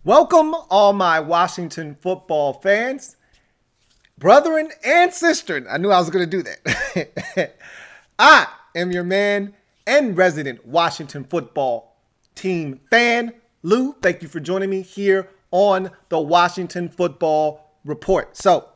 Welcome, all my Washington football fans, brethren and sisters. I knew I was going to do that. I am your man and resident Washington football team fan, Lou. Thank you for joining me here on the Washington Football Report. So,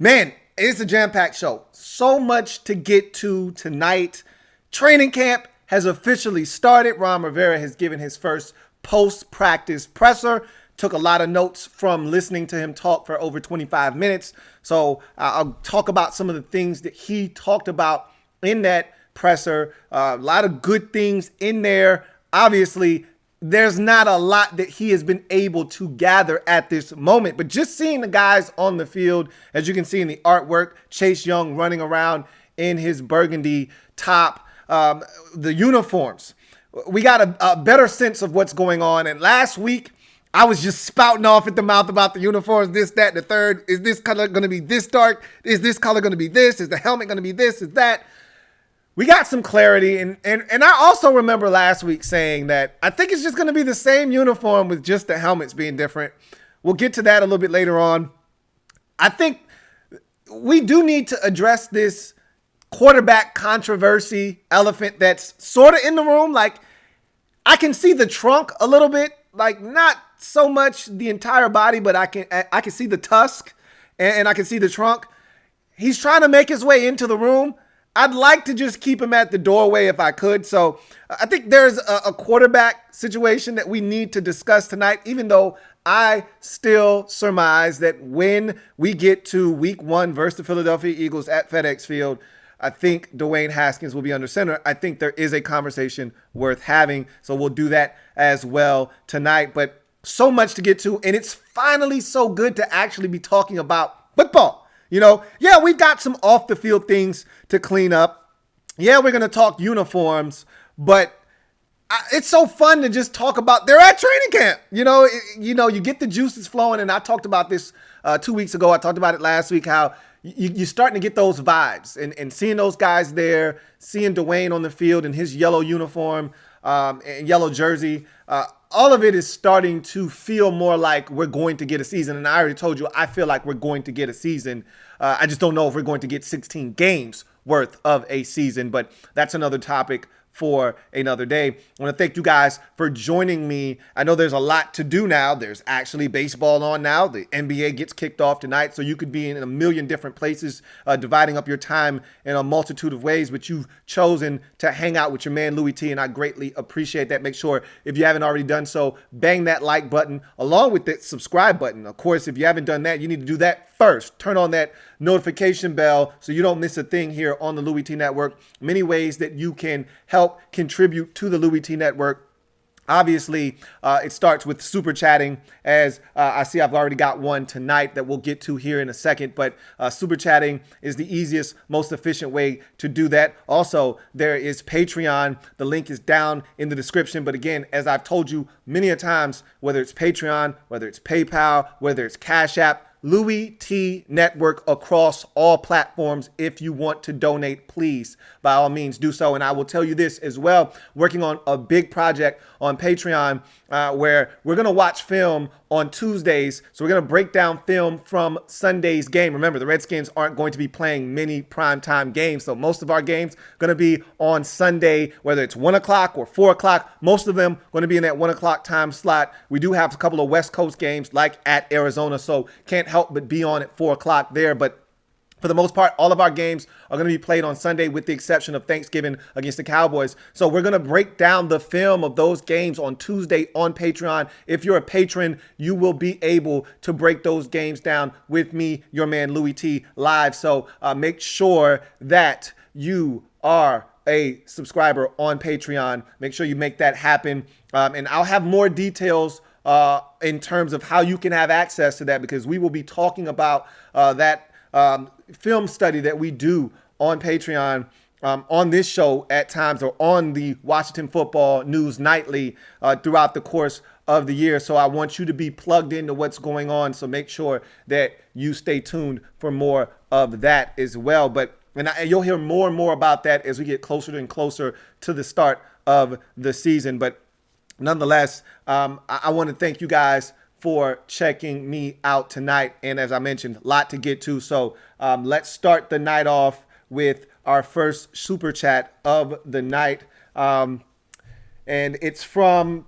man, it's a jam-packed show. So much to get to tonight. Training camp has officially started. Ron Rivera has given his first post-practice presser. Took a lot of notes from listening to him talk for over 25 minutes. So I'll talk about some of the things that he talked about in that presser. A lot of good things in there. Obviously, there's not a lot that he has been able to gather at this moment. But just seeing the guys on the field, as you can see in the artwork, Chase Young running around in his burgundy top, the uniforms, we got a better sense of what's going on. And last week, I was just spouting off at the mouth about the uniforms, this, that, and the third. Is this color going to be this dark? Is this color going to be this? Is the helmet going to be this? Is that? We got some clarity. And I also remember last week saying that I think it's just going to be the same uniform with just the helmets being different. We'll get to that a little bit later on. I think we do need to address this quarterback controversy elephant that's sort of in the room. Like, I can see the trunk a little bit, like not so much the entire body, but I can see the tusk and I can see the trunk. He's trying to make his way into the room. I'd like to just keep him at the doorway if I could. So I think there's a quarterback situation that we need to discuss tonight, even though I still surmise that when we get to week 1 versus the Philadelphia Eagles at FedEx Field, I think Dwayne Haskins will be under center. I think there is a conversation worth having. So we'll do that as well tonight. But so much to get to. And it's finally so good to actually be talking about football. You know, yeah, we've got some off the field things to clean up. Yeah, we're going to talk uniforms. But it's so fun to just talk about they're at training camp. You get the juices flowing. And I talked about this 2 weeks ago. I talked about it last week, how you're starting to get those vibes and seeing those guys there, seeing Dwayne on the field in his yellow uniform and yellow jersey. All of it is starting to feel more like we're going to get a season. And I already told you, I feel like we're going to get a season. I just don't know if we're going to get 16 games worth of a season, but that's another topic for another day. I want to thank you guys for joining me. I know there's a lot to do now. There's actually baseball on now. The NBA gets kicked off tonight, so you could be in a million different places, dividing up your time in a multitude of ways, but you've chosen to hang out with your man, Louie T, and I greatly appreciate that. Make sure, if you haven't already done so, bang that like button along with the subscribe button. Of course, if you haven't done that, you need to do that first. Turn on that notification bell so you don't miss a thing here on the Louie T Network. Many ways that you can help contribute to the Louie T Network. Obviously, it starts with super chatting, as I see I've already got one tonight that we'll get to here in a second. But super chatting is the easiest, most efficient way to do that. Also, there is Patreon. The link is down in the description. But again, as I've told you many a times, whether it's Patreon, whether it's PayPal, whether it's Cash App, Louie T Network across all platforms. If you want to donate, please, by all means, do so. And I will tell you this as well, working on a big project on Patreon where we're going to watch film on Tuesdays. So we're going to break down film from Sunday's game. Remember, the Redskins aren't going to be playing many primetime games. So most of our games are going to be on Sunday, whether it's 1 o'clock or 4 o'clock. Most of them going to be in that 1 o'clock time slot. We do have a couple of West Coast games like at Arizona, so can't help but be on at 4 o'clock there. But for the most part, all of our games are going to be played on Sunday with the exception of Thanksgiving against the Cowboys. So we're going to break down the film of those games on Tuesday on Patreon. If you're a patron, you will be able to break those games down with me, your man Louie T, live. So make sure that you are a subscriber on Patreon. Make sure you make that happen. And I'll have more details in terms of how you can have access to that, because we will be talking about that film study that we do on Patreon on this show at times, or on the Washington Football News Nightly throughout the course of the year. So I want you to be plugged into what's going on. So make sure that you stay tuned for more of that as well. And you'll hear more and more about that as we get closer and closer to the start of the season. But nonetheless, I want to thank you guys for checking me out tonight. And as I mentioned, a lot to get to. So let's start the night off with our first super chat of the night. And it's from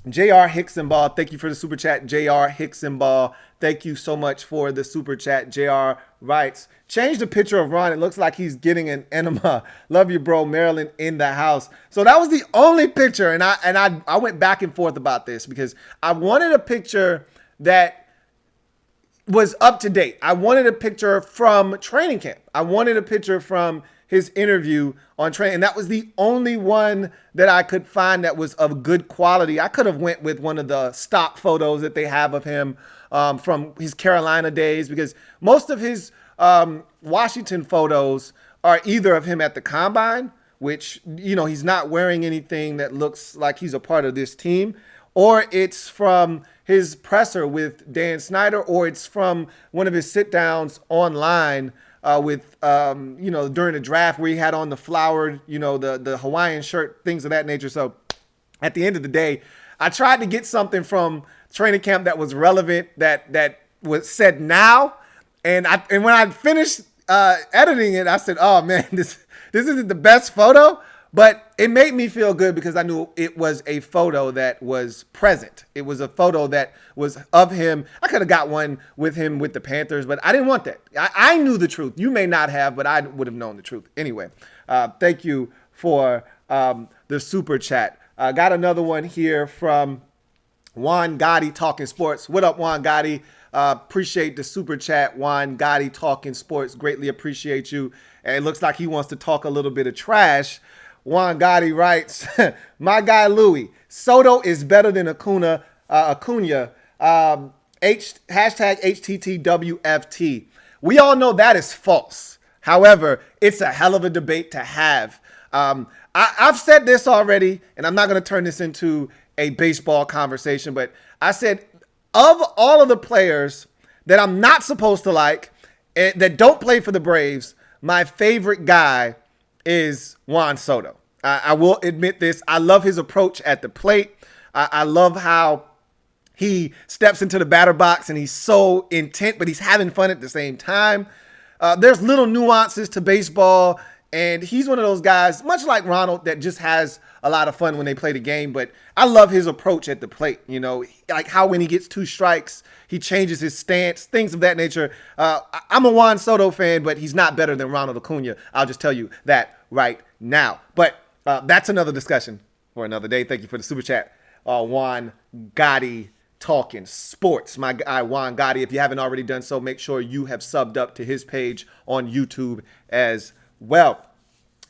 J.R. Hicksonball. Thank you for the super chat, J.R. Hicksonball. Thank you so much for the super chat. J.R. writes, change the picture of Ron. It looks like he's getting an enema. Love you, bro. Maryland in the house. So that was the only picture. And I went back and forth about this because I wanted a picture that was up to date. I wanted a picture from training camp. I wanted a picture from his interview on training. And that was the only one that I could find that was of good quality. I could have went with one of the stock photos that they have of him from his Carolina days, because most of his Washington photos are either of him at the combine, which, you know, he's not wearing anything that looks like he's a part of this team, or it's from his presser with Dan Snyder, or it's from one of his sit downs online with, you know, during the draft where he had on the flowered, you know, the Hawaiian shirt, things of that nature. So at the end of the day, I tried to get something from training camp that was relevant, that was said now. And when I finished editing it, I said, oh man, this isn't the best photo, but it made me feel good because I knew it was a photo that was present. It was a photo that was of him. I could have got one with him with the Panthers, but I didn't want that. I knew the truth. You may not have, but I would have known the truth. Anyway, thank you for the super chat. Got another one here from Juan Gotti Talking Sports. What up, Juan Gotti? Appreciate the super chat, Juan Gotti Talking Sports. Greatly appreciate you. And it looks like he wants to talk a little bit of trash. Juan Gotti writes, my guy Louie, Soto is better than Acuna. Hashtag HTTWFT. We all know that is false. However, it's a hell of a debate to have. I've said this already, and I'm not going to turn this into a baseball conversation, but I said, of all of the players that I'm not supposed to like, that don't play for the Braves, my favorite guy is Juan Soto. I will admit this. I love his approach at the plate. I love how he steps into the batter box and he's so intent, but he's having fun at the same time. There's little nuances to baseball, and he's one of those guys, much like Ronald, that just has a lot of fun when they play the game. But I love his approach at the plate. You know, like how when he gets 2 strikes, he changes his stance, things of that nature. I'm a Juan Soto fan, but he's not better than Ronald Acuna. I'll just tell you that right now. But that's another discussion for another day. Thank you for the super chat, Juan Gotti Talking Sports. My guy Juan Gotti, if you haven't already done so, make sure you have subbed up to his page on YouTube as well.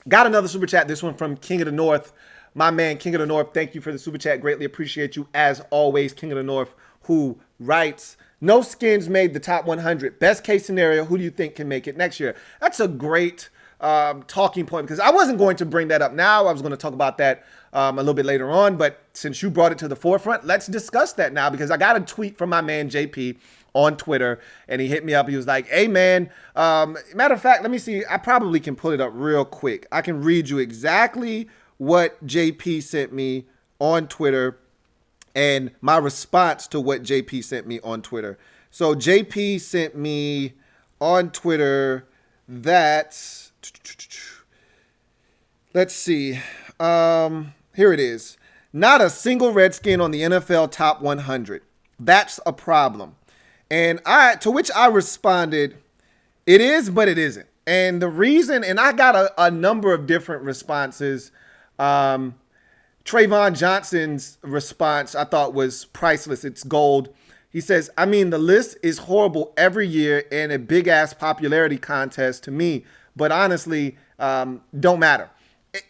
Got another super chat. This one from King of the North. My man, King of the North, thank you for the super chat. Greatly appreciate you as always, King of the North, who writes, no skins made the top 100. Best case scenario, who do you think can make it next year? That's a great talking point, because I wasn't going to bring that up now. I was going to talk about that a little bit later on, but since you brought it to the forefront, let's discuss that now, because I got a tweet from my man JP on Twitter, and he hit me up. He was like, hey man, matter of fact, let me see. I probably can pull it up real quick. I can read you exactly what JP sent me on Twitter and my response to what JP sent me on Twitter. So JP sent me on Twitter that, let's see, here it is. Not a single Redskin on the NFL top 100. That's a problem. And to which I responded, it is, but it isn't. And the reason, and I got a number of different responses. Trayvon Johnson's response I thought was priceless. It's gold. He says, I mean, the list is horrible every year and a big ass popularity contest to me, but honestly, don't matter.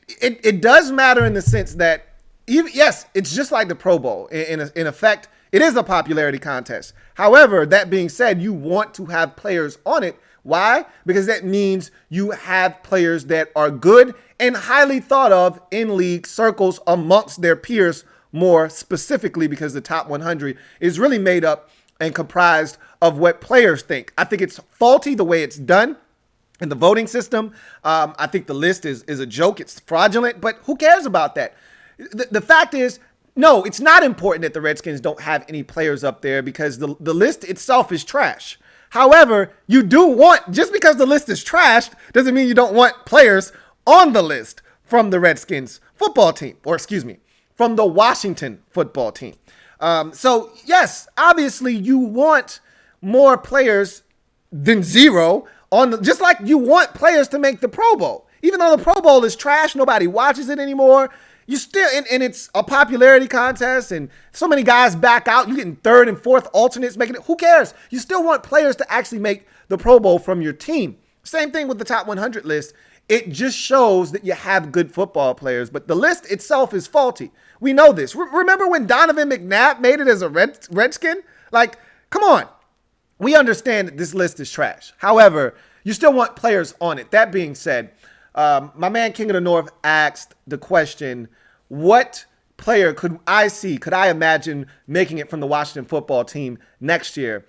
It does matter in the sense that, yes, it's just like the Pro Bowl. In effect, it is a popularity contest. However, that being said, you want to have players on it. Why? Because that means you have players that are good and highly thought of in league circles amongst their peers, more specifically because the top 100 is really made up and comprised of what players think. I think it's faulty the way it's done in the voting system. I think the list is a joke. It's fraudulent, but who cares about that? The fact is, no, it's not important that the Redskins don't have any players up there because the list itself is trash. However, you do want, just because the list is trashed, doesn't mean you don't want players on the list from the Redskins football team, or excuse me, from the Washington football team. So yes, obviously you want more players than zero just like you want players to make the Pro Bowl. Even though the Pro Bowl is trash, nobody watches it anymore. You still, and it's a popularity contest, and so many guys back out. You're getting third and fourth alternates making it. Who cares? You still want players to actually make the Pro Bowl from your team. Same thing with the top 100 list. It just shows that you have good football players, but the list itself is faulty. We know this. Remember when Donovan McNabb made it as a Redskin? Like, come on. We understand that this list is trash. However, you still want players on it. That being said, my man King of the North asked the question, what player could I imagine making it from the Washington football team next year?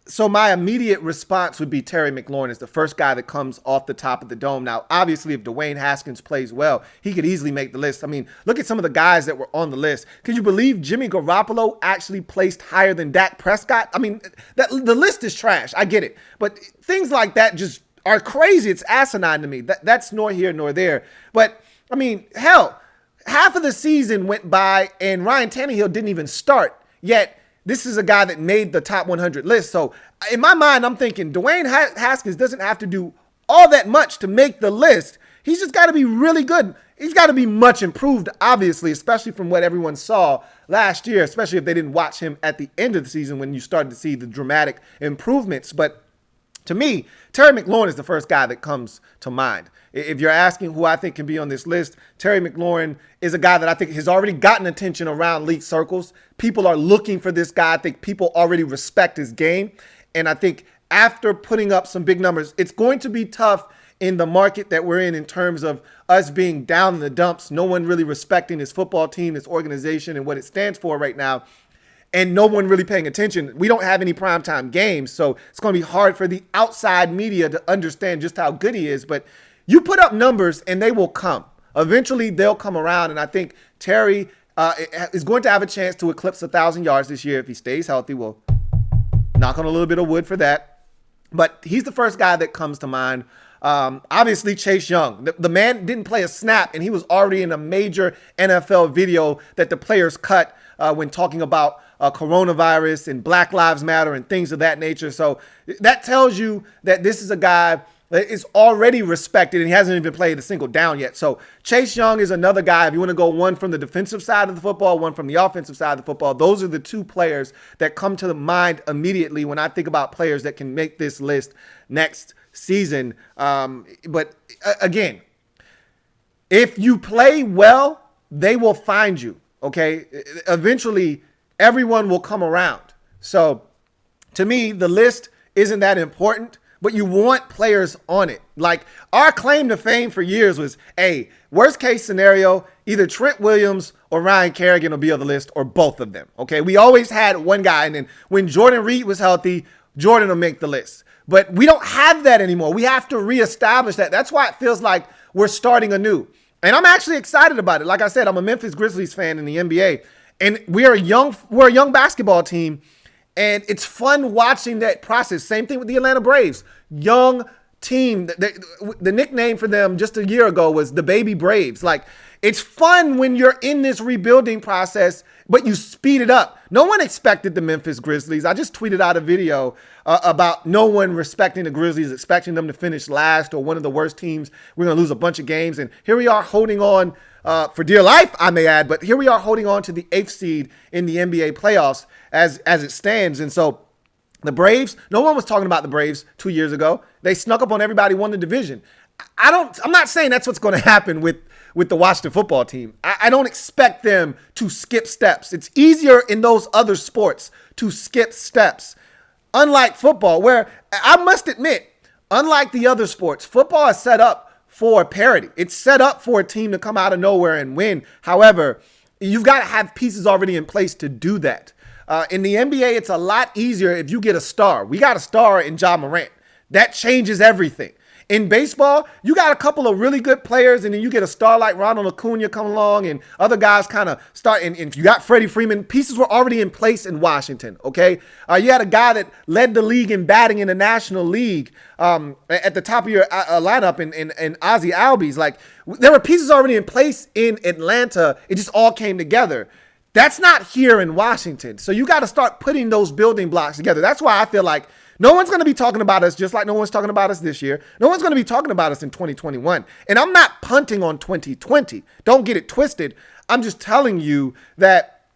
So my immediate response would be Terry McLaurin is the first guy that comes off the top of the dome. Now, obviously, if Dwayne Haskins plays well, he could easily make the list. I mean, look at some of the guys that were on the list. Could you believe Jimmy Garoppolo actually placed higher than Dak Prescott? I mean, the list is trash. I get it. But things like that just are crazy. It's asinine to me. That's nor here nor there. But, I mean, hell, half of the season went by and Ryan Tannehill didn't even start. Yet, this is a guy that made the top 100 list. So, in my mind, I'm thinking Dwayne Haskins doesn't have to do all that much to make the list. He's just got to be really good. He's got to be much improved, obviously, especially from what everyone saw last year, especially if they didn't watch him at the end of the season when you started to see the dramatic improvements. But to me, Terry McLaurin is the first guy that comes to mind. If you're asking who I think can be on this list, Terry McLaurin is a guy that I think has already gotten attention around league circles. People are looking for this guy. I think people already respect his game. And I think after putting up some big numbers, it's going to be tough in the market that we're in terms of us being down in the dumps, no one really respecting this football team, this organization, and what it stands for right now, and no one really paying attention. We don't have any primetime games, so it's going to be hard for the outside media to understand just how good he is. But you put up numbers, and they will come. Eventually, they'll come around, and I think Terry is going to have a chance to eclipse 1,000 yards this year if he stays healthy. We'll knock on a little bit of wood for that. But he's the first guy that comes to mind. Obviously, Chase Young. The man didn't play a snap, and he was already in a major NFL video that the players cut when talking about coronavirus and Black Lives Matter and things of that nature. So that tells you that this is a guy that is already respected, and he hasn't even played a single down yet. So Chase Young is another guy. If you want to go one from the defensive side of the football, one from the offensive side of the football, those are the two players that come to the mind immediately when I think about players that can make this list next season. But again, if you play well, they will find you, okay? Eventually, everyone will come around. So to me, the list isn't that important, but you want players on it. Like, our claim to fame for years was, hey, worst case scenario, either Trent Williams or Ryan Kerrigan will be on the list, or both of them, okay? We always had one guy, and then when Jordan Reed was healthy, Jordan will make the list. But we don't have that anymore. We have to reestablish that. That's why it feels like we're starting anew. And I'm actually excited about it. Like I said, I'm a Memphis Grizzlies fan in the NBA, and we're a young basketball team. And it's fun watching that process. Same thing with the Atlanta Braves. Young team. The nickname for them just a year ago was the Baby Braves. Like, it's fun when you're in this rebuilding process, but you speed it up. No one expected the Memphis Grizzlies. I just tweeted out a video about no one respecting the Grizzlies, expecting them to finish last or one of the worst teams. We're going to lose a bunch of games. And here we are holding on for dear life, I may add, but here we are holding on to the 8th seed in the NBA playoffs as it stands. And so the Braves, no one was talking about the Braves 2 years ago. They snuck up on everybody, won the division. I'm not saying that's what's going to happen with the Washington football team. I don't expect them to skip steps. It's easier in those other sports to skip steps. Unlike football, where I must admit, unlike the other sports, football is set up for parity. It's set up for a team to come out of nowhere and win. However, you've got to have pieces already in place to do that. In the NBA, it's a lot easier if you get a star. We got a star in Ja Morant. That changes everything. In baseball, you got a couple of really good players, and then you get a star like Ronald Acuna come along, and other guys kind of start. And if you got Freddie Freeman, pieces were already in place in Washington, okay? You had a guy that led the league in batting in the National League at the top of your lineup in Ozzie Albies. Like, there were pieces already in place in Atlanta. It just all came together. That's not here in Washington. So you got to start putting those building blocks together. That's why I feel like no one's going to be talking about us just like no one's talking about us this year. No one's going to be talking about us in 2021. And I'm not punting on 2020. Don't get it twisted. I'm just telling you that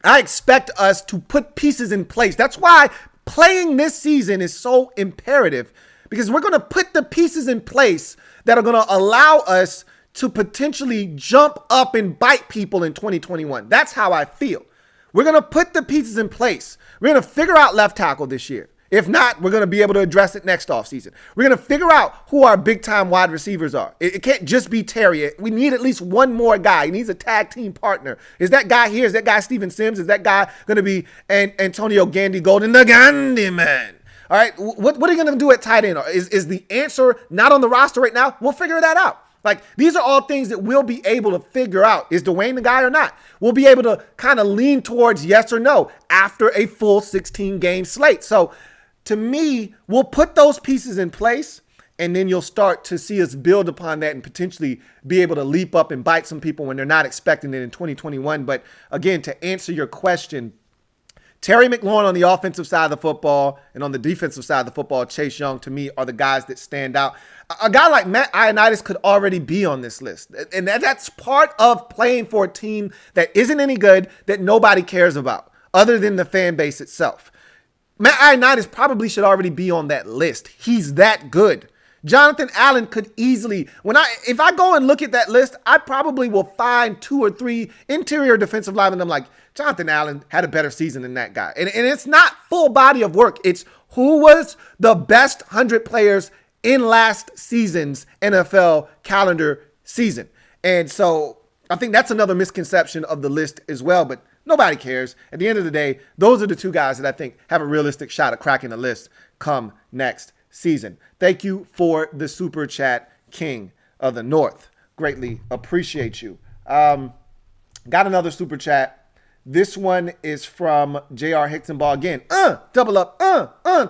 I expect us to put pieces in place. That's why playing this season is so imperative, because we're going to put the pieces in place that are going to allow us to potentially jump up and bite people in 2021. That's how I feel. We're going to put the pieces in place. We're going to figure out left tackle this year. If not, we're going to be able to address it next offseason. We're going to figure out who our big-time wide receivers are. It can't just be Terry. We need at least one more guy. He needs a tag team partner. Is that guy here? Is that guy Steven Sims? Is that guy going to be Antonio Gandy Golden, the Gandhi man? All right, what are you going to do at tight end? Is the answer not on the roster right now? We'll figure that out. Like, these are all things that we'll be able to figure out. Is Dwayne the guy or not? We'll be able to kind of lean towards yes or no after a full 16-game slate. So, to me, we'll put those pieces in place, and then you'll start to see us build upon that and potentially be able to leap up and bite some people when they're not expecting it in 2021. But again, to answer your question, Terry McLaurin on the offensive side of the football and on the defensive side of the football, Chase Young, to me, are the guys that stand out. A guy like Matt Ioannidis could already be on this list. And that's part of playing for a team that isn't any good, that nobody cares about, other than the fan base itself. Matt Ioannidis probably should already be on that list. He's that good. Jonathan Allen could easily, if I go and look at that list, I probably will find 2 or 3 interior defensive linemen. I'm like, Jonathan Allen had a better season than that guy. And it's not full body of work. It's who was the best 100 players in last season's NFL calendar season. And so I think that's another misconception of the list as well. But nobody cares. At the end of the day, those are the 2 guys that I think have a realistic shot at cracking the list come next season. Thank you for the super chat, King of the North. Greatly appreciate you. Got another super chat. This one is from J.R. Hicksonball again. Double up.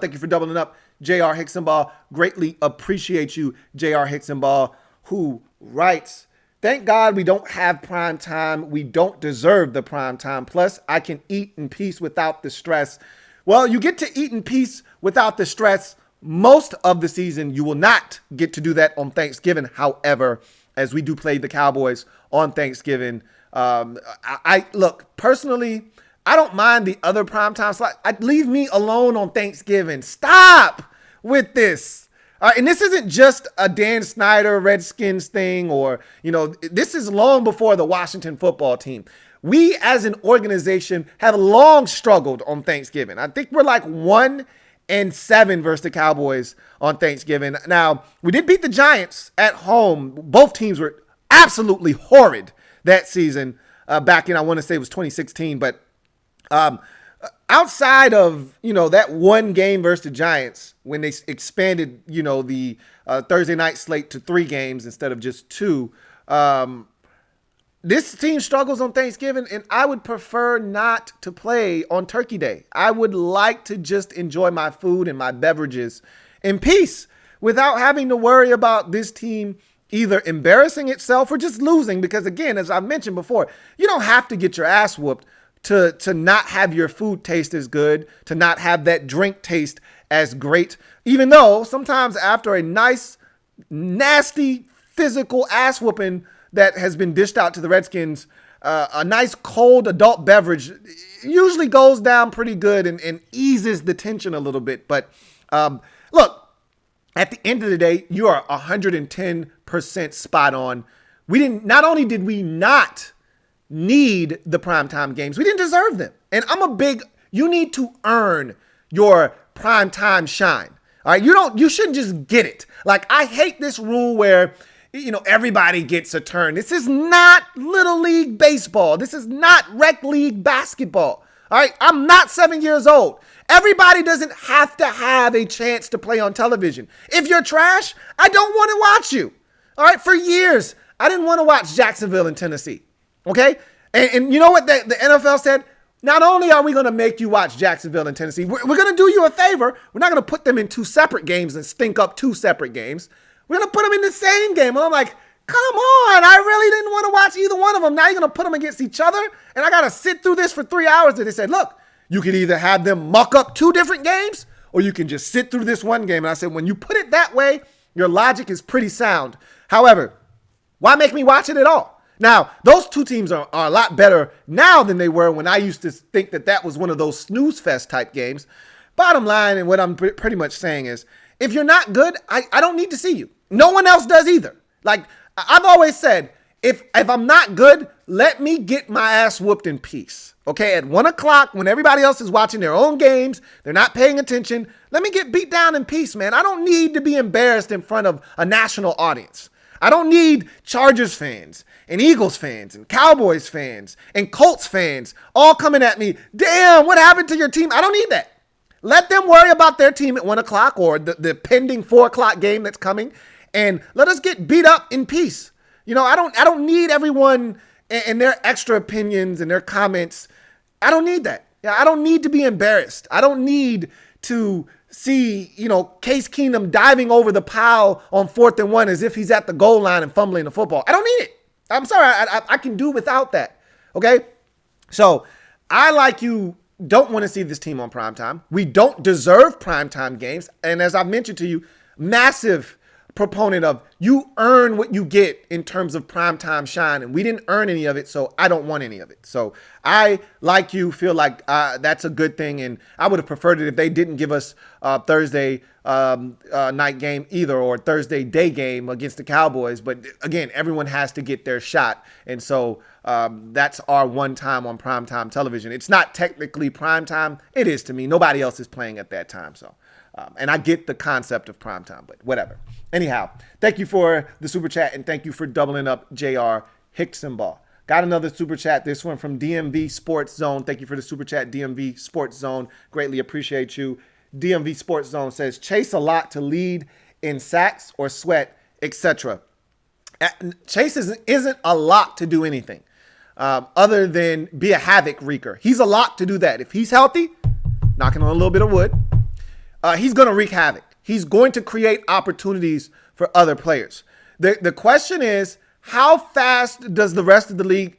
Thank you for doubling up, J.R. Hicksonball. Greatly appreciate you, J.R. Hicksonball, who writes, thank God we don't have prime time. We don't deserve the prime time. Plus, I can eat in peace without the stress. Well, you get to eat in peace without the stress most of the season. You will not get to do that on Thanksgiving. However, as we do play the Cowboys on Thanksgiving, I look, personally, I don't mind the other primetime slot. Leave me alone on Thanksgiving. Stop with this. And this isn't just a Dan Snyder Redskins thing, or, this is long before the Washington football team. We as an organization have long struggled on Thanksgiving. I think we're like 1-7 versus the Cowboys on Thanksgiving. Now, we did beat the Giants at home. Both teams were absolutely horrid that season back in, I want to say it was 2016. But outside of, that one game versus the Giants, when they expanded, the Thursday night slate to 3 games instead of just 2, this team struggles on Thanksgiving, and I would prefer not to play on Turkey Day. I would like to just enjoy my food and my beverages in peace without having to worry about this team either embarrassing itself or just losing. Because, again, as I mentioned before, you don't have to get your ass whooped to not have your food taste as good, to not have that drink taste as great, even though sometimes after a nice, nasty, physical ass whooping that has been dished out to the Redskins, a nice cold adult beverage usually goes down pretty good and eases the tension a little bit. But look, at the end of the day, you are 110% spot on. Not only did we not need the primetime games, we didn't deserve them. And you need to earn your primetime shine. All right, you shouldn't just get it. Like, I hate this rule where, everybody gets a turn. This is not Little League baseball. This is not rec league basketball. All right, I'm not 7 years old. Everybody doesn't have to have a chance to play on television. If you're trash, I don't want to watch you. All right, for years, I didn't want to watch Jacksonville and Tennessee. Okay? And you know what the NFL said? Not only are we going to make you watch Jacksonville and Tennessee, we're going to do you a favor. We're not going to put them in two separate games and stink up two separate games. We're going to put them in the same game. And I'm like, come on. I really didn't want to watch either one of them. Now you're going to put them against each other? And I got to sit through this for 3 hours. And they said, look, you could either have them muck up two different games or you can just sit through this one game. And I said, when you put it that way, your logic is pretty sound. However, why make me watch it at all? Now, those two teams are a lot better now than they were when I used to think that was one of those snooze fest type games. Bottom line, and what I'm pretty much saying is, if you're not good, I don't need to see you. No one else does either. Like, I've always said, if I'm not good, let me get my ass whooped in peace. Okay, at 1 o'clock, when everybody else is watching their own games, they're not paying attention, let me get beat down in peace, man. I don't need to be embarrassed in front of a national audience. I don't need Chargers fans and Eagles fans and Cowboys fans and Colts fans all coming at me. Damn, what happened to your team? I don't need that. Let them worry about their team at 1 o'clock or the pending 4 o'clock game that's coming, and let us get beat up in peace. You know, I don't need everyone and their extra opinions and their comments. I don't need that. Yeah, I don't need to be embarrassed. I don't need to see, Case Keenum diving over the pile on 4th and 1 as if he's at the goal line and fumbling the football. I don't need it. I'm sorry. I can do without that. Okay. So I, like you, don't want to see this team on primetime. We don't deserve primetime games. And as I've mentioned to you, massive proponent of you earn what you get in terms of primetime shine, and we didn't earn any of it, so I don't want any of it. So I, like you, feel like that's a good thing, and I would have preferred it if they didn't give us Thursday night game either, or Thursday day game against the Cowboys. But again, everyone has to get their shot, and so that's our one time on primetime television. It's not technically primetime. It is to me. Nobody else is playing at that time, so. And I get the concept of primetime, but whatever. Anyhow, thank you for the super chat, and thank you for doubling up JR Hicksonball. Got another super chat. This one from DMV Sports Zone. Thank you for the super chat, DMV Sports Zone. Greatly appreciate you. DMV Sports Zone says, Chase a lot to lead in sacks or sweat, etc. Chase isn't a lot to do anything other than be a havoc wreaker. He's a lot to do that. If he's healthy, knocking on a little bit of wood, he's going to wreak havoc. He's going to create opportunities for other players. The question is, how fast does the rest of the league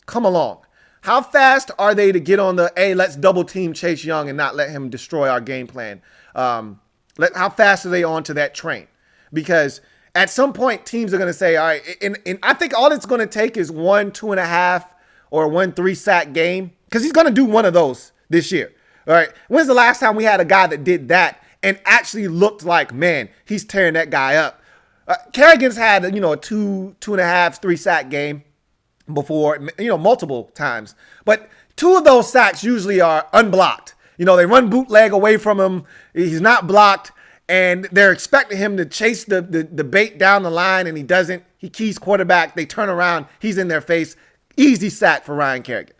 come along? How fast are they to get on the, hey, let's double team Chase Young and not let him destroy our game plan? How fast are they onto that train? Because at some point, teams are going to say, all right, and I think all it's going to take is 1, 2.5, or 1 3 sack game, because he's going to do one of those this year. All right. When's the last time we had a guy that did that and actually looked like, man, he's tearing that guy up? Kerrigan's had, a 2.5, 3 sack game before, multiple times. But 2 of those sacks usually are unblocked. They run bootleg away from him. He's not blocked. And they're expecting him to chase the bait down the line, and he doesn't. He keys quarterback. They turn around. He's in their face. Easy sack for Ryan Kerrigan.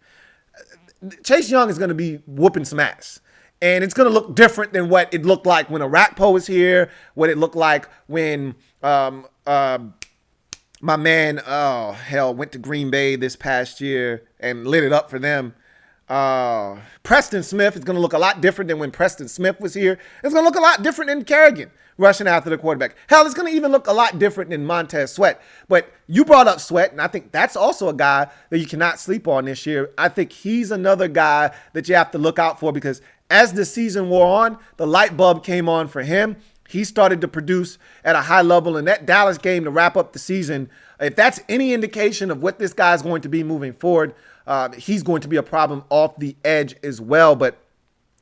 Chase Young is going to be whooping some ass. And it's going to look different than what it looked like when Arakpo was here, what it looked like when my man, went to Green Bay this past year and lit it up for them. Preston Smith is going to look a lot different than when Preston Smith was here. It's going to look a lot different than Kerrigan rushing after the quarterback. Hell, it's going to even look a lot different than Montez Sweat. But you brought up Sweat, and I think that's also a guy that you cannot sleep on this year. I think he's another guy that you have to look out for, because as the season wore on, the light bulb came on for him. He started to produce at a high level, and that Dallas game to wrap up the season, if that's any indication of what this guy's going to be moving forward, he's going to be a problem off the edge as well. But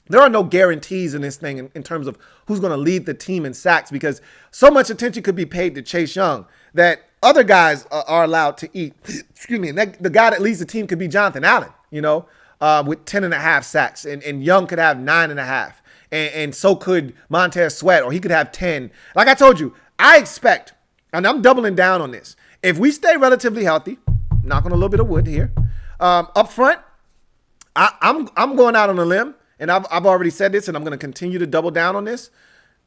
there are no guarantees in this thing in terms of who's going to lead the team in sacks, because so much attention could be paid to Chase Young that other guys are allowed to eat. Excuse me. And the guy that leads the team could be Jonathan Allen, with 10.5 sacks, and Young could have 9.5. And so could Montez Sweat, or he could have 10. Like I told you, I expect, and I'm doubling down on this, if we stay relatively healthy, knock on a little bit of wood here, up front, I'm going out on a limb, and I've already said this, and I'm going to continue to double down on this.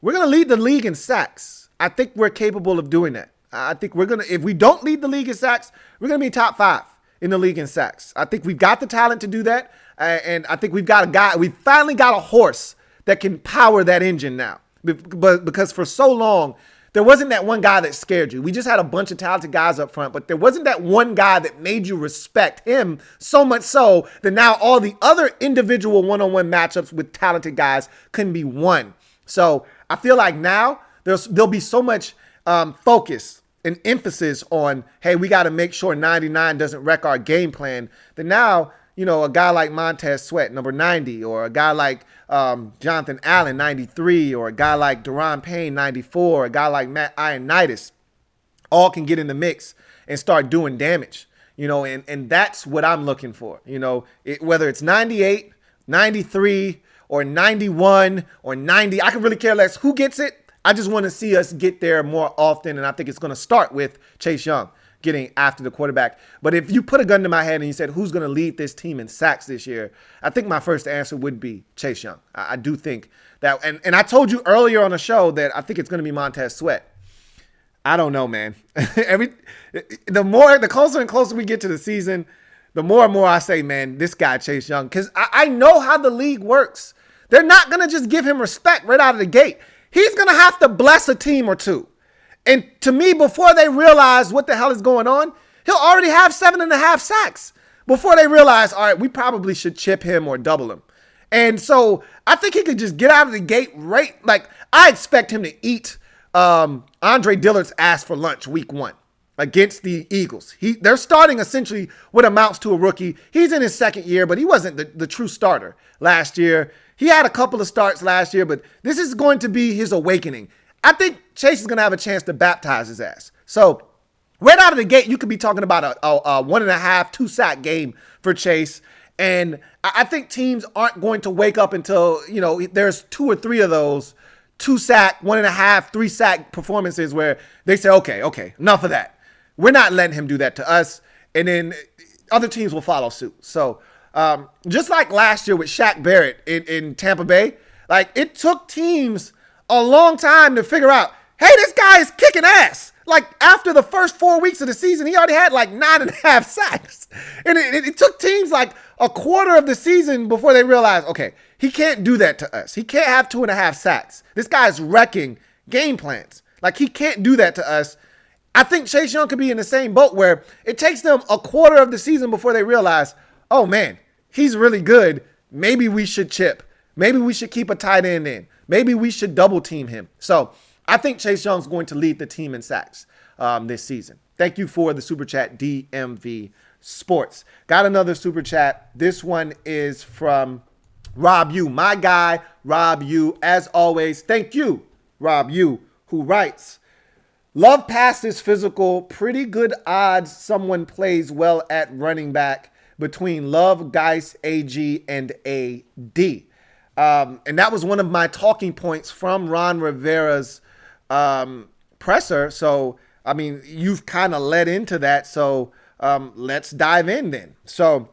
We're going to lead the league in sacks. I think we're capable of doing that. I think we're going to, if we don't lead the league in sacks, we're going to be top 5 in the league in sacks. I think we've got the talent to do that. And I think we've finally got a horse that can power that engine now. But because for so long, there wasn't that one guy that scared you. We just had a bunch of talented guys up front, but there wasn't that one guy that made you respect him so much so that now all the other individual one-on-one matchups with talented guys couldn't be won. So I feel like now there'll be so much focus and emphasis on, hey, we got to make sure 99 doesn't wreck our game plan. That now, a guy like Montez Sweat, number 90, or a guy like Jonathan Allen, 93, or a guy like Daron Payne, 94, a guy like Matt Ioannidis, all can get in the mix and start doing damage, and that's what I'm looking for, whether it's 98, 93, or 91, or 90, I can really care less who gets it. I just want to see us get there more often, and I think it's going to start with Chase Young getting after the quarterback. But if you put a gun to my head and you said, who's going to lead this team in sacks this year, I think my first answer would be Chase Young. I do think that, and I told you earlier on the show that I think it's going to be Montez Sweat. I don't know, man. The closer and closer we get to the season, the more and more I say, man, this guy Chase Young, because I know how the league works. They're not going to just give him respect right out of the gate. He's going to have to bless a team or two. And to me, before they realize what the hell is going on, he'll already have 7.5 sacks before they realize, all right, we probably should chip him or double him. And so I think he could just get out of the gate right. Like, I expect him to eat Andre Dillard's ass for lunch week 1 against the Eagles. They're starting essentially what amounts to a rookie. He's in his second year, but he wasn't the true starter last year. He had a couple of starts last year, but this is going to be his awakening. I think Chase is going to have a chance to baptize his ass. So right out of the gate, you could be talking about a 1.5, 2 sack game for Chase. And I think teams aren't going to wake up until, there's 2 or 3 of those 2 sack, 1.5, 3 sack performances where they say, okay, enough of that. We're not letting him do that to us. And then other teams will follow suit. So just like last year with Shaq Barrett in Tampa Bay, like it took teams a long time to figure out, hey, this guy is kicking ass. Like after the first 4 weeks of the season, he already had like 9.5 sacks. And it took teams like a quarter of the season before they realized, okay, he can't do that to us. He can't have 2.5 sacks. This guy's wrecking game plans. Like he can't do that to us. I think Chase Young could be in the same boat where it takes them a quarter of the season before they realize, oh man, he's really good. Maybe we should chip. Maybe we should keep a tight end in. Maybe we should double team him. So I think Chase Young's going to lead the team in sacks this season. Thank you for the super chat, DMV Sports. Got another super chat. This one is from Rob U. My guy, Rob U. As always, thank you, Rob U., who writes, love passes physical, pretty good odds someone plays well at running back between Love, Geis, AG, and AD. And that was one of my talking points from Ron Rivera's presser. So, I mean, you've kind of led into that. So let's dive in then. So,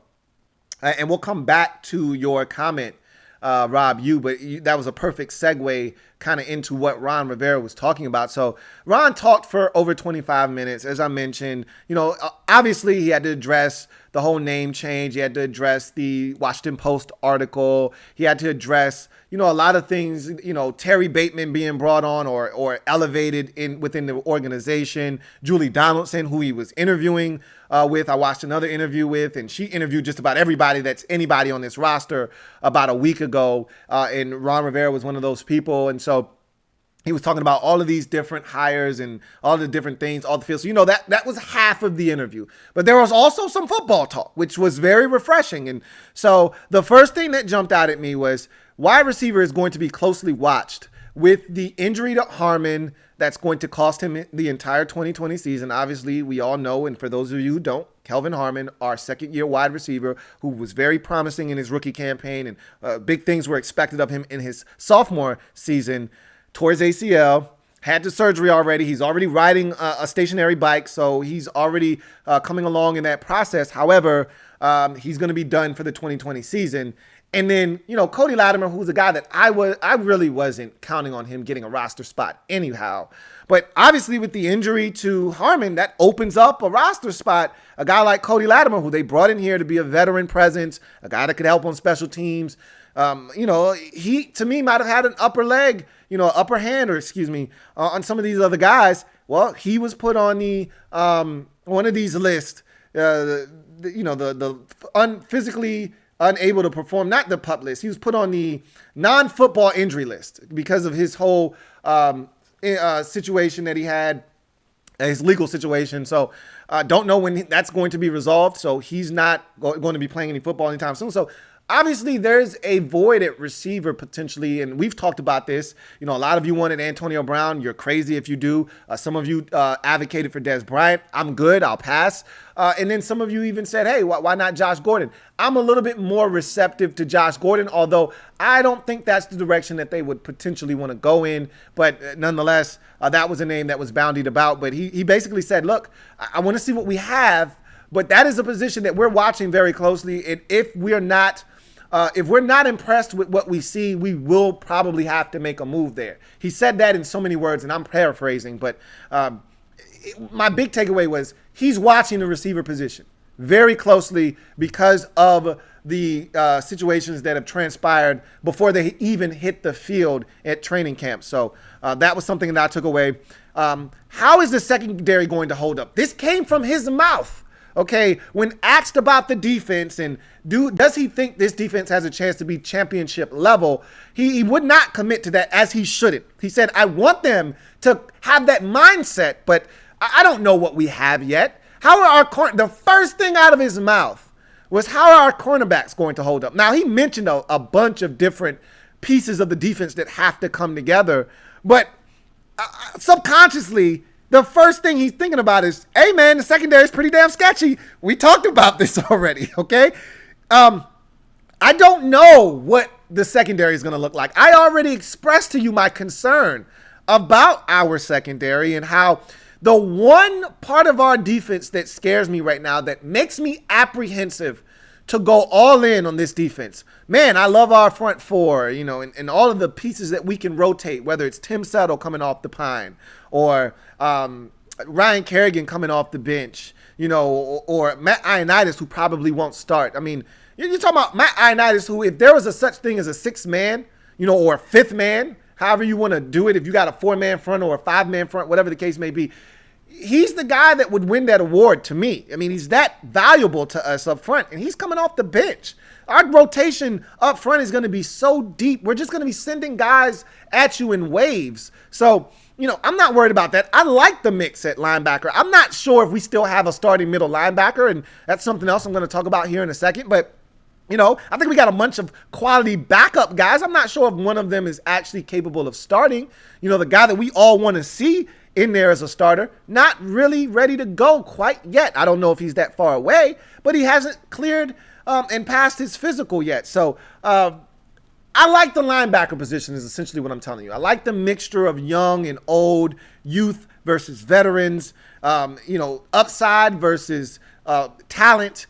and we'll come back to your comment, Rob, but that was a perfect segue kind of into what Ron Rivera was talking about. So Ron talked for over 25 minutes. As I mentioned, obviously he had to address the whole name change. He had to address the Washington Post article. He had to address, a lot of things, Terry Bateman being brought on or elevated within the organization. Julie Donaldson, who he was interviewing with, I watched another interview with, and she interviewed just about everybody that's anybody on this roster about a week ago. And Ron Rivera was one of those people. And so he was talking about all of these different hires and all the different things, all the fields. So, that was half of the interview. But there was also some football talk, which was very refreshing. And so the first thing that jumped out at me was wide receiver is going to be closely watched with the injury to Harmon that's going to cost him the entire 2020 season. Obviously, we all know, and for those of you who don't, Kelvin Harmon, our second-year wide receiver, who was very promising in his rookie campaign, and big things were expected of him in his sophomore season, tore his ACL, had the surgery already. He's already riding a stationary bike, so he's already coming along in that process. However, he's going to be done for the 2020 season. And then, Cody Latimer, who's a guy that I really wasn't counting on him getting a roster spot anyhow. But obviously with the injury to Harmon, that opens up a roster spot. A guy like Cody Latimer, who they brought in here to be a veteran presence, a guy that could help on special teams. He, to me, might have had an upper hand, on some of these other guys. Well, he was put on the one of these lists, the physically unable to perform, not the PUP list. He was put on the non-football injury list because of his whole situation that he had, his legal situation. So don't know when that's going to be resolved. So he's not going to be playing any football anytime soon. So obviously there's a void at receiver potentially, and we've talked about this. A lot of you wanted Antonio Brown. You're crazy if you do. Some of you advocated for Dez Bryant. I'm good. I'll pass. And then some of you even said, hey, why not Josh Gordon? I'm a little bit more receptive to Josh Gordon, although I don't think that's the direction that they would potentially want to go in. But nonetheless, that was a name that was bandied about. But he basically said, look, I want to see what we have. But that is a position that we're watching very closely. And if we're not impressed with what we see, we will probably have to make a move there. He said that in so many words, and I'm paraphrasing, but my big takeaway was he's watching the receiver position very closely because of the situations that have transpired before they even hit the field at training camp. So that was something that I took away. How is the secondary going to hold up? This came from his mouth. Okay, when asked about the defense and does he think this defense has a chance to be championship level, he would not commit to that, as he shouldn't. He said, I want them to have that mindset, but I don't know what we have yet. The first thing out of his mouth was, how are our cornerbacks going to hold up? Now, he mentioned a bunch of different pieces of the defense that have to come together, but subconsciously, the first thing he's thinking about is, hey, man, the secondary is pretty damn sketchy. We talked about this already, okay? I don't know what the secondary is going to look like. I already expressed to you my concern about our secondary and how the one part of our defense that scares me right now, that makes me apprehensive to go all in on this defense. Man, I love our front four, and all of the pieces that we can rotate, whether it's Tim Settle coming off the pine or Ryan Kerrigan coming off the bench, or Matt Ioannidis, who probably won't start. I mean, you're talking about Matt Ioannidis, who, if there was a such thing as a sixth man, or a fifth man, however you want to do it, if you got a 4-man front or a 5-man front, whatever the case may be, he's the guy that would win that award to me. I mean, he's that valuable to us up front, and he's coming off the bench. Our rotation up front is going to be so deep. We're just going to be sending guys at you in waves. So, I'm not worried about that. I like the mix at linebacker. I'm not sure if we still have a starting middle linebacker, and that's something else I'm going to talk about here in a second. But, I think we got a bunch of quality backup guys. I'm not sure if one of them is actually capable of starting. The guy that we all want to see in there as a starter, not really ready to go quite yet. I don't know if he's that far away, but he hasn't cleared and passed his physical yet. So I like the linebacker position is essentially what I'm telling you. I like the mixture of young and old, youth versus veterans, upside versus talent.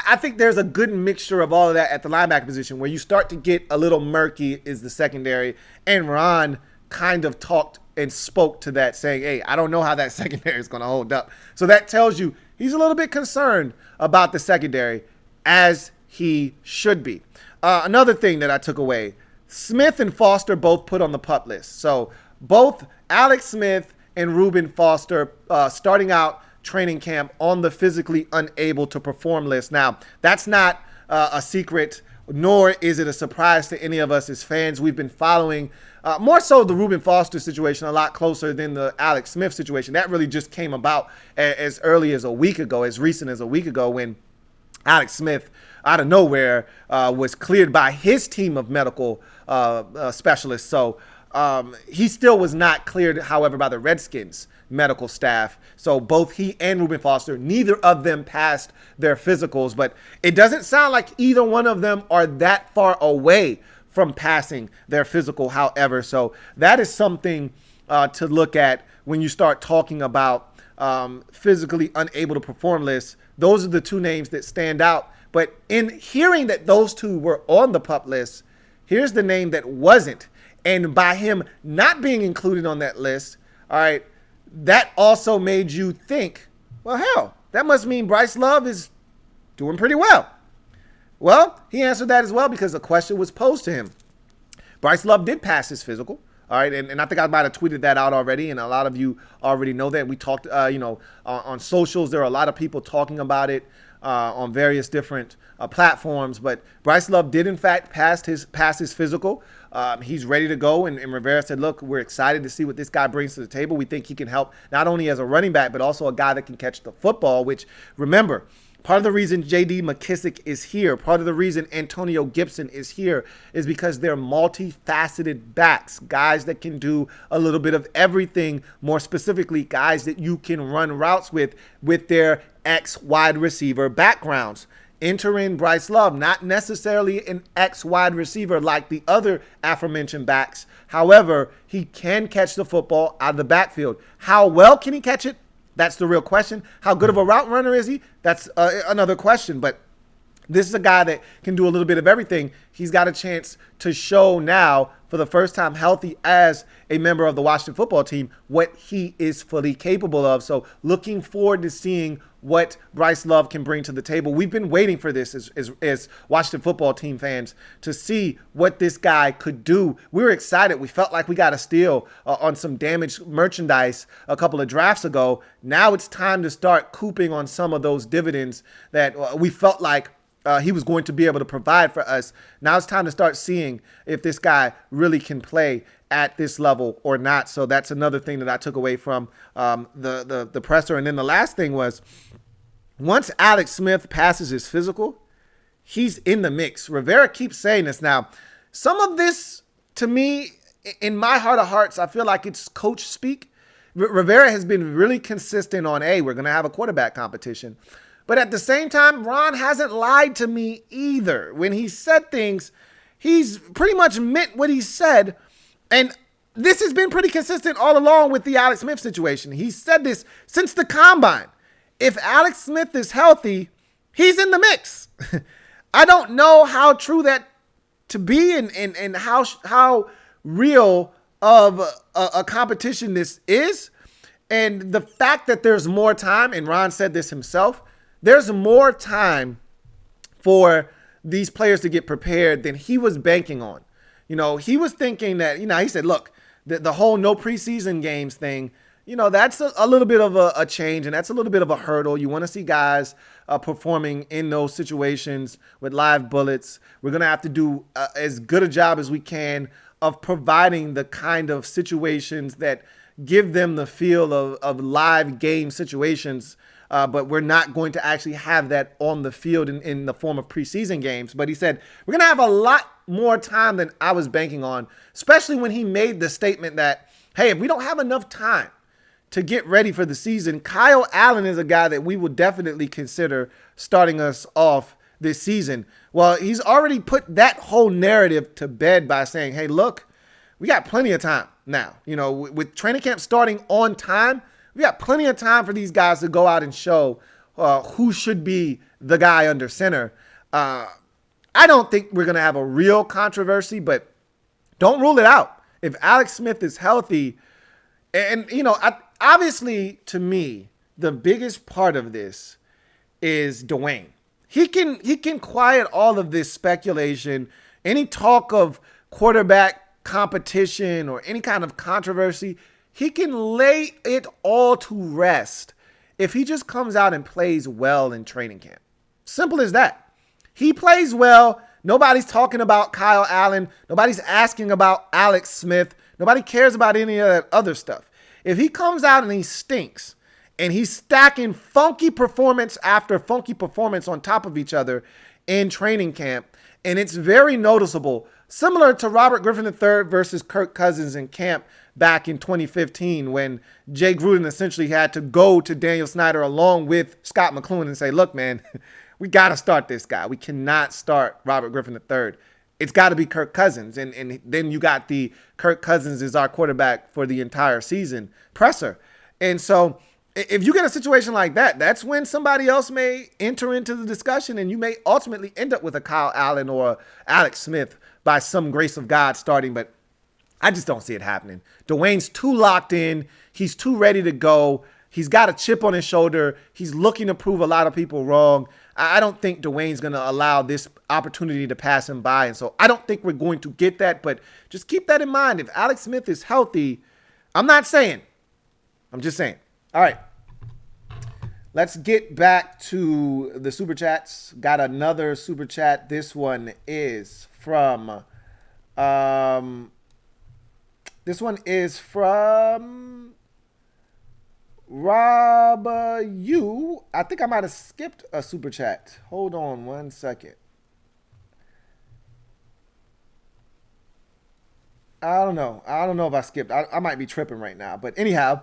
I think there's a good mixture of all of that at the linebacker position. Where you start to get a little murky is the secondary, and Ron kind of talked and spoke to that, saying, hey, I don't know how that secondary is going to hold up. So that tells you he's a little bit concerned about the secondary, as he should be. Another thing that I took away, Smith and Foster both put on the PUP list. So both Alex Smith and Reuben Foster starting out training camp on the physically unable to perform list. Now, that's not a secret, nor is it a surprise to any of us as fans. We've been following more so the Reuben Foster situation a lot closer than the Alex Smith situation. That really just came about as early as a week ago, as recent as a week ago, when Alex Smith, out of nowhere, was cleared by his team of medical specialists. So he still was not cleared, however, by the Redskins medical staff. So both he and Reuben Foster, neither of them passed their physicals, but it doesn't sound like either one of them are that far away from passing their physical, however. So that is something to look at when you start talking about physically unable to perform lists. Those are the two names that stand out. But in hearing that those two were on the PUP list, here's the name that wasn't. And by him not being included on that list, all right, that also made you think, well, hell, that must mean Bryce Love is doing pretty well. Well, he answered that as well because a question was posed to him. Bryce Love did pass his physical. All right, and I think I might have tweeted that out already, and a lot of you already know that. We talked, on socials. There are a lot of people talking about it on various different platforms. But Bryce Love did, in fact, pass his physical. He's ready to go, and Rivera said, look, we're excited to see what this guy brings to the table. We think he can help not only as a running back, but also a guy that can catch the football, which, remember, part of the reason J.D. McKissic is here, part of the reason Antonio Gibson is here is because they're multifaceted backs, guys that can do a little bit of everything, more specifically, guys that you can run routes with their ex-wide receiver backgrounds. Enter in Bryce Love, not necessarily an ex-wide receiver like the other aforementioned backs. However, he can catch the football out of the backfield. How well can he catch it? That's the real question. How good of a route runner is he? That's another question. But this is a guy that can do a little bit of everything. He's got a chance to show now, for the first time healthy as a member of the Washington football team, what he is fully capable of. So looking forward to seeing what Bryce Love can bring to the table. We've been waiting for this as Washington football team fans to see what this guy could do. We were excited. We felt like we got a steal on some damaged merchandise a couple of drafts ago. Now it's time to start cooping on some of those dividends that we felt like he was going to be able to provide for us. Now it's time to start seeing if this guy really can play at this level or not. So that's another thing that I took away from the presser. And then the last thing was, once Alex Smith passes his physical, he's in the mix. Rivera keeps saying this. Now, some of this, to me, in my heart of hearts, I feel like it's coach speak. Rivera has been really consistent on, hey, we're going to have a quarterback competition. But at the same time, Ron hasn't lied to me either. When he said things, he's pretty much meant what he said. And this has been pretty consistent all along with the Alex Smith situation. He said this since the combine. If Alex Smith is healthy, he's in the mix. I don't know how true that to be and how real of a competition this is. And the fact that there's more time, and Ron said this himself, there's more time for these players to get prepared than he was banking on. You know, he was thinking that, he said, look, the whole no preseason games thing, that's a little bit of a change, and that's a little bit of a hurdle. You want to see guys performing in those situations with live bullets. We're going to have to do as good a job as we can of providing the kind of situations that give them the feel of live game situations. But we're not going to actually have that on the field in the form of preseason games. But he said, we're going to have a lot more time than I was banking on, especially when he made the statement that, hey, if we don't have enough time to get ready for the season, Kyle Allen is a guy that we would definitely consider starting us off this season. Well, he's already put that whole narrative to bed by saying, hey, look, we got plenty of time now. With training camp starting on time, we got plenty of time for these guys to go out and show who should be the guy under center. I don't think we're going to have a real controversy, but don't rule it out. If Alex Smith is healthy, and, obviously, to me, the biggest part of this is Dwayne. He can quiet all of this speculation, any talk of quarterback competition or any kind of controversy. He can lay it all to rest if he just comes out and plays well in training camp. Simple as that. He plays well. Nobody's talking about Kyle Allen. Nobody's asking about Alex Smith. Nobody cares about any of that other stuff. If he comes out and he stinks and he's stacking funky performance after funky performance on top of each other in training camp, and it's very noticeable, similar to Robert Griffin III versus Kirk Cousins in camp back in 2015 when Jay Gruden essentially had to go to Daniel Snyder along with Scott McCloughan and say, look, man, we got to start this guy. We cannot start Robert Griffin III. it's got to be Kirk Cousins. And then you got the Kirk Cousins is our quarterback for the entire season presser. And so if you get a situation like that, that's when somebody else may enter into the discussion, and you may ultimately end up with a Kyle Allen or Alex Smith by some grace of God starting. But I just don't see it happening. Dwayne's too locked in. He's too ready to go. He's got a chip on his shoulder. He's looking to prove a lot of people wrong. I don't think Dwayne's going to allow this opportunity to pass him by. And so I don't think we're going to get that. But just keep that in mind. If Alex Smith is healthy, I'm not saying. I'm just saying. All right. Let's get back to the Super Chats. Got another Super Chat. This one is from... This one is from Rob U. I think I might have skipped a super chat. Hold on 1 second. I don't know if I skipped. I might be tripping right now. But anyhow,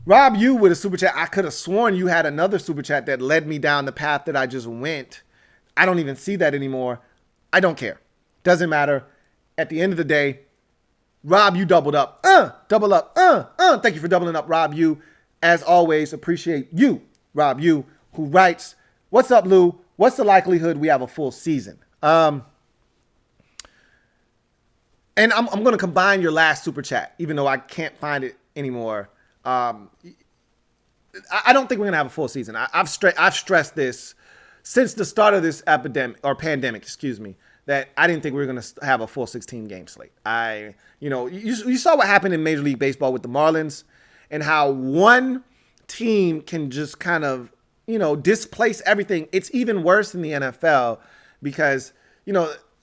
Rob U with a super chat. I could have sworn you had another super chat that led me down the path that I just went. I don't even see that anymore. I don't care. Doesn't matter. At the end of the day, Rob, you doubled up. Double up. Thank you for doubling up, Rob, you. As always, appreciate you, Rob, you, who writes, "What's up, Lou? What's the likelihood we have a full season?" And I'm going to combine your last super chat, even though I can't find it anymore. I don't think we're going to have a full season. I've stressed this since the start of this pandemic, that I didn't think we were going to have a full 16-game slate. You saw what happened in Major League Baseball with the Marlins and how one team can just kind of, displace everything. It's even worse in the NFL because,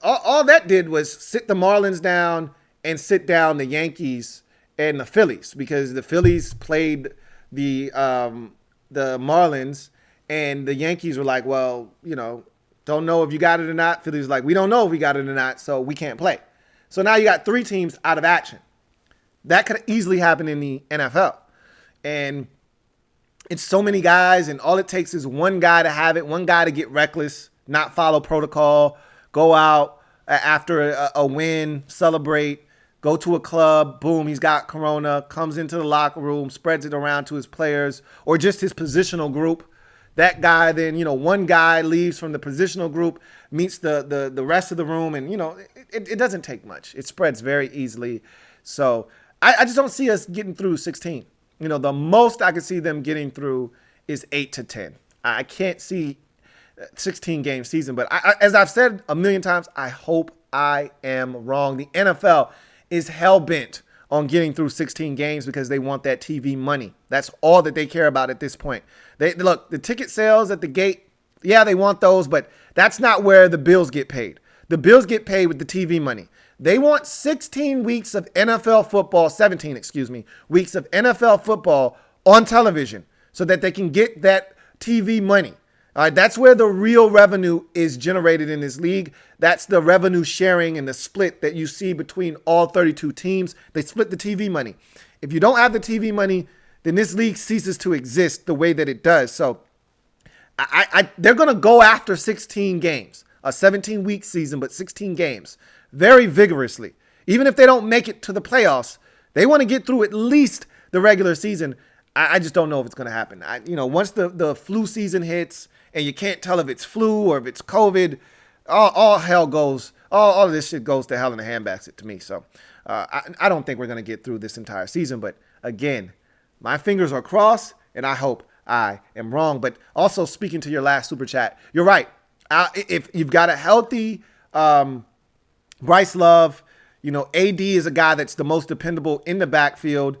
all that did was sit the Marlins down and sit down the Yankees and the Phillies, because the Phillies played the Marlins and the Yankees were like, well, don't know if you got it or not. Phillies were like, we don't know if we got it or not, so we can't play. So now you got three teams out of action. That could easily happen in the NFL. And it's so many guys, and all it takes is one guy to have it, one guy to get reckless, not follow protocol, go out after a win, celebrate, go to a club, boom, he's got corona, comes into the locker room, spreads it around to his players or just his positional group. That guy then, one guy leaves from the positional group, meets the rest of the room, and, it doesn't take much. It spreads very easily. So I just don't see us getting through 16. The most I could see them getting through is 8 to 10. I can't see 16-game season, but as I've said a million times, I hope I am wrong. The NFL is hell-bent on getting through 16 games because they want that TV money. That's all that they care about at this point. Look, the ticket sales at the gate, yeah, they want those, but that's not where the bills get paid. The bills get paid with the TV money. They want 16 weeks of NFL football, 17, weeks of NFL football on television so that they can get that TV money. All right, that's where the real revenue is generated in this league. That's the revenue sharing and the split that you see between all 32 teams. They split the TV money. If you don't have the TV money, then this league ceases to exist the way that it does. So they're going to go after 16 games, a 17-week season, but 16 games very vigorously. Even if they don't make it to the playoffs, they want to get through at least the regular season. I just don't know if it's going to happen. Once the flu season hits and you can't tell if it's flu or if it's COVID, all hell goes, all of this shit goes to hell in a handbasket to me. So I don't think we're going to get through this entire season. But again, my fingers are crossed and I hope I am wrong. But also speaking to your last super chat, you're right. If you've got a healthy Bryce Love, AD is a guy that's the most dependable in the backfield.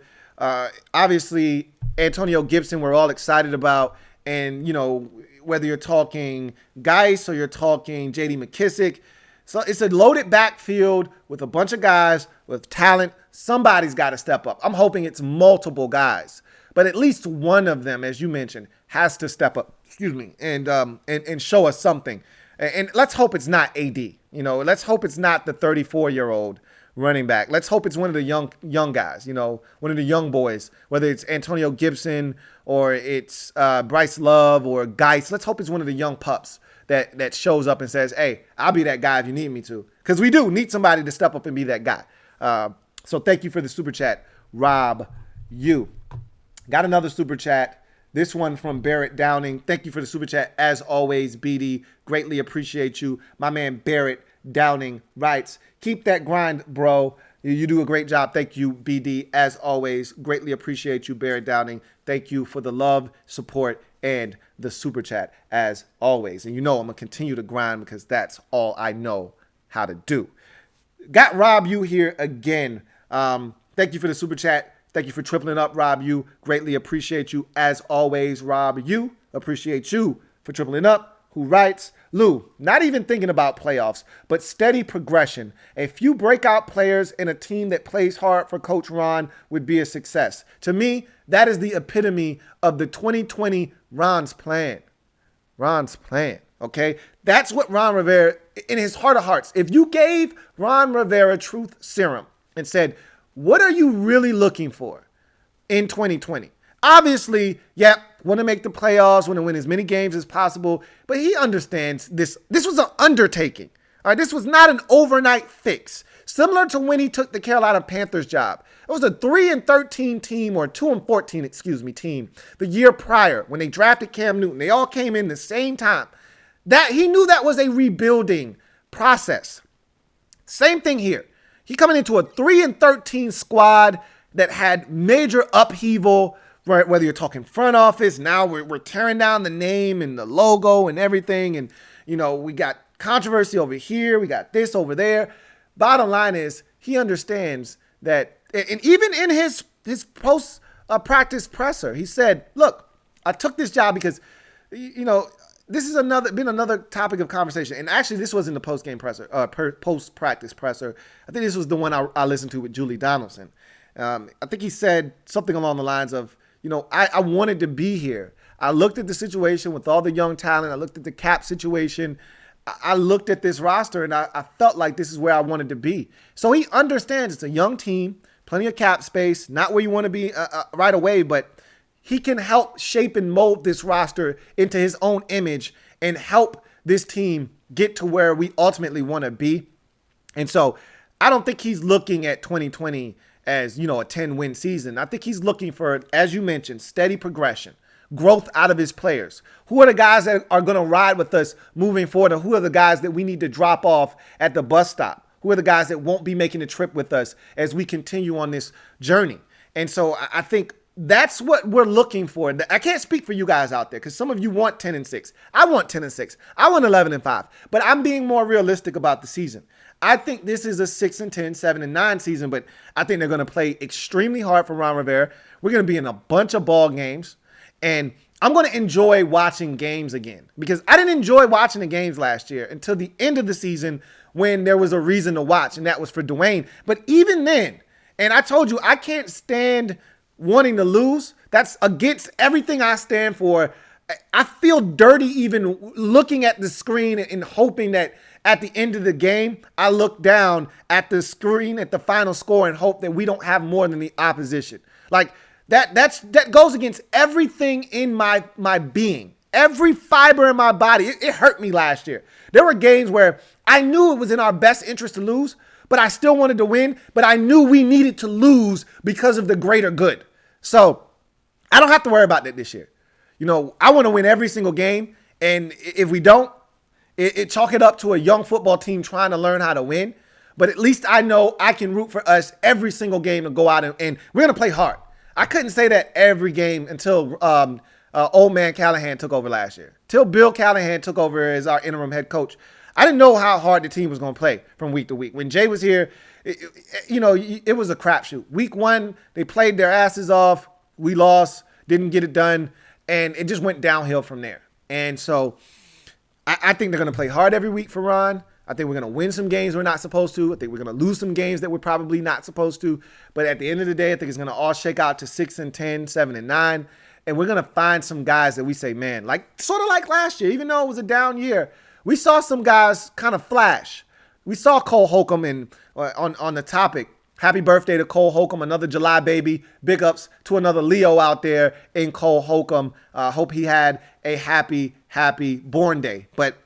Obviously, Antonio Gibson, we're all excited about. And, whether you're talking Geis or you're talking J.D. McKissick. So it's a loaded backfield with a bunch of guys with talent. Somebody's got to step up. I'm hoping it's multiple guys. But at least one of them, as you mentioned, has to step up, and show us something. And let's hope it's not AD. Let's hope it's not the 34-year-old running back. Let's hope it's one of the young guys, one of the young boys, whether it's Antonio Gibson or it's Bryce Love or Geis. Let's hope it's one of the young pups that shows up and says, hey, I'll be that guy if you need me to. Because we do need somebody to step up and be that guy. So thank you for the super chat, Rob U. Got another super chat. This one from Barrett Downing. Thank you for the super chat. As always, BD, greatly appreciate you. My man Barrett Downing writes, keep that grind, bro. You do a great job. Thank you, BD. As always, greatly appreciate you, Barrett Downing. Thank you for the love, support, and the super chat, as always. And I'm going to continue to grind because that's all I know how to do. Got Rob U here again. Thank you for the super chat. Thank you for tripling up, Rob U. Greatly appreciate you. As always, Rob U. Appreciate you for tripling up. Who writes, Lou, not even thinking about playoffs, but steady progression. A few breakout players in a team that plays hard for Coach Ron would be a success. To me, that is the epitome of the 2020 Ron's plan. Ron's plan, okay? That's what Ron Rivera, in his heart of hearts, if you gave Ron Rivera truth serum and said, what are you really looking for in 2020? Obviously, want to make the playoffs, want to win as many games as possible, but he understands this. This was an undertaking. All right, this was not an overnight fix. Similar to when he took the Carolina Panthers job. It was a 3-13 team, or 2-14, team the year prior when they drafted Cam Newton. They all came in the same time. That he knew that was a rebuilding process. Same thing here. He coming into a 3-13 squad that had major upheaval, right? Whether you're talking front office, now we're tearing down the name and the logo and everything. And, we got controversy over here. We got this over there. Bottom line is he understands that, and even in his post practice presser, he said, look, I took this job because, this is been another topic of conversation. And actually, this was in the post-game presser, post-practice presser. I think this was the one I listened to with Julie Donaldson. I think he said something along the lines of, I wanted to be here. I looked at the situation with all the young talent. I looked at the cap situation. I looked at this roster, and I felt like this is where I wanted to be. So he understands it's a young team, plenty of cap space, not where you want to be right away, but he can help shape and mold this roster into his own image and help this team get to where we ultimately want to be. And so I don't think he's looking at 2020 as, a 10-win season. I think he's looking for, as you mentioned, steady progression, growth out of his players. Who are the guys that are going to ride with us moving forward, and who are the guys that we need to drop off at the bus stop? Who are the guys that won't be making the trip with us as we continue on this journey? And so I think that's what we're looking for. I can't speak for you guys out there because some of you want 10-6. I want 10-6. I want 11-5. But I'm being more realistic about the season. I think this is a 6-10, 7-9 season, but I think they're going to play extremely hard for Ron Rivera. We're going to be in a bunch of ball games, and I'm going to enjoy watching games again because I didn't enjoy watching the games last year until the end of the season when there was a reason to watch, and that was for Dwayne. But even then, and I told you, I can't stand wanting to lose. That's against everything I stand for. I feel dirty even looking at the screen and hoping that at the end of the game, I look down at the screen at the final score and hope that we don't have more than the opposition. Like that goes against everything in my being. Every fiber in my body. It hurt me last year. There were games where I knew it was in our best interest to lose, but I still wanted to win, but I knew we needed to lose because of the greater good. So I don't have to worry about that this year. I want to win every single game. And if we don't, it chalk it up to a young football team trying to learn how to win. But at least I know I can root for us every single game to go out and we're going to play hard. I couldn't say that every game until old man Callahan took over last year. Till Bill Callahan took over as our interim head coach. I didn't know how hard the team was going to play from week to week. When Jay was here, it was a crapshoot. Week 1, they played their asses off. We lost, didn't get it done, and it just went downhill from there. And so I think they're going to play hard every week for Ron. I think we're going to win some games we're not supposed to. I think we're going to lose some games that we're probably not supposed to. But at the end of the day, I think it's going to all shake out to 6-10, 7-9. And we're going to find some guys that we say, man, like sort of like last year, even though it was a down year, we saw some guys kind of flash. we saw Cole Holcomb on the topic. Happy birthday to Cole Holcomb, another July baby. Big ups to another Leo out there in Cole Holcomb. Hope he had a happy born day. But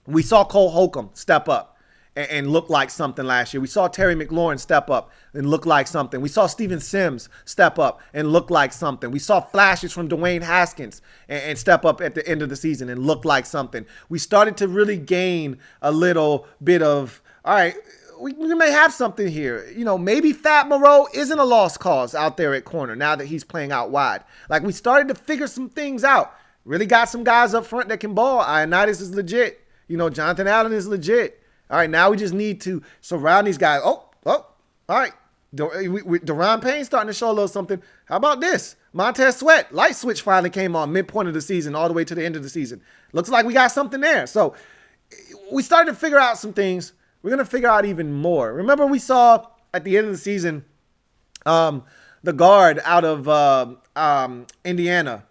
we saw Cole Holcomb step up and look like something last year. We saw Terry McLaurin step up and look like something. We saw Steven Sims step up and look like something. We saw flashes from Dwayne Haskins and step up at the end of the season and look like something. We started to really gain a little bit of, all right, we may have something here. You know, maybe Fat Moreau isn't a lost cause out there at corner now that he's playing out wide. Like, we started to figure some things out. Really got some guys up front that can ball. Ioannidis is legit. You know, Jonathan Allen is legit. All right, now we just need to surround these guys. All right. Deron Payne starting to show a little something. How about this? Montez Sweat, light switch finally came on midpoint of the season all the way to the end of the season. Looks like we got something there. So we started to figure out some things. We're going to figure out even more. Remember we saw at the end of the season the guard out of Indiana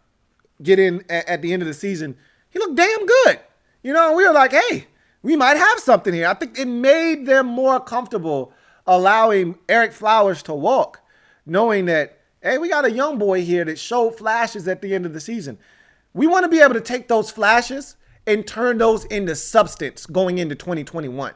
get in at the end of the season. He looked damn good. You know, we were like, hey, we might have something here. I think it made them more comfortable allowing Eric Flowers to walk, knowing that, hey, we got a young boy here that showed flashes at the end of the season. We want to be able to take those flashes and turn those into substance going into 2021.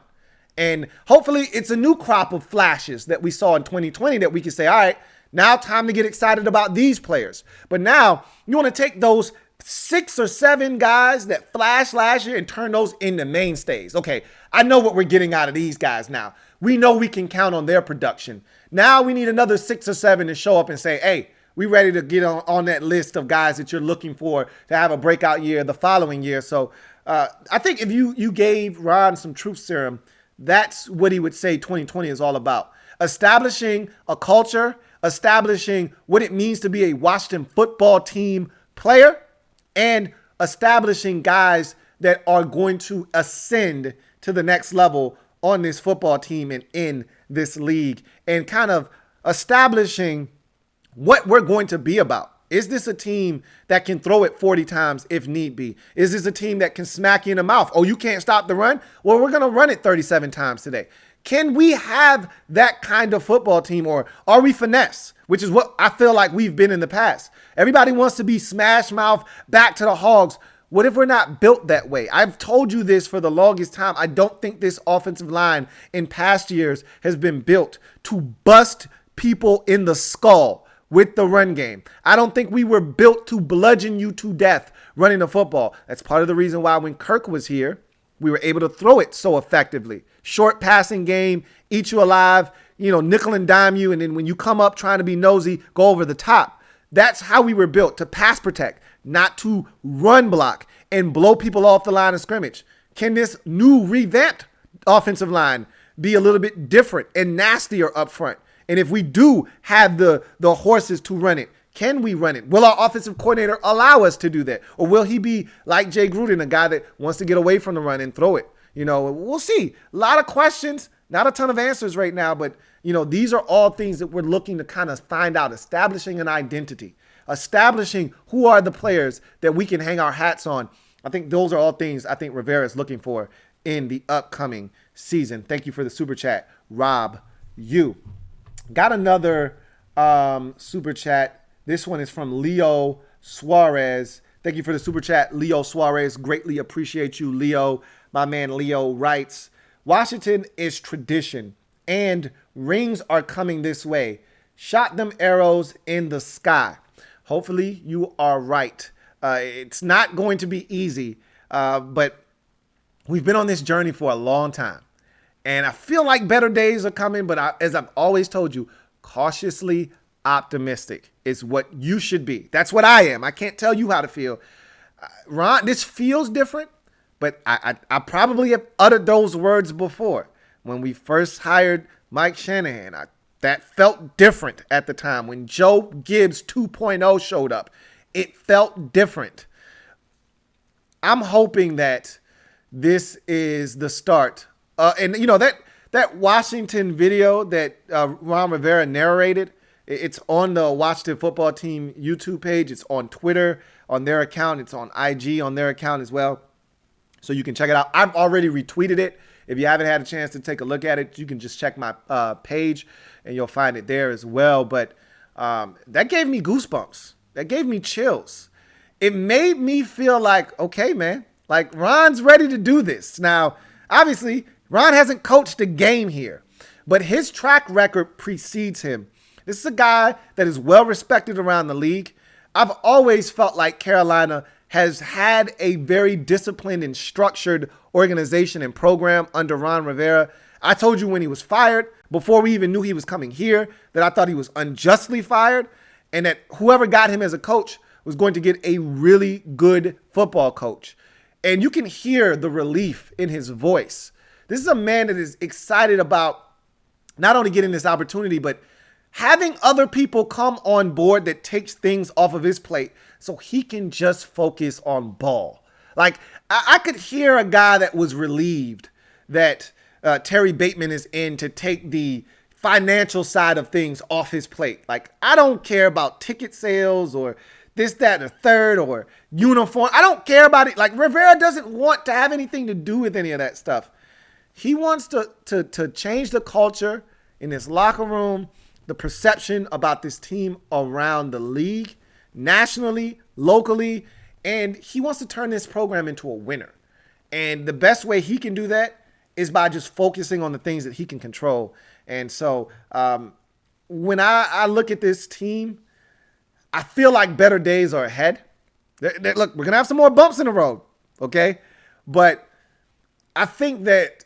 And hopefully it's a new crop of flashes that we saw in 2020 that we can say, all right, now time to get excited about these players. But now you want to take those 6 or 7 guys that flashed last year and turn those into mainstays. Okay, I know what we're getting out of these guys now. We know we can count on their production. Now we need another 6 or 7 to show up and say, hey, we ready to get on that list of guys that you're looking for to have a breakout year the following year. So I think if you gave Ron some truth serum, that's what he would say 2020 is all about. Establishing a culture, establishing what it means to be a Washington football team player, and establishing guys that are going to ascend to the next level on this football team and in this league, and kind of establishing what we're going to be about. Is this a team that can throw it 40 times if need be? Is this a team that can smack you in the mouth? Oh, you can't stop the run? Well, we're going to run it 37 times today. Can we have that kind of football team, or are we finesse, which is what I feel like we've been in the past? Everybody wants to be smash mouth, back to the hogs. What if we're not built that way? I've told you this for the longest time. I don't think this offensive line in past years has been built to bust people in the skull with the run game. I don't think we were built to bludgeon you to death running the football. That's part of the reason why when Kirk was here, we were able to throw it so effectively. Short passing game, eat you alive, nickel and dime you. And then when you come up trying to be nosy, go over the top. That's how we were built, to pass protect, not to run block and blow people off the line of scrimmage. Can this new revamped offensive line be a little bit different and nastier up front? And if we do have the horses to run it, can we run it? Will our offensive coordinator allow us to do that? Or will he be like Jay Gruden, a guy that wants to get away from the run and throw it? We'll see. A lot of questions, not a ton of answers right now, but these are all things that we're looking to kind of find out, establishing an identity, establishing who are the players that we can hang our hats on. I think those are all things I think Rivera is looking for in the upcoming season. Thank you for the super chat, Rob U. Got another super chat. This one is from Leo Suarez. Thank you for the super chat, Leo Suarez. Greatly appreciate you, Leo. My man Leo writes, Washington is tradition, and rings are coming this way. Shot them arrows in the sky. Hopefully you are right. It's not going to be easy, but we've been on this journey for a long time. And I feel like better days are coming, but as I've always told you, cautiously optimistic is what you should be. That's what I am. I can't tell you how to feel. Ron, this feels different, but I probably have uttered those words before. When we first hired Mike Shanahan, that felt different at the time. When Joe Gibbs 2.0 showed up, it felt different. I'm hoping that this is the start. That Washington video that Ron Rivera narrated, it's on the Washington Football Team YouTube page. It's on Twitter on their account. It's on IG on their account as well. So you can check it out. I've already retweeted it. If you haven't had a chance to take a look at it, you can just check my page and you'll find it there as well. But that gave me goosebumps. That gave me chills. It made me feel like, okay, man, like Ron's ready to do this. Now, obviously, Ron hasn't coached a game here, but his track record precedes him. This is a guy that is well respected around the league. I've always felt like Carolina has had a very disciplined and structured organization and program under Ron Rivera. I told you when he was fired, before we even knew he was coming here, that I thought he was unjustly fired and that whoever got him as a coach was going to get a really good football coach. And you can hear the relief in his voice. This is a man that is excited about not only getting this opportunity, but having other people come on board that takes things off of his plate so he can just focus on ball. Like, I could hear a guy that was relieved that Terry Bateman is in to take the financial side of things off his plate. Like, I don't care about ticket sales or this, that, and the third, or uniform. I don't care about it. Like, Rivera doesn't want to have anything to do with any of that stuff. He wants to change the culture in this locker room, the perception about this team around the league, nationally, locally, and he wants to turn this program into a winner. And the best way he can do that is by just focusing on the things that he can control. And so when I look at this team, I feel like better days are ahead. Look, we're going to have some more bumps in the road, okay? But I think that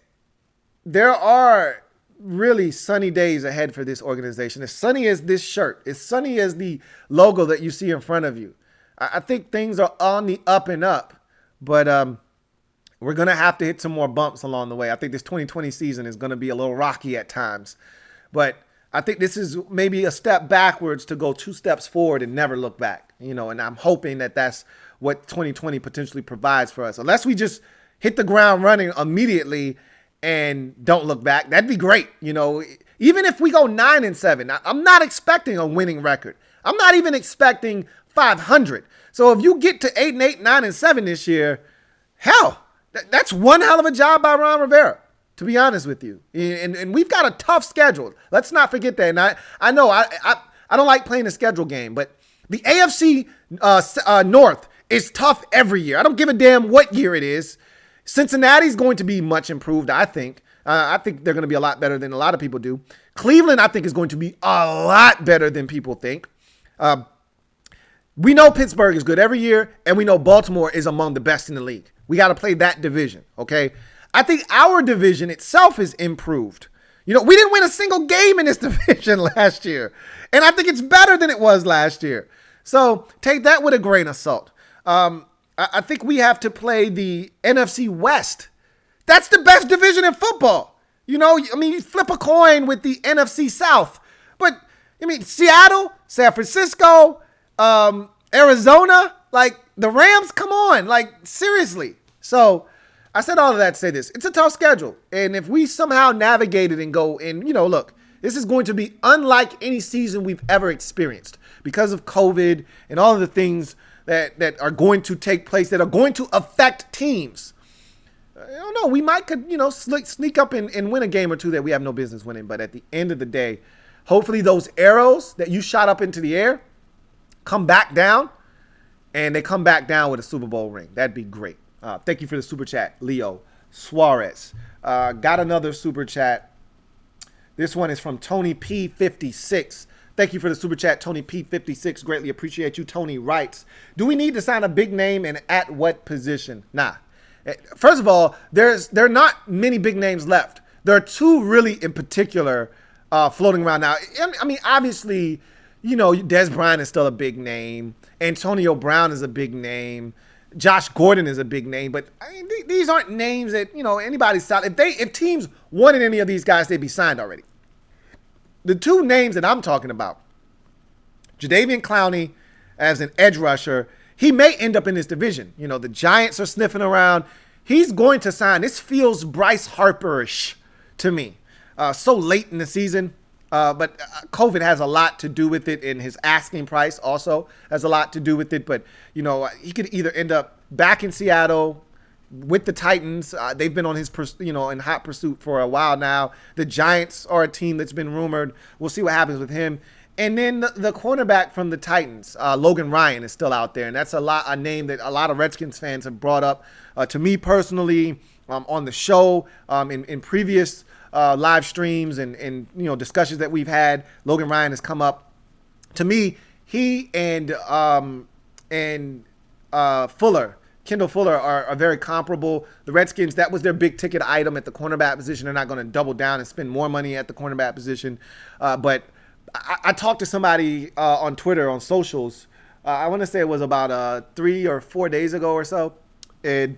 there are really sunny days ahead for this organization. As sunny as this shirt, as sunny as the logo that you see in front of you. I think things are on the up and up, but we're going to have to hit some more bumps along the way. I think this 2020 season is going to be a little rocky at times, but I think this is maybe a step backwards to go 2 steps forward and never look back, and I'm hoping that that's what 2020 potentially provides for us. Unless we just hit the ground running immediately and don't look back, that'd be great. Even if we go 9-7, I'm not expecting a winning record. I'm not even expecting 500. So if you get to 8-8, 9-7 this year, hell, that's one hell of a job by Ron Rivera, to be honest with you. And we've got a tough schedule. Let's not forget that. And I know I don't like playing the schedule game, but the AFC North is tough every year. I don't give a damn what year it is. Cincinnati's going to be much improved, I think. I think they're going to be a lot better than a lot of people do. Cleveland, I think, is going to be a lot better than people think. We know Pittsburgh is good every year, and we know Baltimore is among the best in the league. We got to play that division, okay? I think our division itself is improved. We didn't win a single game in this division last year, and I think it's better than it was last year. So take that with a grain of salt. I think we have to play the NFC West. That's the best division in football. You flip a coin with the NFC South. But, Seattle, San Francisco, Arizona, like the Rams, come on, like seriously. So I said all of that to say this. It's a tough schedule. And if we somehow navigate it and go and, look, this is going to be unlike any season we've ever experienced because of COVID and all of the things that are going to take place that are going to affect teams. I don't know. We might could, sneak up and win a game or two that we have no business winning. But at the end of the day, hopefully those arrows that you shot up into the air come back down, and they come back down with a Super Bowl ring. That'd be great. Thank you for the super chat, Leo Suarez. Got another super chat. This one is from Tony P56. Thank you for the super chat, Tony P56. Greatly appreciate you. Tony writes, do we need to sign a big name and at what position? Nah. First of all, there are not many big names left. There are 2 really in particular floating around now. Obviously, Des Bryant is still a big name. Antonio Brown is a big name. Josh Gordon is a big name. But these aren't names that, anybody's solid. If teams wanted any of these guys, they'd be signed already. The 2 names that I'm talking about, Jadeveon Clowney as an edge rusher, he may end up in this division. The Giants are sniffing around. He's going to sign. This feels Bryce Harper-ish to me. So late in the season. But COVID has a lot to do with it, and his asking price also has a lot to do with it. But, he could either end up back in Seattle, with the Titans. They've been on his, in hot pursuit for a while now. The Giants are a team that's been rumored. We'll see what happens with him. And then the cornerback from the Titans, Logan Ryan, is still out there, and that's a name that a lot of Redskins fans have brought up to me personally on the show in previous live streams and discussions that we've had. Logan Ryan has come up. To me, he and Fuller. Kendall Fuller are very comparable. The Redskins, that was their big ticket item at the cornerback position. They're not going to double down and spend more money at the cornerback position. But I talked to somebody on Twitter, on socials. I want to say it was about 3 or 4 days ago or so. And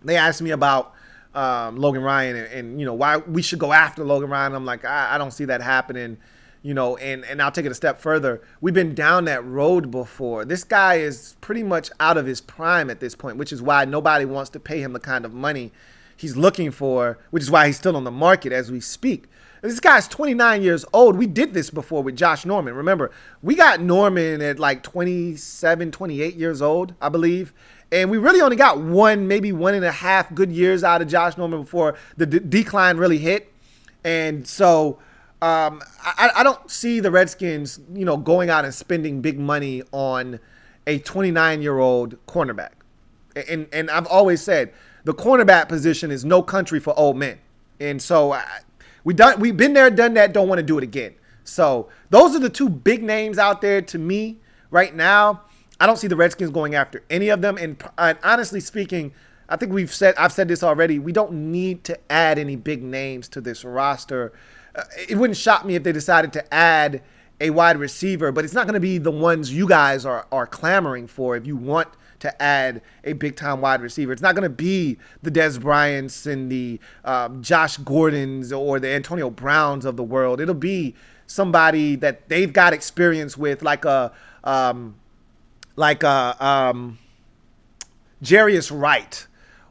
they asked me about Logan Ryan and why we should go after Logan Ryan. I'm like, I don't see that happening. And I'll take it a step further. We've been down that road before. This guy is pretty much out of his prime at this point, which is why nobody wants to pay him the kind of money he's looking for, which is why he's still on the market as we speak. This guy's 29 years old. We did this before with Josh Norman. Remember, we got Norman at like 27, 28 years old, I believe. And we really only got maybe 1.5 good years out of Josh Norman before the decline really hit. And so I don't see the Redskins, going out and spending big money on a 29-year-old cornerback. And I've always said the cornerback position is no country for old men. And so we've been there, done that, don't want to do it again. So those are the two big names out there to me right now. I don't see the Redskins going after any of them. And honestly speaking, I think I've said this already. We don't need to add any big names to this roster. It wouldn't shock me if they decided to add a wide receiver, but it's not going to be the ones you guys are clamoring for if you want to add a big-time wide receiver. It's not going to be the Des Bryants and the Josh Gordons or the Antonio Browns of the world. It'll be somebody that they've got experience with, like a Jarius Wright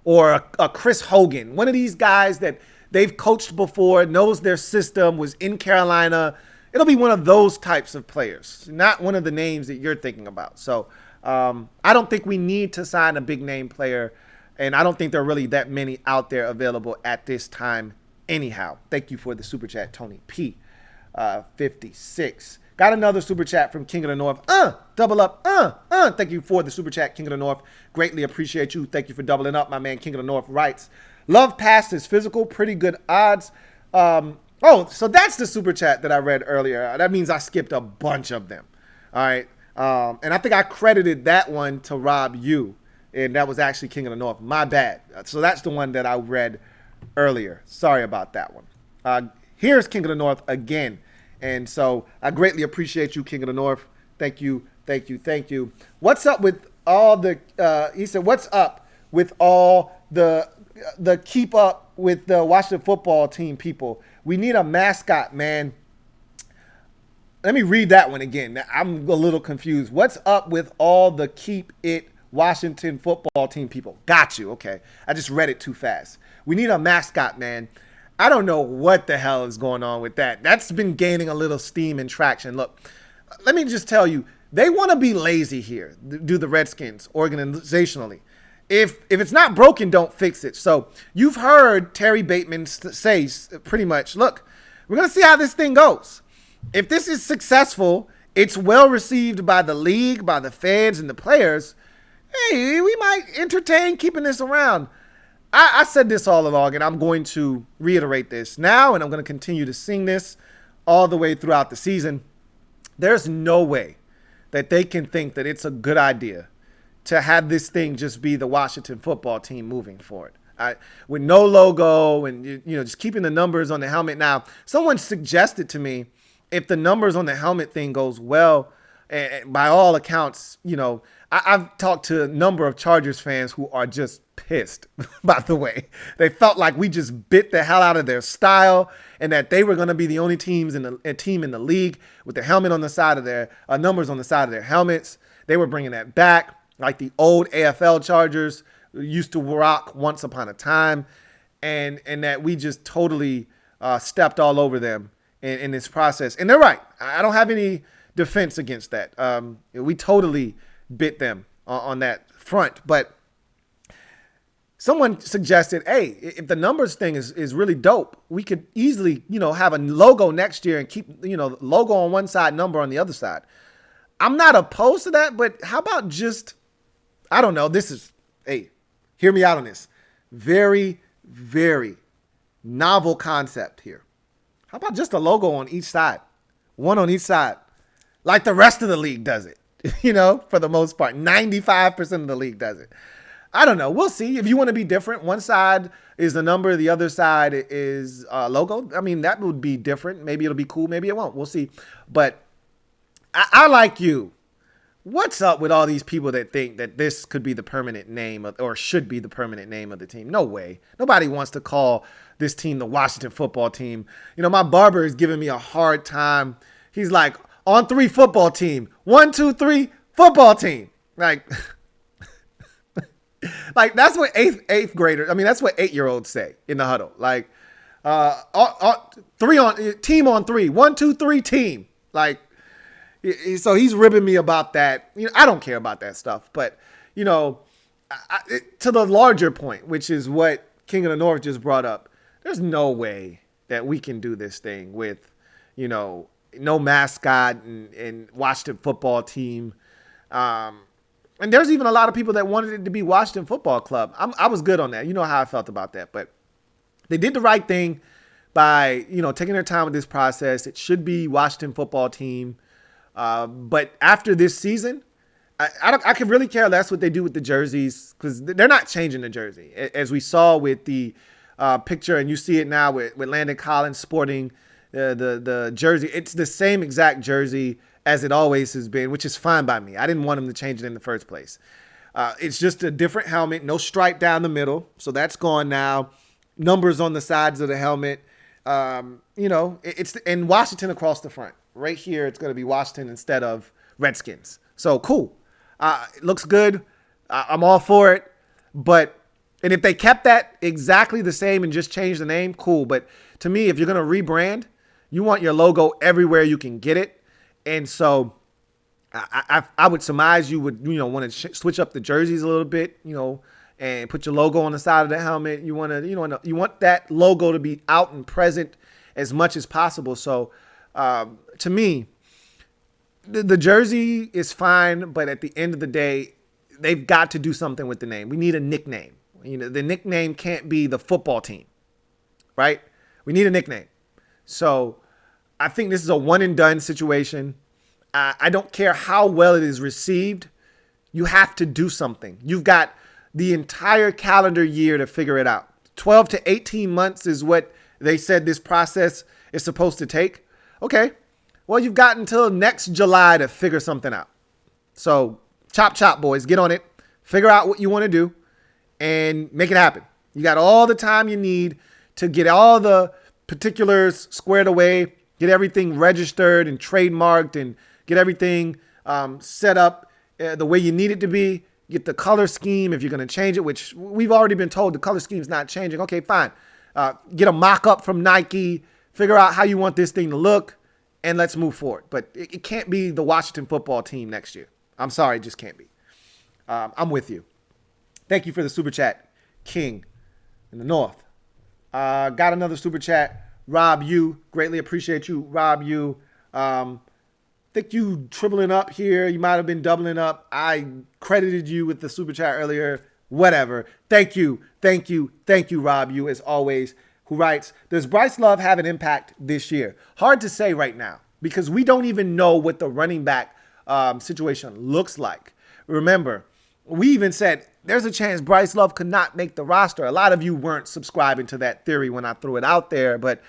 or a Chris Hogan, one of these guys that they've coached before, knows their system, was in Carolina. It'll be one of those types of players, not one of the names that you're thinking about. So I don't think we need to sign a big name player, and I don't think there are really that many out there available at this time anyhow. Thank you for the super chat, Tony P. 56. Got another super chat from King of the North. Double up. Thank you for the super chat, King of the North. Greatly appreciate you. Thank you for doubling up. My man, King of the North, writes, love pass is physical, pretty good odds. So that's the super chat that I read earlier. That means I skipped a bunch of them. All right. And I think I credited that one to Rob U. And that was actually King of the North. My bad. So that's the one that I read earlier. Sorry about that one. Here's King of the North again. And so I greatly appreciate you, King of the North. Thank you. What's up with all the, he said, what's up with all the keep up with the Washington football team people? We need a mascot, man. Let me read that one again. I'm a little confused. What's up with all the keep it Washington football team people? Got you. Okay. I just read it too fast. We need a mascot, man. I don't know what the hell is going on with that. That's been gaining a little steam and traction. Look, let me just tell you, they want to be lazy here, do the Redskins organizationally. If it's not broken, don't fix it. So you've heard Terry Bateman say pretty much, look, we're going to see how this thing goes. If this is successful, it's well received by the league, by the fans and the players, hey, we might entertain keeping this around. I said this all along, and I'm going to reiterate this now, and I'm going to continue to sing this all the way throughout the season. There's no way that they can think that it's a good idea to have this thing just be the Washington football team moving forward. With no logo and just keeping the numbers on the helmet. Now, someone suggested to me if the numbers on the helmet thing goes well, and by all accounts, I've talked to a number of Chargers fans who are just pissed, by the way. They felt like we just bit the hell out of their style and that they were going to be the only team in the league with the helmet on the side of their numbers on the side of their helmets. They were bringing that back like the old AFL Chargers used to rock once upon a time, and that we just totally stepped all over them in this process. And they're right. I don't have any defense against that. We totally bit them on that front. But someone suggested, hey, if the numbers thing is really dope, we could easily, have a logo next year and keep, logo on one side, number on the other side. I'm not opposed to that, but how about just, I don't know, hey, hear me out on this. Very, very novel concept here. How about just a logo on each side? One on each side. Like the rest of the league does it, for the most part. 95% of the league does it. I don't know. We'll see. If you want to be different, one side is the number, the other side is logo. I mean, that would be different. Maybe it'll be cool. Maybe it won't. We'll see. But I like you. What's up with all these people that think that this could be the permanent name or should be the permanent name of the team? No way. Nobody wants to call this team the Washington football team. My barber is giving me a hard time. He's like, on 3 football team. 1, 2, 3 football team. Like that's what eighth graders. I mean, that's what 8-year-olds say in the huddle. Like, 3 on team on 3. 1, 2, 3 team. Like, so he's ribbing me about that. I don't care about that stuff. But to the larger point, which is what King of the North just brought up, there's no way that we can do this thing with, no mascot and Washington football team. And there's even a lot of people that wanted it to be Washington Football Club. I was good on that. You know how I felt about that. But they did the right thing by, taking their time with this process. It should be Washington Football Team. But after this season, I could really care less what they do with the jerseys because they're not changing the jersey. As we saw with the picture, and you see it now with Landon Collins sporting the jersey. It's the same exact jersey as it always has been, which is fine by me. I didn't want him to change it in the first place. It's just a different helmet, no stripe down the middle. So that's gone now. Numbers on the sides of the helmet. It's in Washington across the front. Right here, it's going to be Washington instead of Redskins. So cool. It looks good. I'm all for it. And if they kept that exactly the same and just changed the name, cool. But to me, if you're going to rebrand, you want your logo everywhere you can get it. And so I would surmise you would, want to switch up the jerseys a little bit, and put your logo on the side of the helmet. You want to, you want that logo to be out and present as much as possible. So to me, the jersey is fine, but at the end of the day, they've got to do something with the name. We need a nickname. The nickname can't be the football team, right? We need a nickname. So I think this is a one and done situation. I don't care how well it is received. You have to do something. You've got the entire calendar year to figure it out. 12 to 18 months is what they said this process is supposed to take. Okay. Well, you've got until next July to figure something out. So chop, boys, get on it. Figure out what you want to do and make it happen. You got all the time you need to get all the particulars squared away, get everything registered and trademarked, and get everything set up the way you need it to be. Get the color scheme if you're going to change it, which we've already been told the color scheme is not changing. Okay, fine. Get a mock-up from Nike. Figure out how you want this thing to look, and let's move forward. But it can't be the Washington football team next year. I'm sorry, it just can't be. I'm with you. Thank you for the super chat, King in the North. Got another super chat, Rob U. Greatly appreciate you, Rob U. Think you tripling up here. You might have been doubling up. I credited you with the super chat earlier. Whatever. Thank you, Rob U, as always, who writes, does Bryce Love have an impact this year? Hard to say right now because we don't even know what the running back situation looks like. Remember, we even said there's a chance Bryce Love could not make the roster. A lot of you weren't subscribing to that theory when I threw it out there, but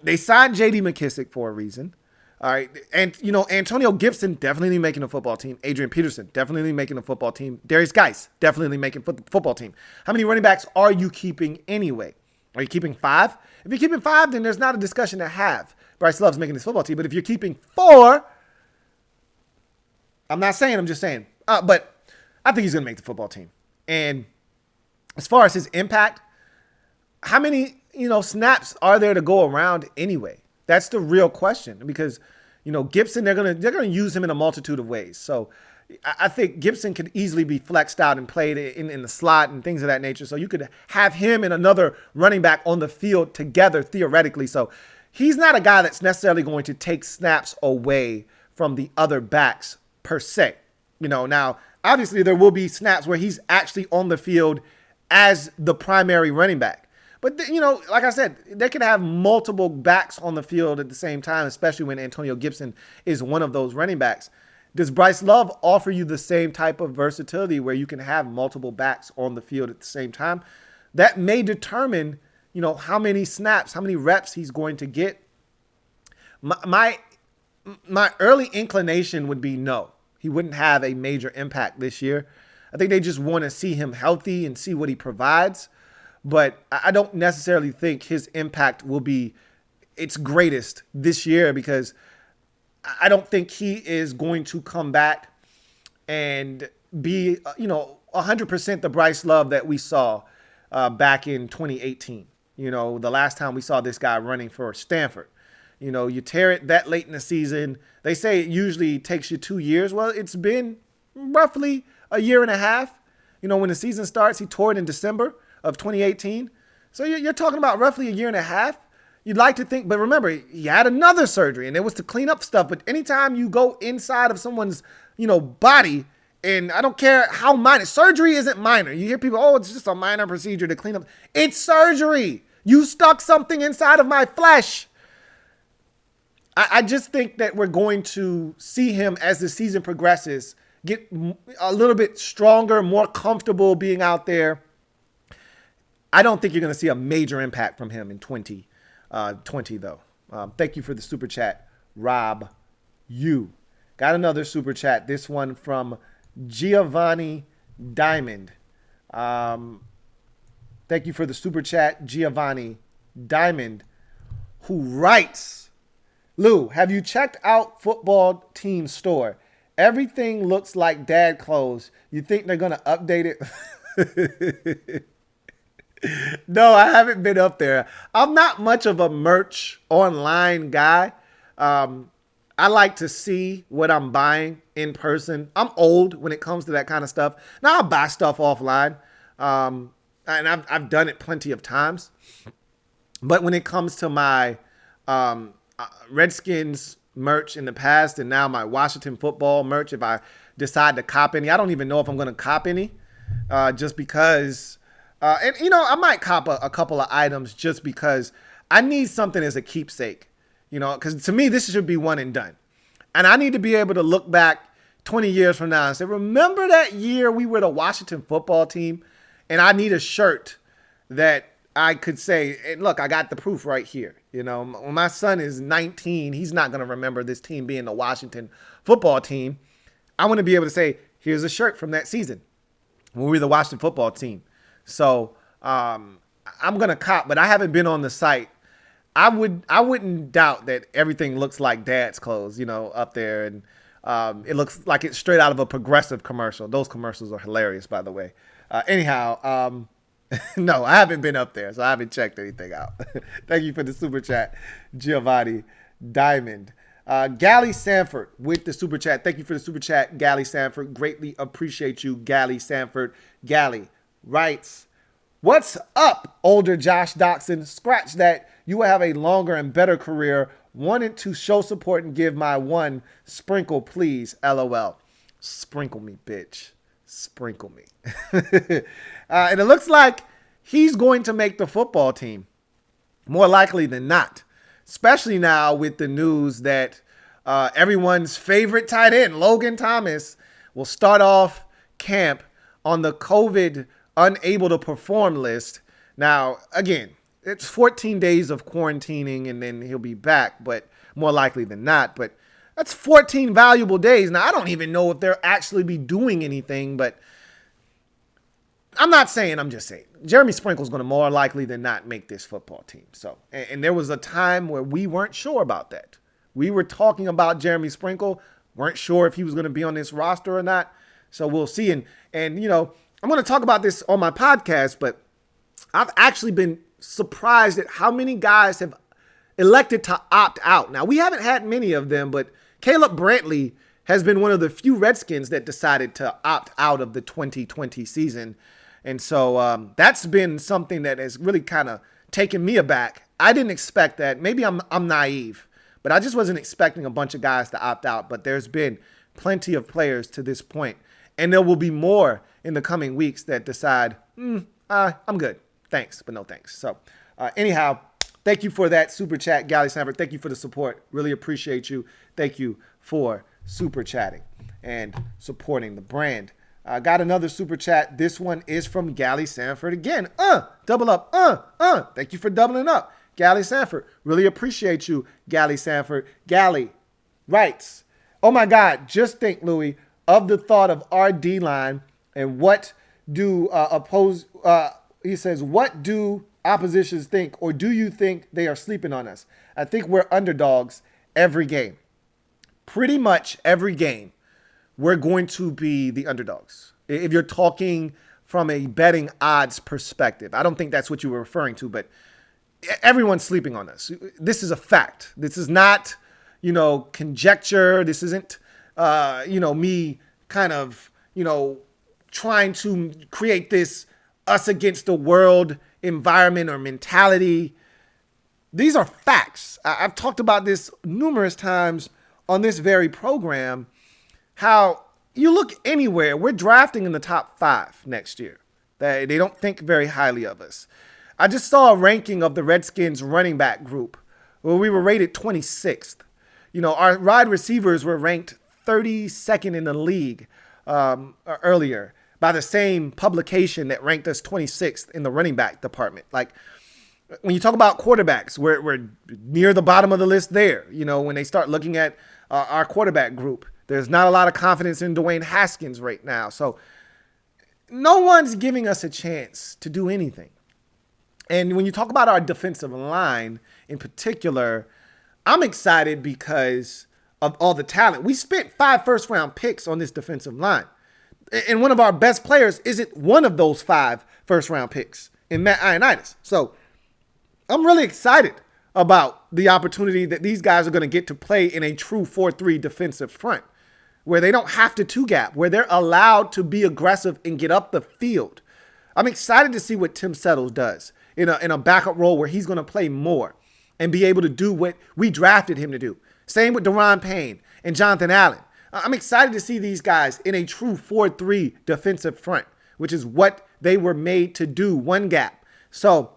they signed J.D. McKissick for a reason. All right. And, Antonio Gibson definitely making a football team. Adrian Peterson definitely making a football team. Darius Geis definitely making football team. How many running backs are you keeping anyway? Are you keeping 5? If you're keeping 5, then there's not a discussion to have. Bryce Love's making this football team. But if you're keeping 4, I'm not saying, I'm just saying. But I think he's going to make the football team. And as far as his impact, how many, snaps are there to go around anyway? That's the real question because, Gibson, they're going to use him in a multitude of ways. So, I think Gibson could easily be flexed out and played in the slot and things of that nature. So you could have him and another running back on the field together theoretically. So he's not a guy that's necessarily going to take snaps away from the other backs per se. Now, obviously there will be snaps where he's actually on the field as the primary running back. But, like I said, they can have multiple backs on the field at the same time, especially when Antonio Gibson is one of those running backs. Does Bryce Love offer you the same type of versatility where you can have multiple backs on the field at the same time? That may determine, how many snaps, how many reps he's going to get. My early inclination would be no. He wouldn't have a major impact this year. I think they just want to see him healthy and see what he provides. But I don't necessarily think his impact will be its greatest this year because I don't think he is going to come back and be, 100% the Bryce Love that we saw back in 2018. The last time we saw this guy running for Stanford. You tear it that late in the season. They say it usually takes you 2 years. Well, it's been roughly a year and a half. When the season starts, he tore it in December of 2018. So you're talking about roughly a year and a half. You'd like to think, but remember, he had another surgery, and it was to clean up stuff. But anytime you go inside of someone's, body, and I don't care how minor, surgery isn't minor. You hear people, oh, it's just a minor procedure to clean up. It's surgery. You stuck something inside of my flesh. I just think that we're going to see him as the season progresses, get a little bit stronger, more comfortable being out there. I don't think you're going to see a major impact from him in 2020, though. Thank you for the super chat, Rob. You got another super chat. This one from Giovanni Diamond. Thank you for the super chat, Giovanni Diamond, who writes, Lou, have you checked out football team store? Everything looks like dad clothes. You think they're going to update it? No, I haven't been up there. I'm not much of a merch online guy. I like to see what I'm buying in person. I'm old when it comes to that kind of stuff. Now I buy stuff offline, and I've done it plenty of times. But when it comes to my Redskins merch in the past and now my Washington football merch, if I decide to cop any, I don't even know if I'm going to cop any, just because. I might cop a couple of items just because I need something as a keepsake, because to me, this should be one and done. And I need to be able to look back 20 years from now and say, remember that year we were the Washington football team? And I need a shirt that I could say, hey, look, I got the proof right here. When my son is 19, he's not going to remember this team being the Washington football team. I want to be able to say, here's a shirt from that season when we were the Washington football team. So I'm gonna cop, but I haven't been on the site. I wouldn't doubt that everything looks like dad's clothes, up there, and it looks like it's straight out of a Progressive commercial. Those commercials are hilarious, by the way. Anyhow, no, I haven't been up there, so I haven't checked anything out. Thank you for the super chat, Giovanni Diamond. Gally Sanford with the super chat. Thank you for the super chat, Gally Sanford. Greatly appreciate you, Gally Sanford. Gally writes, what's up, older Josh Doxson? Scratch that. You will have a longer and better career. Wanted to show support and give my one sprinkle, please. LOL. Sprinkle me, bitch. Sprinkle me. And it looks like he's going to make the football team. More likely than not. Especially now with the news that everyone's favorite tight end, Logan Thomas, will start off camp on the COVID unable to perform list. Now, again, it's 14 days of quarantining and then he'll be back, but more likely than not. But that's 14 valuable days. Now, I don't even know if they'll actually be doing anything, but I'm not saying, I'm just saying. Jeremy Sprinkle's going to more likely than not make this football team. So, and there was a time where we weren't sure about that. We were talking about Jeremy Sprinkle, weren't sure if he was going to be on this roster or not. So we'll see. And I'm going to talk about this on my podcast, but I've actually been surprised at how many guys have elected to opt out. Now, we haven't had many of them, but Caleb Brantley has been one of the few Redskins that decided to opt out of the 2020 season. And so that's been something that has really kind of taken me aback. I didn't expect that. Maybe I'm naive, but I just wasn't expecting a bunch of guys to opt out. But there's been plenty of players to this point, and there will be more in the coming weeks that decide, I'm good. Thanks, but no thanks. So anyhow, thank you for that super chat, Gally Sanford. Thank you for the support. Really appreciate you. Thank you for super chatting and supporting the brand. I got another super chat. This one is from Gally Sanford again. Double up. Thank you for doubling up, Gally Sanford. Really appreciate you, Gally Sanford. Gally writes, oh my God, just think, Louie, of the thought of our D-line and what do he says, what do oppositions think, or do you think they are sleeping on us? I think we're underdogs every game. Pretty much every game, we're going to be the underdogs. If you're talking from a betting odds perspective, I don't think that's what you were referring to, but everyone's sleeping on us. This is a fact. This is not, conjecture. This isn't, me kind of, trying to create this us against the world environment or mentality. These are facts. I've talked about this numerous times on this very program, how you look anywhere, we're drafting in the top 5 next year. They don't think very highly of us. I just saw a ranking of the Redskins running back group where we were rated 26th. Our wide receivers were ranked 32nd in the league earlier by the same publication that ranked us 26th in the running back department. Like, when you talk about quarterbacks, we're near the bottom of the list there. When they start looking at our quarterback group, there's not a lot of confidence in Dwayne Haskins right now. So no one's giving us a chance to do anything. And when you talk about our defensive line in particular, I'm excited because of all the talent. We spent 5 first-round picks on this defensive line. And one of our best players isn't one of those 5 first-round picks in Matt Ioannidis. So I'm really excited about the opportunity that these guys are going to get to play in a true 4-3 defensive front, where they don't have to two-gap, where they're allowed to be aggressive and get up the field. I'm excited to see what Tim Settles does in a backup role where he's going to play more and be able to do what we drafted him to do. Same with Daron Payne and Jonathan Allen. I'm excited to see these guys in a true 4-3 defensive front, which is what they were made to do, one gap. So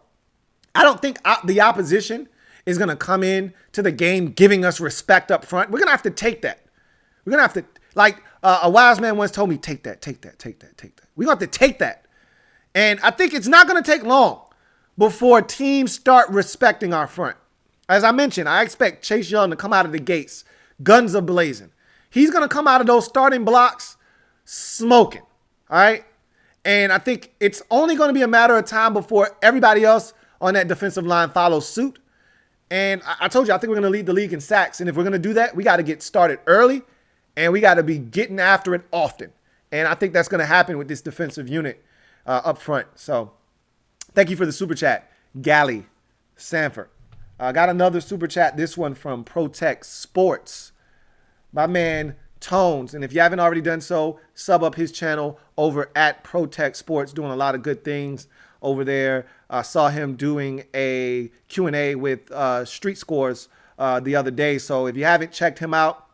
I don't think the opposition is going to come in to the game giving us respect up front. We're going to have to take that. We're going to have to, like a wise man once told me, take that. We're going to have to take that. And I think it's not going to take long before teams start respecting our front. As I mentioned, I expect Chase Young to come out of the gates, guns a-blazing. He's going to come out of those starting blocks smoking, all right? And I think it's only going to be a matter of time before everybody else on that defensive line follows suit. And I told you, I think we're going to lead the league in sacks. And if we're going to do that, we got to get started early, and we got to be getting after it often. And I think that's going to happen with this defensive unit up front. So thank you for the super chat, Gally Sanford. I got another super chat, this one from Protect Sports. My man Tones, and if you haven't already done so, sub up his channel over at Protect Sports, doing a lot of good things over there. I saw him doing a Q&A with Street Scores the other day. So if you haven't checked him out,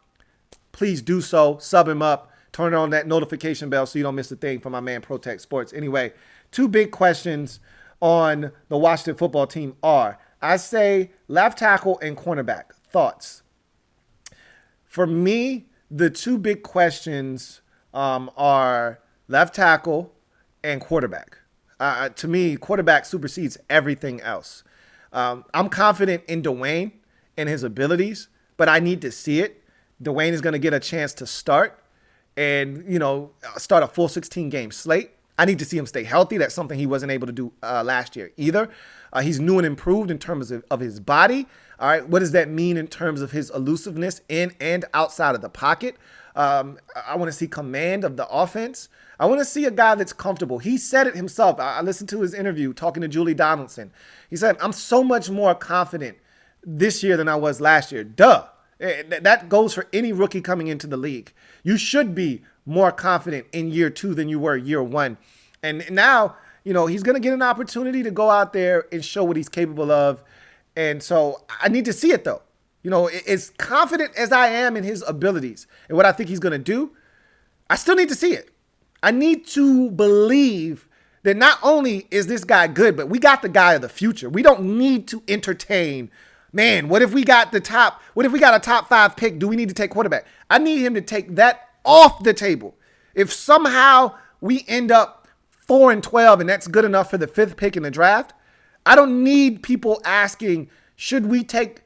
please do so. Sub him up. Turn on that notification bell so you don't miss a thing from my man Protect Sports. Anyway, 2 big questions on the Washington football team are, I say left tackle and cornerback. Thoughts? For me, the 2 big questions are left tackle and quarterback. To me, quarterback supersedes everything else. I'm confident in Dwayne and his abilities, but I need to see it. Dwayne is going to get a chance to start and, start a full 16-game slate. I need to see him stay healthy. That's something he wasn't able to do last year either. He's new and improved in terms of his body. All right, what does that mean in terms of his elusiveness in and outside of the pocket? I want to see command of the offense. I want to see a guy that's comfortable. He said it himself. I listened to his interview talking to Julie Donaldson. He said, I'm so much more confident this year than I was last year. Duh. That goes for any rookie coming into the league. You should be more confident in year 2 than you were year 1. And now, he's going to get an opportunity to go out there and show what he's capable of. And so I need to see it, though. As confident as I am in his abilities and what I think he's going to do, I still need to see it. I need to believe that not only is this guy good, but we got the guy of the future. We don't need to entertain, man, what if we got a top 5 pick? Do we need to take quarterback? I need him to take that off the table. If somehow we end up 4-12 and that's good enough for the 5th pick in the draft, I don't need people asking, should we take,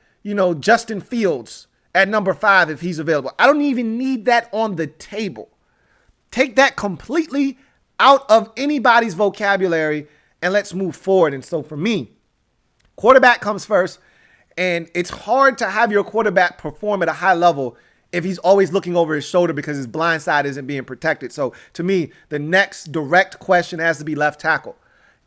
Justin Fields at number 5 if he's available? I don't even need that on the table. Take that completely out of anybody's vocabulary and let's move forward. And so for me, quarterback comes first, and it's hard to have your quarterback perform at a high level if he's always looking over his shoulder because his blind side isn't being protected. So to me, the next direct question has to be left tackle.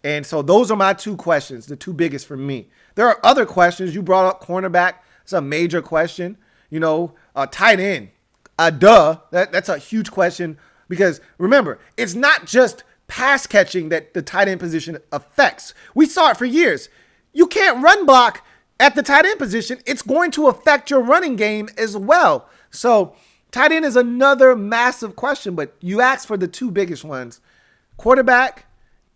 And so those are my 2 questions, the 2 biggest for me. There are other questions. You brought up cornerback. It's a major question. Tight end. That's a huge question because remember, it's not just pass catching that the tight end position affects. We saw it for years. You can't run block at the tight end position. It's going to affect your running game as well. So tight end is another massive question, but you asked for the 2 biggest ones, quarterback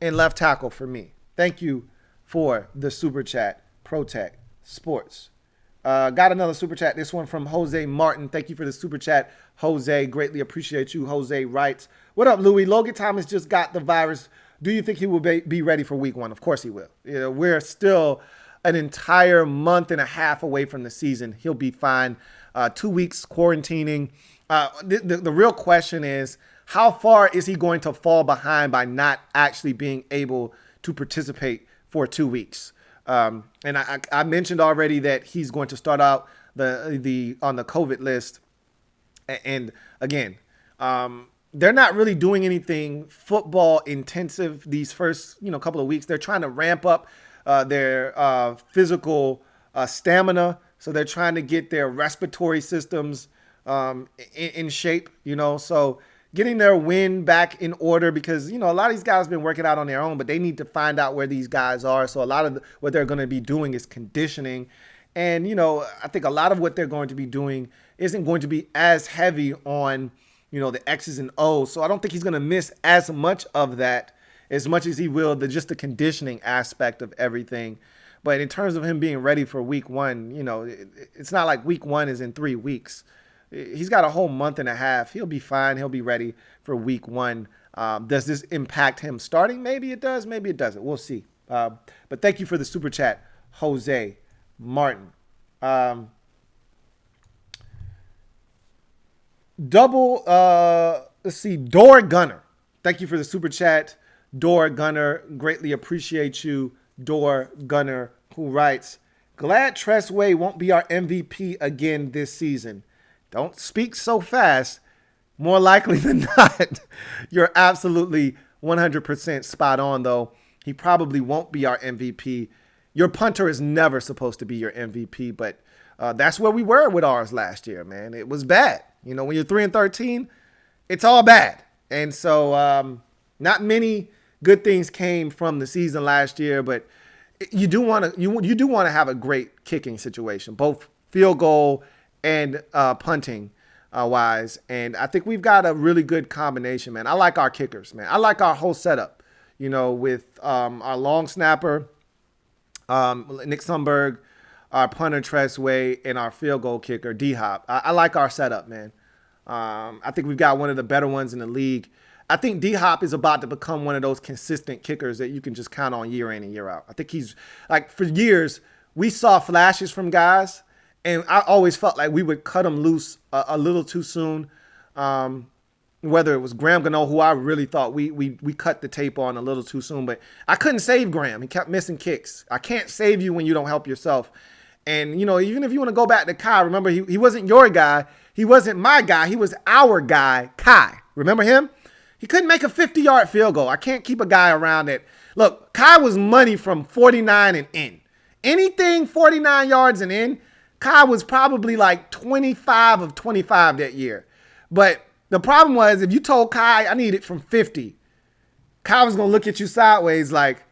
and left tackle for me. Thank you for the super chat, Protect Sports. Got another super chat. This one from Jose Martin. Thank you for the super chat, Jose. Greatly appreciate you. Jose writes, what up, Louie? Logan Thomas just got the virus. Do you think he will be ready for week 1? Of course he will. We're still an entire month and a half away from the season. He'll be fine. 2 weeks quarantining. The real question is, how far is he going to fall behind by not actually being able to participate for 2 weeks? And I mentioned already that he's going to start out the on the COVID list. And again, they're not really doing anything football intensive these first couple of weeks. They're trying to ramp up their physical stamina. So they're trying to get their respiratory systems in shape, so getting their wind back in order because, a lot of these guys have been working out on their own, but they need to find out where these guys are. So a lot of what they're going to be doing is conditioning. And, I think a lot of what they're going to be doing isn't going to be as heavy on, the X's and O's. So I don't think he's going to miss as much of that as much as he will just the conditioning aspect of everything. But in terms of him being ready for week 1, it's not like week 1 is in 3 weeks. He's got a whole month and a half. He'll be fine. He'll be ready for week 1. Does this impact him starting? Maybe it does. Maybe it doesn't. We'll see. But thank you for the super chat, Jose Martin. Let's see, Door Gunner. Thank you for the super chat, Door Gunner. Greatly appreciate you, Door Gunner, who writes, glad Tressway won't be our MVP again this season. Don't speak so fast. More likely than not, you're absolutely 100% spot on, though. He probably won't be our MVP. Your punter is never supposed to be your MVP, but that's where we were with ours last year, man. It was bad. When you're 3-13, it's all bad. And so not many good things came from the season last year, but you do want to have a great kicking situation, both field goal and punting wise. And I think we've got a really good combination, man. I like our kickers, man. I like our whole setup, with our long snapper, Nick Sundberg, our punter Tressway, and our field goal kicker D-Hop. I like our setup, man. I think we've got one of the better ones in the league. I think D-Hop is about to become one of those consistent kickers that you can just count on year in and year out. I think he's like, for years, we saw flashes from guys, and I always felt like we would cut them loose a little too soon. Whether it was Graham Gano, who I really thought we cut the tape on a little too soon, but I couldn't save Graham. He kept missing kicks. I can't save you when you don't help yourself. And, even if you want to go back to Kai, remember, he wasn't your guy. He wasn't my guy. He was our guy, Kai. Remember him? He couldn't make a 50-yard field goal. I can't keep a guy around that. Look, Kai was money from 49 and in. Anything 49 yards and in, Kai was probably like 25 of 25 that year. But the problem was, if you told Kai, I need it from 50, Kai was going to look at you sideways like,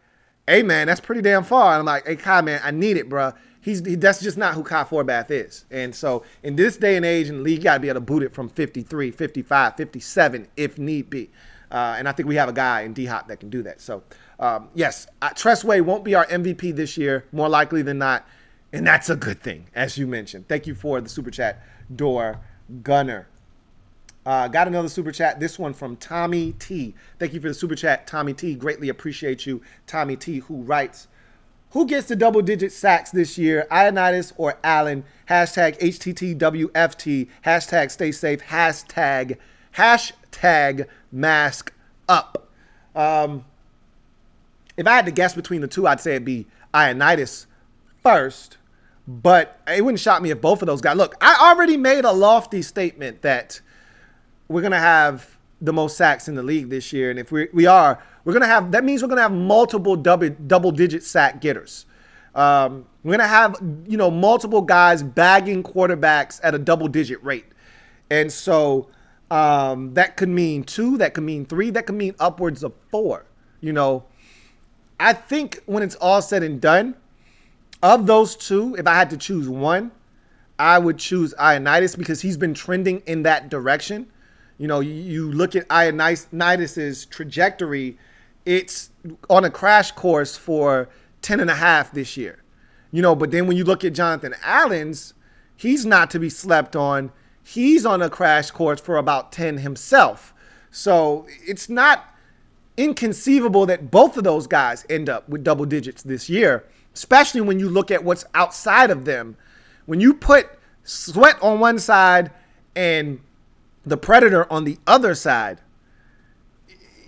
hey, man, that's pretty damn far. And I'm like, hey, Kai, man, I need it, bro. That's just not who Kai Forbath is. And so in this day and age in the league, you got to be able to boot it from 53, 55, 57 if need be. And I think we have a guy in D-Hop that can do that. So, yes, Tressway won't be our MVP this year, more likely than not. And that's a good thing, as you mentioned. Thank you for the super chat, Door Gunner. Got another super chat. This one from Tommy T. Thank you for the super chat, Tommy T. Greatly appreciate you, Tommy T, who writes, who gets the double-digit sacks this year, Ioannidis or Allen? Hashtag HTTWFT. Hashtag stay safe. Hashtag mask up. If I had to guess between the two, I'd say it'd be Ioannidis first. But it wouldn't shock me if both of those guys. Look, I already made a lofty statement that we're going to have the most sacks in the league this year. And if we're going to have, that means we're going to have multiple double-digit sack getters. We're going to have, multiple guys bagging quarterbacks at a double-digit rate. And so that could mean 2, that could mean 3, that could mean upwards of 4. I think when it's all said and done, of those two, if I had to choose one, I would choose Ioannidis because he's been trending in that direction. You look at Ioannidis' trajectory, it's on a crash course for 10.5 this year. But then when you look at Jonathan Allen's, he's not to be slept on. He's on a crash course for about 10 himself. So it's not inconceivable that both of those guys end up with double digits this year, especially when you look at what's outside of them. When you put Sweat on one side and the Predator on the other side,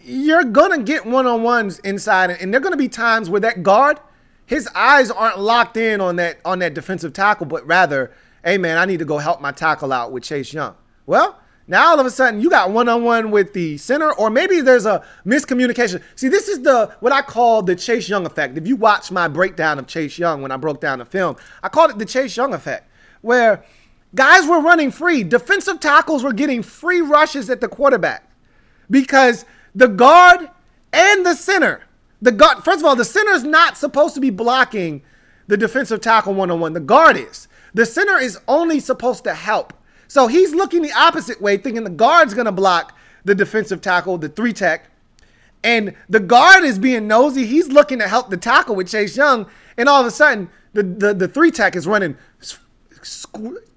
you're going to get one-on-ones inside. And there are going to be times where that guard, his eyes aren't locked in on that defensive tackle, but rather, hey, man, I need to go help my tackle out with Chase Young. Well, now all of a sudden you got one-on-one with the center, or maybe there's a miscommunication. See, this is what I call the Chase Young effect. If you watch my breakdown of Chase Young when I broke down the film, I called it the Chase Young effect, where guys were running free. Defensive tackles were getting free rushes at the quarterback because the guard and the center, first of all, the center is not supposed to be blocking the defensive tackle one-on-one. The guard is. The center is only supposed to help. So he's looking the opposite way, thinking the guard's going to block the defensive tackle, the 3-tech. And the guard is being nosy. He's looking to help the tackle with Chase Young. And all of a sudden, the 3-tech is running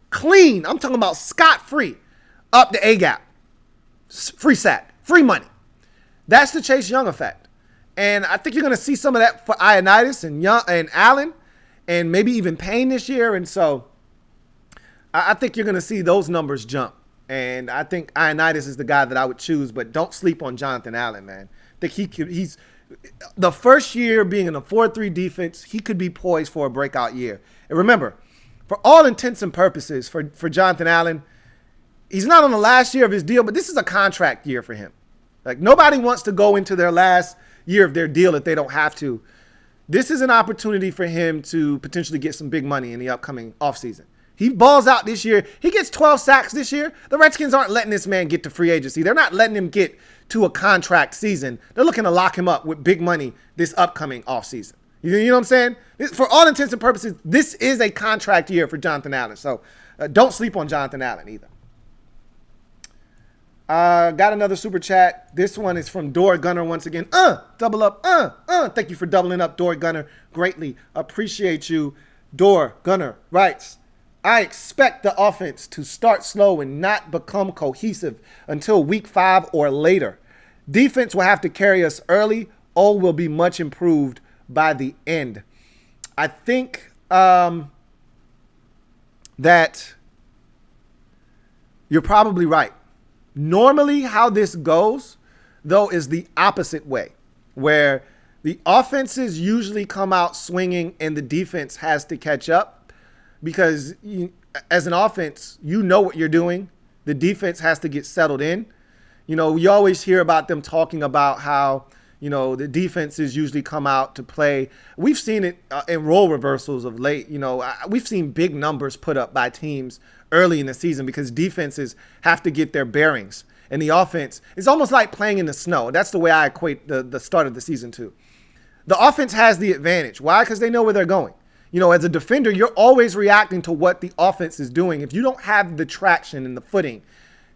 clean. I'm talking about scot-free up the A-gap. Free sack. Free money. That's the Chase Young effect. And I think you're going to see some of that for Ioannidis and Allen and maybe even Payne this year. And so I think you're going to see those numbers jump. And I think Ioannidis is the guy that I would choose, but don't sleep on Jonathan Allen, man. I think he's the first year being in a 4-3 defense, he could be poised for a breakout year. And remember, for all intents and purposes, for Jonathan Allen, he's not on the last year of his deal, but this is a contract year for him. Like, nobody wants to go into their last year of their deal if they don't have to. This is an opportunity for him to potentially get some big money in the upcoming offseason. He balls out this year. He gets 12 sacks this year. The Redskins aren't letting this man get to free agency. They're not letting him get to a contract season. They're looking to lock him up with big money this upcoming offseason. You know what I'm saying? For all intents and purposes, this is a contract year for Jonathan Allen. So don't sleep on Jonathan Allen either. Got another super chat. This one is from Door Gunner once again. Double up. Thank you for doubling up, Door Gunner. Greatly appreciate you. Door Gunner writes, I expect the offense to start slow and not become cohesive until week 5 or later. Defense will have to carry us early. O will be much improved by the end. I think that you're probably right. Normally how this goes, though, is the opposite way, where the offenses usually come out swinging and the defense has to catch up. Because as an offense, you know what you're doing. The defense has to get settled in. You always hear about them talking about how, The defenses usually come out to play. We've seen it in role reversals of late. We've seen big numbers put up by teams early in the season because defenses have to get their bearings. And the offense is almost like playing in the snow. That's the way I equate the start of the season to. The offense has the advantage. Why? Because they know where they're going. As a defender, you're always reacting to what the offense is doing. If you don't have the traction and the footing,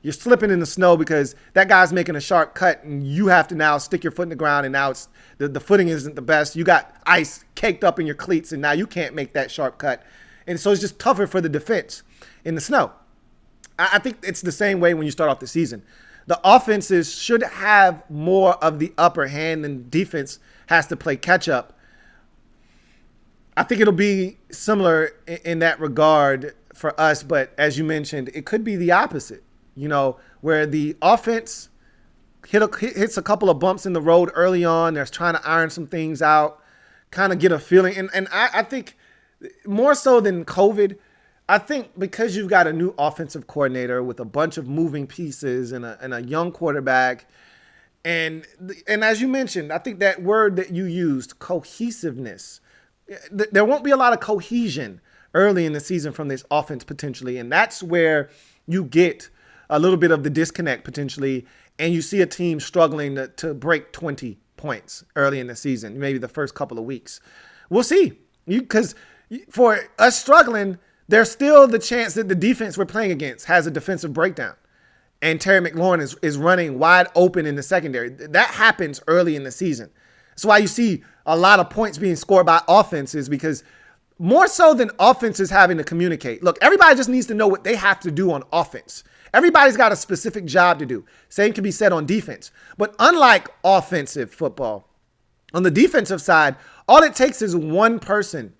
you're slipping in the snow because that guy's making a sharp cut and you have to now stick your foot in the ground, and now it's the footing isn't the best. You got ice caked up in your cleats and now you can't make that sharp cut. And so it's just tougher for the defense in the snow. I think it's the same way when you start off the season. The offenses should have more of the upper hand and defense has to play catch up. I think it'll be similar in that regard for us, but as you mentioned, it could be the opposite. Where the offense hits a couple of bumps in the road early on. They're trying to iron some things out, kind of get a feeling. And I think more so than COVID, I think because you've got a new offensive coordinator with a bunch of moving pieces and a young quarterback, and as you mentioned, I think that word that you used, cohesiveness, there won't be a lot of cohesion early in the season from this offense potentially, and that's where you get a little bit of the disconnect potentially, and you see a team struggling to break 20 points early in the season, maybe the first couple of weeks. We'll see. Because for us struggling, there's still the chance that the defense we're playing against has a defensive breakdown, and Terry McLaurin is running wide open in the secondary. That happens early in the season. That's why you see a lot of points being scored by offenses, because more so than offenses having to communicate. Look, everybody just needs to know what they have to do on offense. Everybody's got a specific job to do. Same can be said on defense. But unlike offensive football, on the defensive side, all it takes is one person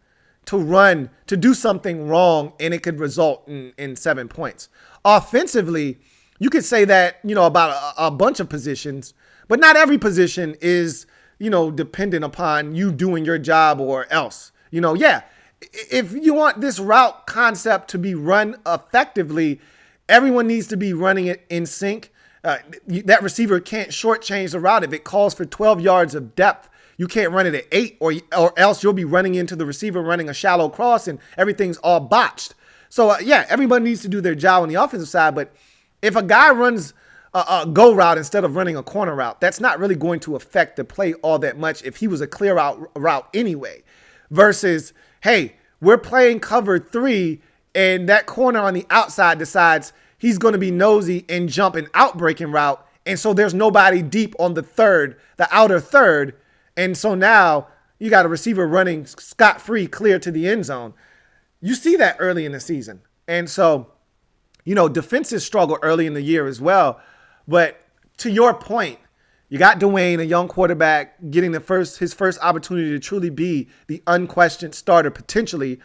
to run, to do something wrong, and it could result in 7 points. Offensively, you could say that, about a bunch of positions, but not every position is, dependent upon you doing your job or else. If you want this route concept to be run effectively, everyone needs to be running it in sync. That receiver can't shortchange the route. If it calls for 12 yards of depth, you can't run it at 8 or else you'll be running into the receiver running a shallow cross and everything's all botched. So, everybody needs to do their job on the offensive side. But if a guy runs a go route instead of running a corner route, that's not really going to affect the play all that much if he was a clear out route anyway. Versus, hey, we're playing cover 3 and that corner on the outside decides he's going to be nosy and jump an out-breaking route. And so there's nobody deep on the outer third. And so now you got a receiver running scot-free clear to the end zone. You see that early in the season. And so, defenses struggle early in the year as well. But to your point, you got Dwayne, a young quarterback, getting his first opportunity to truly be the unquestioned starter potentially.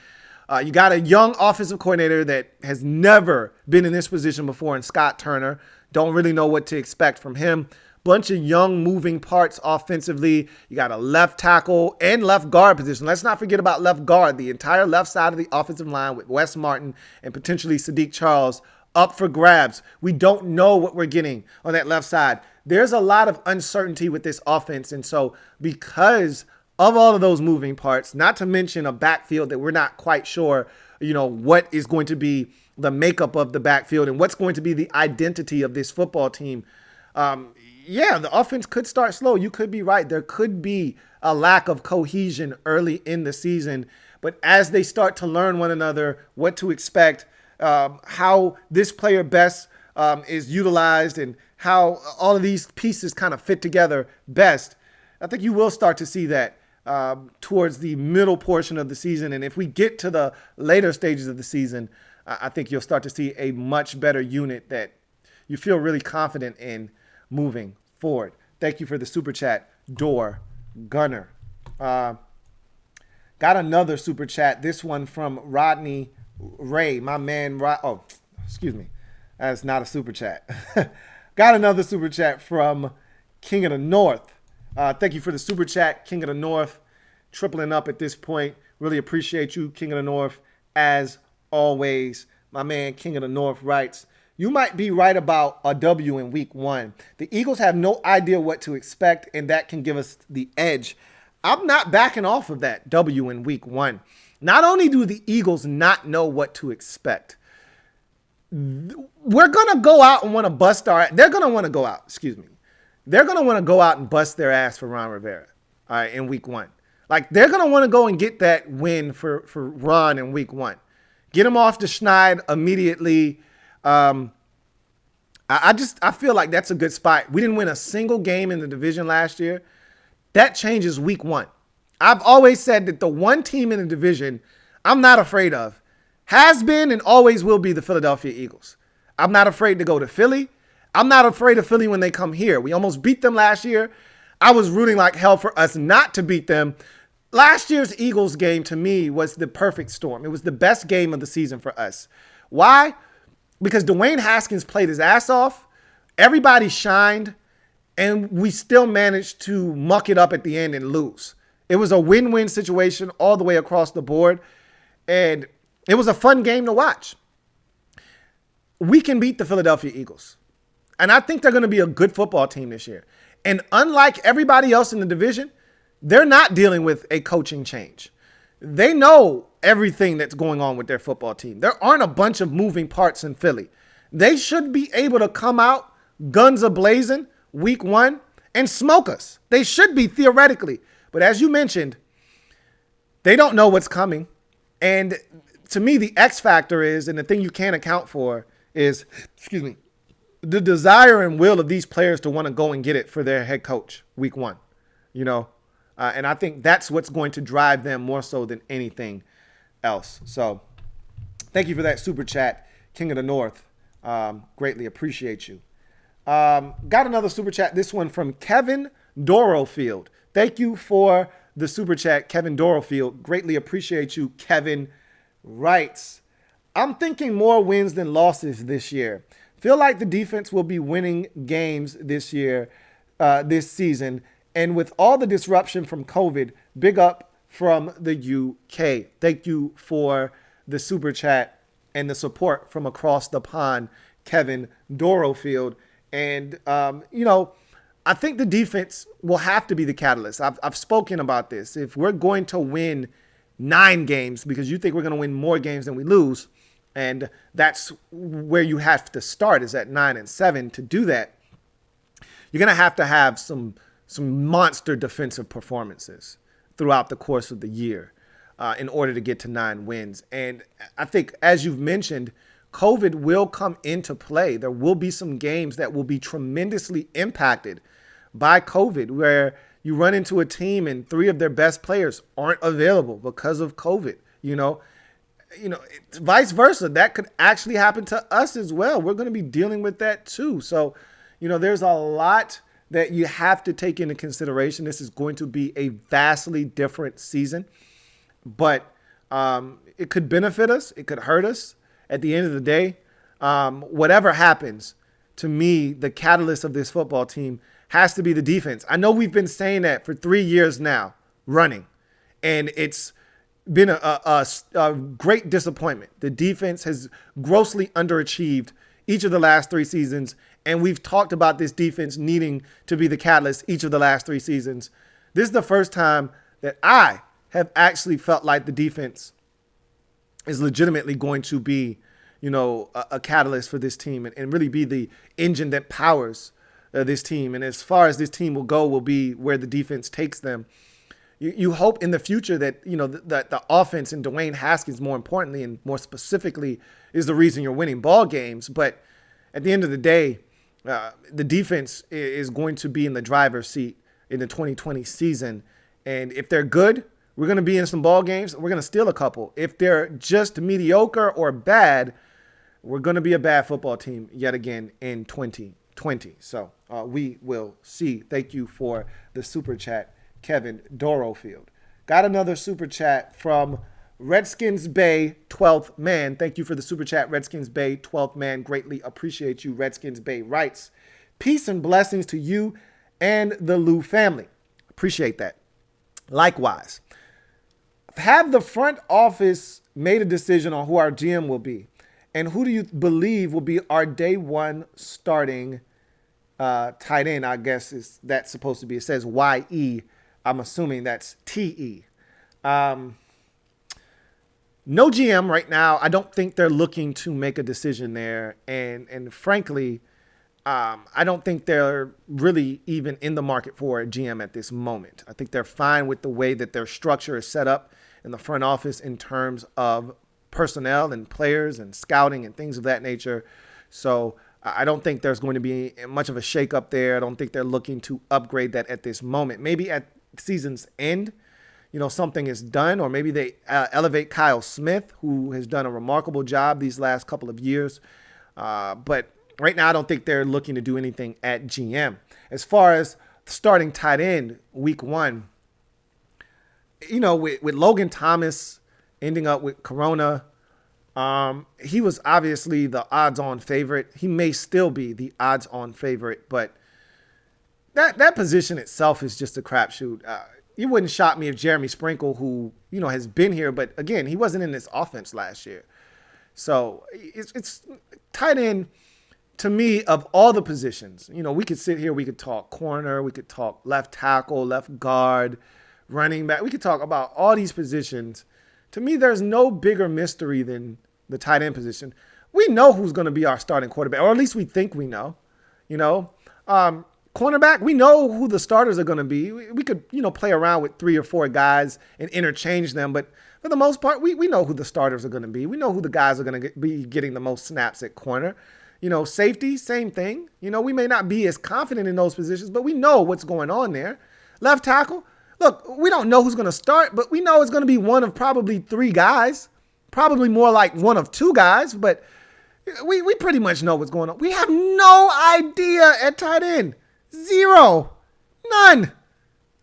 You got a young offensive coordinator that has never been in this position before in Scott Turner. Don't really know what to expect from him. Bunch of young moving parts offensively. You got a left tackle and left guard position. Let's not forget about left guard. The entire left side of the offensive line with Wes Martin and potentially Sadiq Charles up for grabs. We don't know what we're getting on that left side. There's a lot of uncertainty with this offense. And so because of all of those moving parts, not to mention a backfield that we're not quite sure, what is going to be the makeup of the backfield and what's going to be the identity of this football team. The offense could start slow. You could be right. There could be a lack of cohesion early in the season. But as they start to learn one another, what to expect, how this player best is utilized and how all of these pieces kind of fit together best, I think you will start to see that towards the middle portion of the season. And if we get to the later stages of the season, I think you'll start to see a much better unit that you feel really confident in moving forward. Thank you for the super chat, Door Gunner. Got another super chat. This one from Rodney Ray, my man. Excuse me. That's not a super chat. Got another super chat from King of the North. Thank you for the super chat, King of the North. Tripling up at this point. Really appreciate you, King of the North. As always, my man, King of the North writes, You might be right about a W in week 1. The Eagles have no idea what to expect, and that can give us the edge. I'm not backing off of that W in week 1. Not only do the Eagles not know what to expect, we're going to go out and want to bust they're going to want to go out, They're going to want to go out and bust their ass for Ron Rivera, all right, in week 1. Like, they're going to want to go and get that win for Ron in week 1. Get him off the schneid immediately. I feel like that's a good spot. We didn't win a single game in the division last year. That changes week 1. I've always said that the one team in the division I'm not afraid of has been and always will be the Philadelphia Eagles. I'm not afraid to go to Philly. I'm not afraid of Philly when they come here. We almost beat them last year. I was rooting like hell for us not to beat them. Last year's Eagles game, to me, was the perfect storm. It was the best game of the season for us. Why? Because Dwayne Haskins played his ass off. Everybody shined. And we still managed to muck it up at the end and lose. It was a win-win situation all the way across the board. And it was a fun game to watch. We can beat the Philadelphia Eagles. And I think they're going to be a good football team this year. And unlike everybody else in the division, they're not dealing with a coaching change. They know everything that's going on with their football team. There aren't a bunch of moving parts in Philly. They should be able to come out guns a-blazing week 1 and smoke us. They should be theoretically. But as you mentioned, they don't know what's coming. And to me, the X factor is, and the thing you can't account for is, the desire and will of these players to want to go and get it for their head coach week 1, and I think that's what's going to drive them more so than anything else. So thank you for that super chat, King of the North. Greatly appreciate you. Got another super chat, this one from Kevin Dorofield. Thank you for the super chat, Kevin Dorofield. Greatly appreciate you, Kevin. Writes, I'm thinking more wins than losses this year. Feel like the defense will be winning games this year, this season. And with all the disruption from COVID, big up from the UK. Thank you for the super chat and the support from across the pond, Kevin Dorofield. And, I think the defense will have to be the catalyst. I've spoken about this. If we're going to win 9 games, because you think we're going to win more games than we lose, and that's where you have to start, is at 9 and 7. To do that, you're going to have some monster defensive performances throughout the course of the year in order to get to 9 wins. And I think, as you've mentioned, COVID will come into play. There will be some games that will be tremendously impacted by COVID, where you run into a team and 3 of their best players aren't available because of COVID, vice versa. That could actually happen to us as well. We're going to be dealing with that too. So, there's a lot that you have to take into consideration. This is going to be a vastly different season, but it could benefit us. It could hurt us. At the end of the day, whatever happens, to me, the catalyst of this football team has to be the defense. I know we've been saying that for 3 years now, running, and it's been a great disappointment. The defense has grossly underachieved each of the last 3 seasons, and we've talked about this defense needing to be the catalyst each of the last 3 seasons. This is the first time that I have actually felt like the defense is legitimately going to be, a catalyst for this team and really be the engine that powers this team. And as far as this team will go, will be where the defense takes them. You hope in the future that, that the offense and Dwayne Haskins, more importantly and more specifically, is the reason you're winning ball games. But at the end of the day, the defense is going to be in the driver's seat in the 2020 season. And if they're good, we're going to be in some ball games. We're going to steal a couple. If they're just mediocre or bad, we're going to be a bad football team yet again in 2020. So we will see. Thank you for the super chat, Kevin Dorofield. Got another super chat from Redskins Bay 12th Man. Thank you for the super chat, Redskins Bay 12th Man. Greatly appreciate you. Redskins Bay writes, peace and blessings to you and the Lou family. Appreciate that. Likewise. Have the front office made a decision on who our GM will be? And who do you believe will be our day one starting tight end? I guess that's supposed to be. It says YE. I'm assuming that's TE. No GM right now. I don't think they're looking to make a decision there. And frankly, I don't think they're really even in the market for a GM at this moment. I think they're fine with the way that their structure is set up in the front office in terms of personnel and players and scouting and things of that nature. So I don't think there's going to be much of a shakeup there. I don't think they're looking to upgrade that at this moment. Maybe at season's end, something is done, or maybe they elevate Kyle Smith, who has done a remarkable job these last couple of years. But right now, I don't think they're looking to do anything at GM. As far as starting tight end week one, with Logan Thomas ending up with Corona, he was obviously the odds-on favorite. He may still be the odds-on favorite, but that position itself is just a crapshoot. It wouldn't shock me if Jeremy Sprinkle, who has been here, but again, he wasn't in this offense last year. So it's tight end. To me, of all the positions, we could sit here, we could talk corner, we could talk left tackle, left guard, running back. We could talk about all these positions. To me, there's no bigger mystery than the tight end position. We know who's going to be our starting quarterback, or at least we think we know. Cornerback, we know who the starters are going to be. We could, play around with 3 or 4 guys and interchange them, but for the most part, we know who the starters are going to be. We know who the guys are going to be getting the most snaps at corner. Safety, same thing. We may not be as confident in those positions, but we know what's going on there. Left tackle, look, we don't know who's going to start, but we know it's going to be one of probably 3 guys, probably more like one of 2 guys, but we pretty much know what's going on. We have no idea at tight end. 0. None.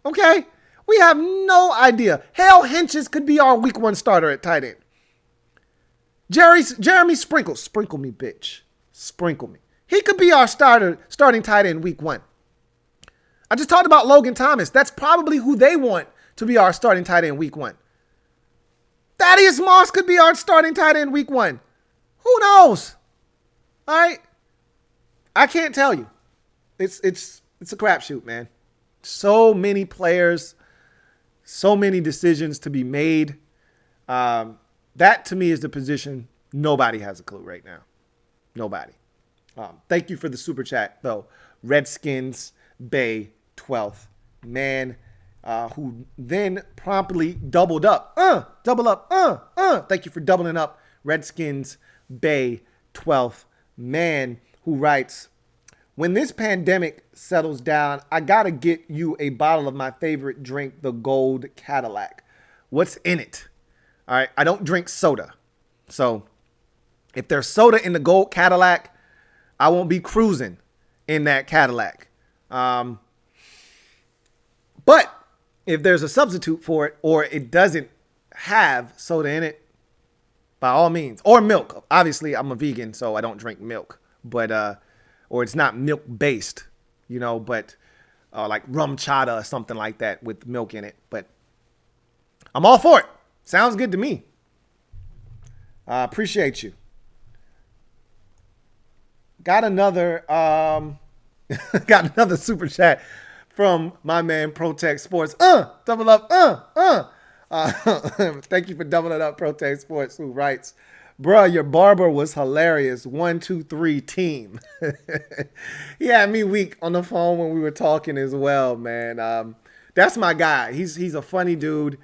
Okay? We have no idea. Hale Henches could be our week 1 starter at tight end. Jeremy Sprinkle. Sprinkle me, bitch. Sprinkle me. He could be our starting tight end week 1. I just talked about Logan Thomas. That's probably who they want to be our starting tight end week 1. Thaddeus Moss could be our starting tight end week 1. Who knows? All right? I can't tell you. It's a crapshoot, man. So many players, so many decisions to be made. That, to me, is the position nobody has a clue right now. Nobody. Thank you for the super chat, though. Redskins Bay 12th man, who then promptly doubled up. Thank you for doubling up. Redskins Bay 12th man, who writes, when this pandemic settles down, I got to get you a bottle of my favorite drink, the Gold Cadillac. What's in it? All right, I don't drink soda. So if there's soda in the Gold Cadillac, I won't be cruising in that Cadillac. But if there's a substitute for it, or it doesn't have soda in it, by all means, or milk. Obviously, I'm a vegan, so I don't drink milk. But or it's not milk based, but like rum chata or something like that with milk in it. But I'm all for it. Sounds good to me. I appreciate you. Got another super chat from my man Protect Sports. Double up. Thank you for doubling up, Protect Sports, who writes, bruh, your barber was hilarious. 1, 2, 3 team. He had me weak on the phone when we were talking as well, man. That's my guy. He's a funny dude,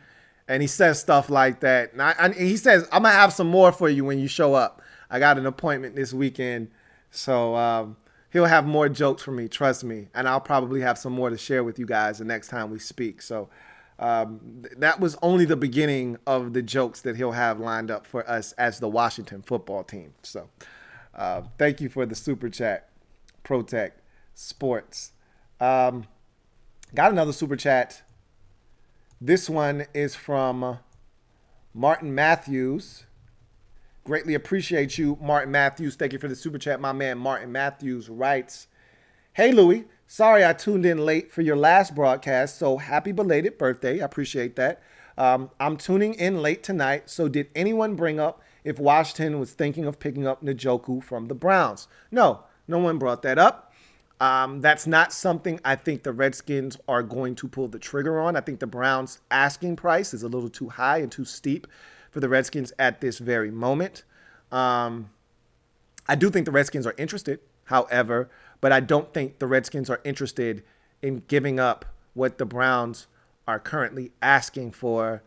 and he says stuff like that. And he says, I'm going to have some more for you when you show up. I got an appointment this weekend, so he'll have more jokes for me, trust me. And I'll probably have some more to share with you guys the next time we speak. So that was only the beginning of the jokes that he'll have lined up for us as the Washington football team. So thank you for the super chat, Protect Sports. Got another super chat. This one is from Martin Matthews. Greatly appreciate you, Martin Matthews. Thank you for the super chat. My man Martin Matthews writes, hey, Louie. Sorry I tuned in late for your last broadcast, so happy belated birthday. I appreciate that. I'm tuning in late tonight, so did anyone bring up if Washington was thinking of picking up Njoku from the Browns. No one brought that up. That's not something I think the Redskins are going to pull the trigger on. I think the Browns' asking price is a little too high and too steep for the Redskins at this very moment. I do think the Redskins are interested, however, but I don't think the Redskins are interested in giving up what the Browns are currently asking for.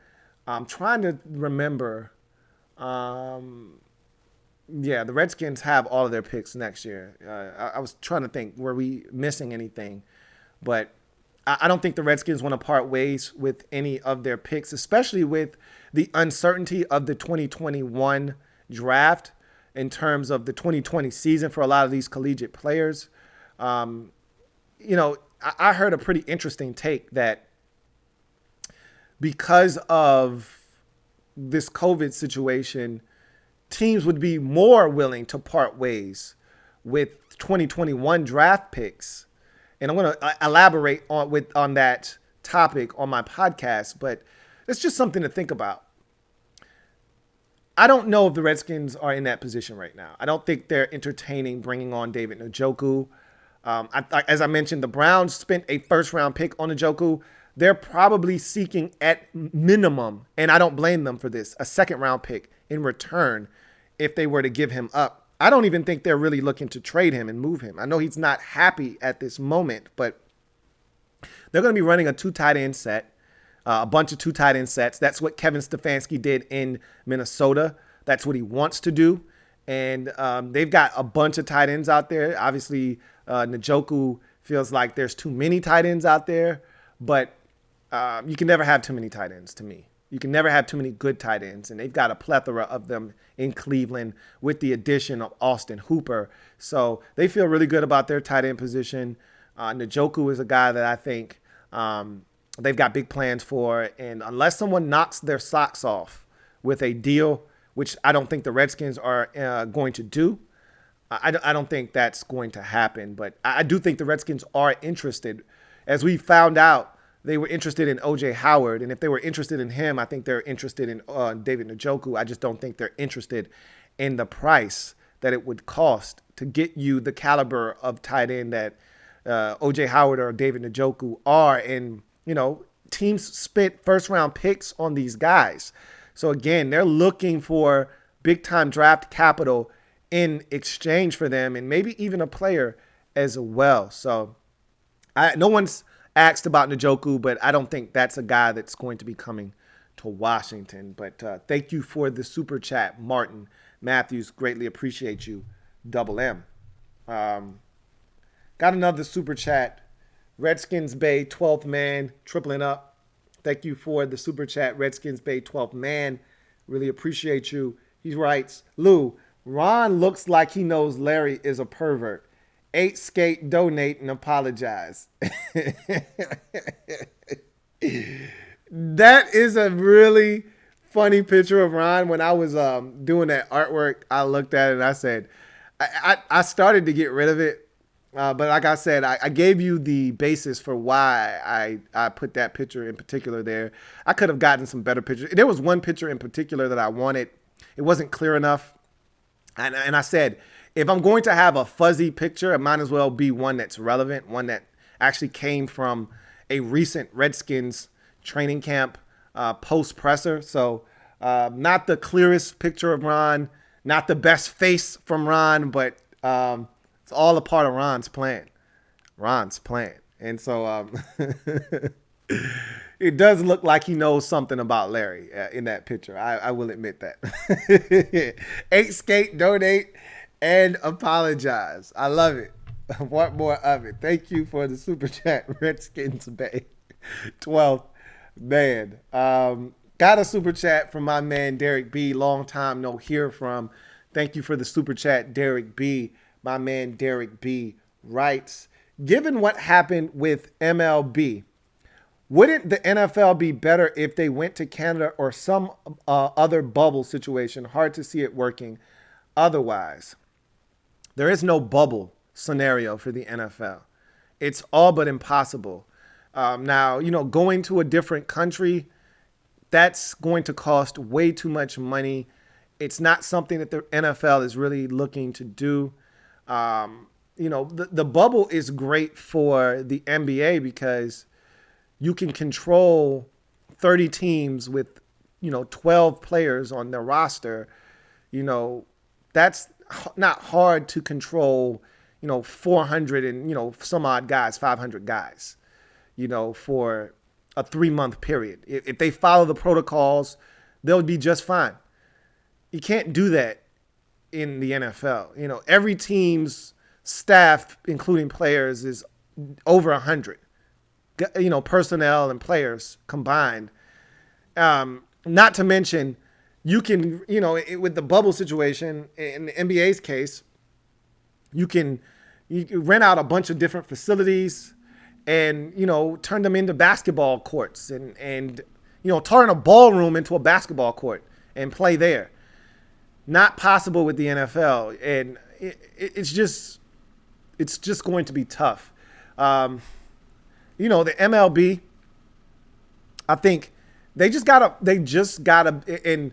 I'm trying to remember. Yeah, the Redskins have all of their picks next year. I was trying to think, were we missing anything? But I don't think the Redskins want to part ways with any of their picks, especially with the uncertainty of the 2021 draft in terms of the 2020 season for a lot of these collegiate players. I heard a pretty interesting take that because of this COVID situation, teams would be more willing to part ways with 2021 draft picks. And I'm going to elaborate on that topic on my podcast, but it's just something to think about. I don't know if the Redskins are in that position right now. I don't think they're entertaining bringing on David Njoku. As I mentioned, the Browns spent a first-round pick on Njoku. They're probably seeking at minimum, and I don't blame them for this, a second-round pick in return if they were to give him up. I don't even think they're really looking to trade him and move him. I know he's not happy at this moment, but they're going to be running a two tight end set, a bunch of two tight end sets. That's what Kevin Stefanski did in Minnesota. That's what he wants to do. And they've got a bunch of tight ends out there. Obviously, Njoku feels like there's too many tight ends out there, but you can never have too many tight ends to me. You can never have too many good tight ends, and they've got a plethora of them in Cleveland with the addition of Austin Hooper. So they feel really good about their tight end position. Njoku is a guy that I think they've got big plans for, and unless someone knocks their socks off with a deal, which I don't think the Redskins are going to do, I don't think that's going to happen. But I do think the Redskins are interested. As we found out, they were interested in O.J. Howard, and if they were interested in him, I think they're interested in David Njoku. I just don't think they're interested in the price that it would cost to get you the caliber of tight end that O.J. Howard or David Njoku are. And, teams spent first-round picks on these guys. So, again, they're looking for big-time draft capital in exchange for them and maybe even a player as well. So, no one's asked about Njoku, but I don't think that's a guy that's going to be coming to Washington. But thank you for the super chat, Martin Matthews. Greatly appreciate you, Double M. Got another super chat. Redskins Bay, 12th man, tripling up. Thank you for the super chat, Redskins Bay, 12th man. Really appreciate you. He writes, Lou, Ron looks like he knows Larry is a pervert. 8 skate, donate, and apologize. That is a really funny picture of Ron. When I was doing that artwork, I looked at it and I said, I started to get rid of it. But like I said, I gave you the basis for why I put that picture in particular there. I could have gotten some better pictures. There was one picture in particular that I wanted. It wasn't clear enough. And I said, if I'm going to have a fuzzy picture, it might as well be one that's relevant, one that actually came from a recent Redskins training camp post-presser. So not the clearest picture of Ron, not the best face from Ron, but it's all a part of Ron's plan. And so it does look like he knows something about Larry in that picture. I will admit that. 8 skate, donate, and apologize. I love it. I want more of it. Thank you for the super chat, Redskins Bay. 12th man. Got a super chat from my man, Derek B. Long time no hear from. Thank you for the super chat, Derek B. My man, Derek B. writes, given what happened with MLB, wouldn't the NFL be better if they went to Canada or some other bubble situation? Hard to see it working otherwise. There is no bubble scenario for the NFL. It's all but impossible. Now, going to a different country, that's going to cost way too much money. It's not something that the NFL is really looking to do. The bubble is great for the NBA because you can control 30 teams with, 12 players on their roster. That's not hard to control, 400 and, some odd guys, 500 guys, for a 3-month period. If they follow the protocols, they'll be just fine. You can't do that in the NFL. Every team's staff, including players, is over 100. Personnel and players combined. Not to mention, you can, with the bubble situation, in the NBA's case, you can rent out a bunch of different facilities and, turn them into basketball courts and turn a ballroom into a basketball court and play there. Not possible with the NFL. And it's just going to be tough. The MLB, I think they just gotta, and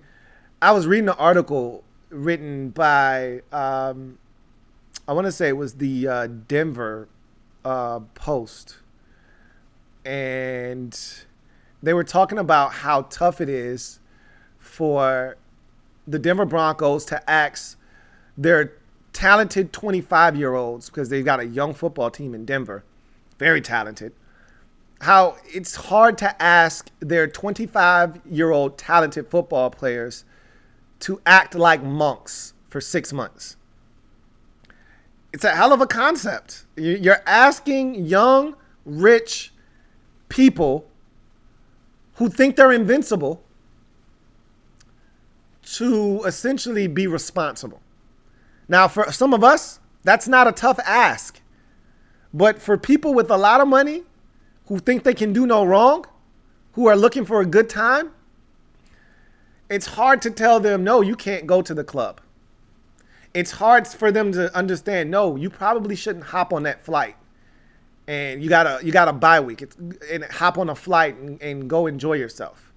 I was reading an article written by, I want to say it was the Denver Post. And they were talking about how tough it is for the Denver Broncos to ask their talented 25-year-olds, because they've got a young football team in Denver, very talented, how it's hard to ask their 25-year-old talented football players to act like monks for 6 months. It's a hell of a concept. You're asking young, rich people who think they're invincible to essentially be responsible. Now, for some of us, that's not a tough ask. But for people with a lot of money who think they can do no wrong, who are looking for a good time, it's hard to tell them, no, you can't go to the club. It's hard for them to understand, no, you probably shouldn't hop on that flight. And you got a bye week and hop on a flight and go enjoy yourself.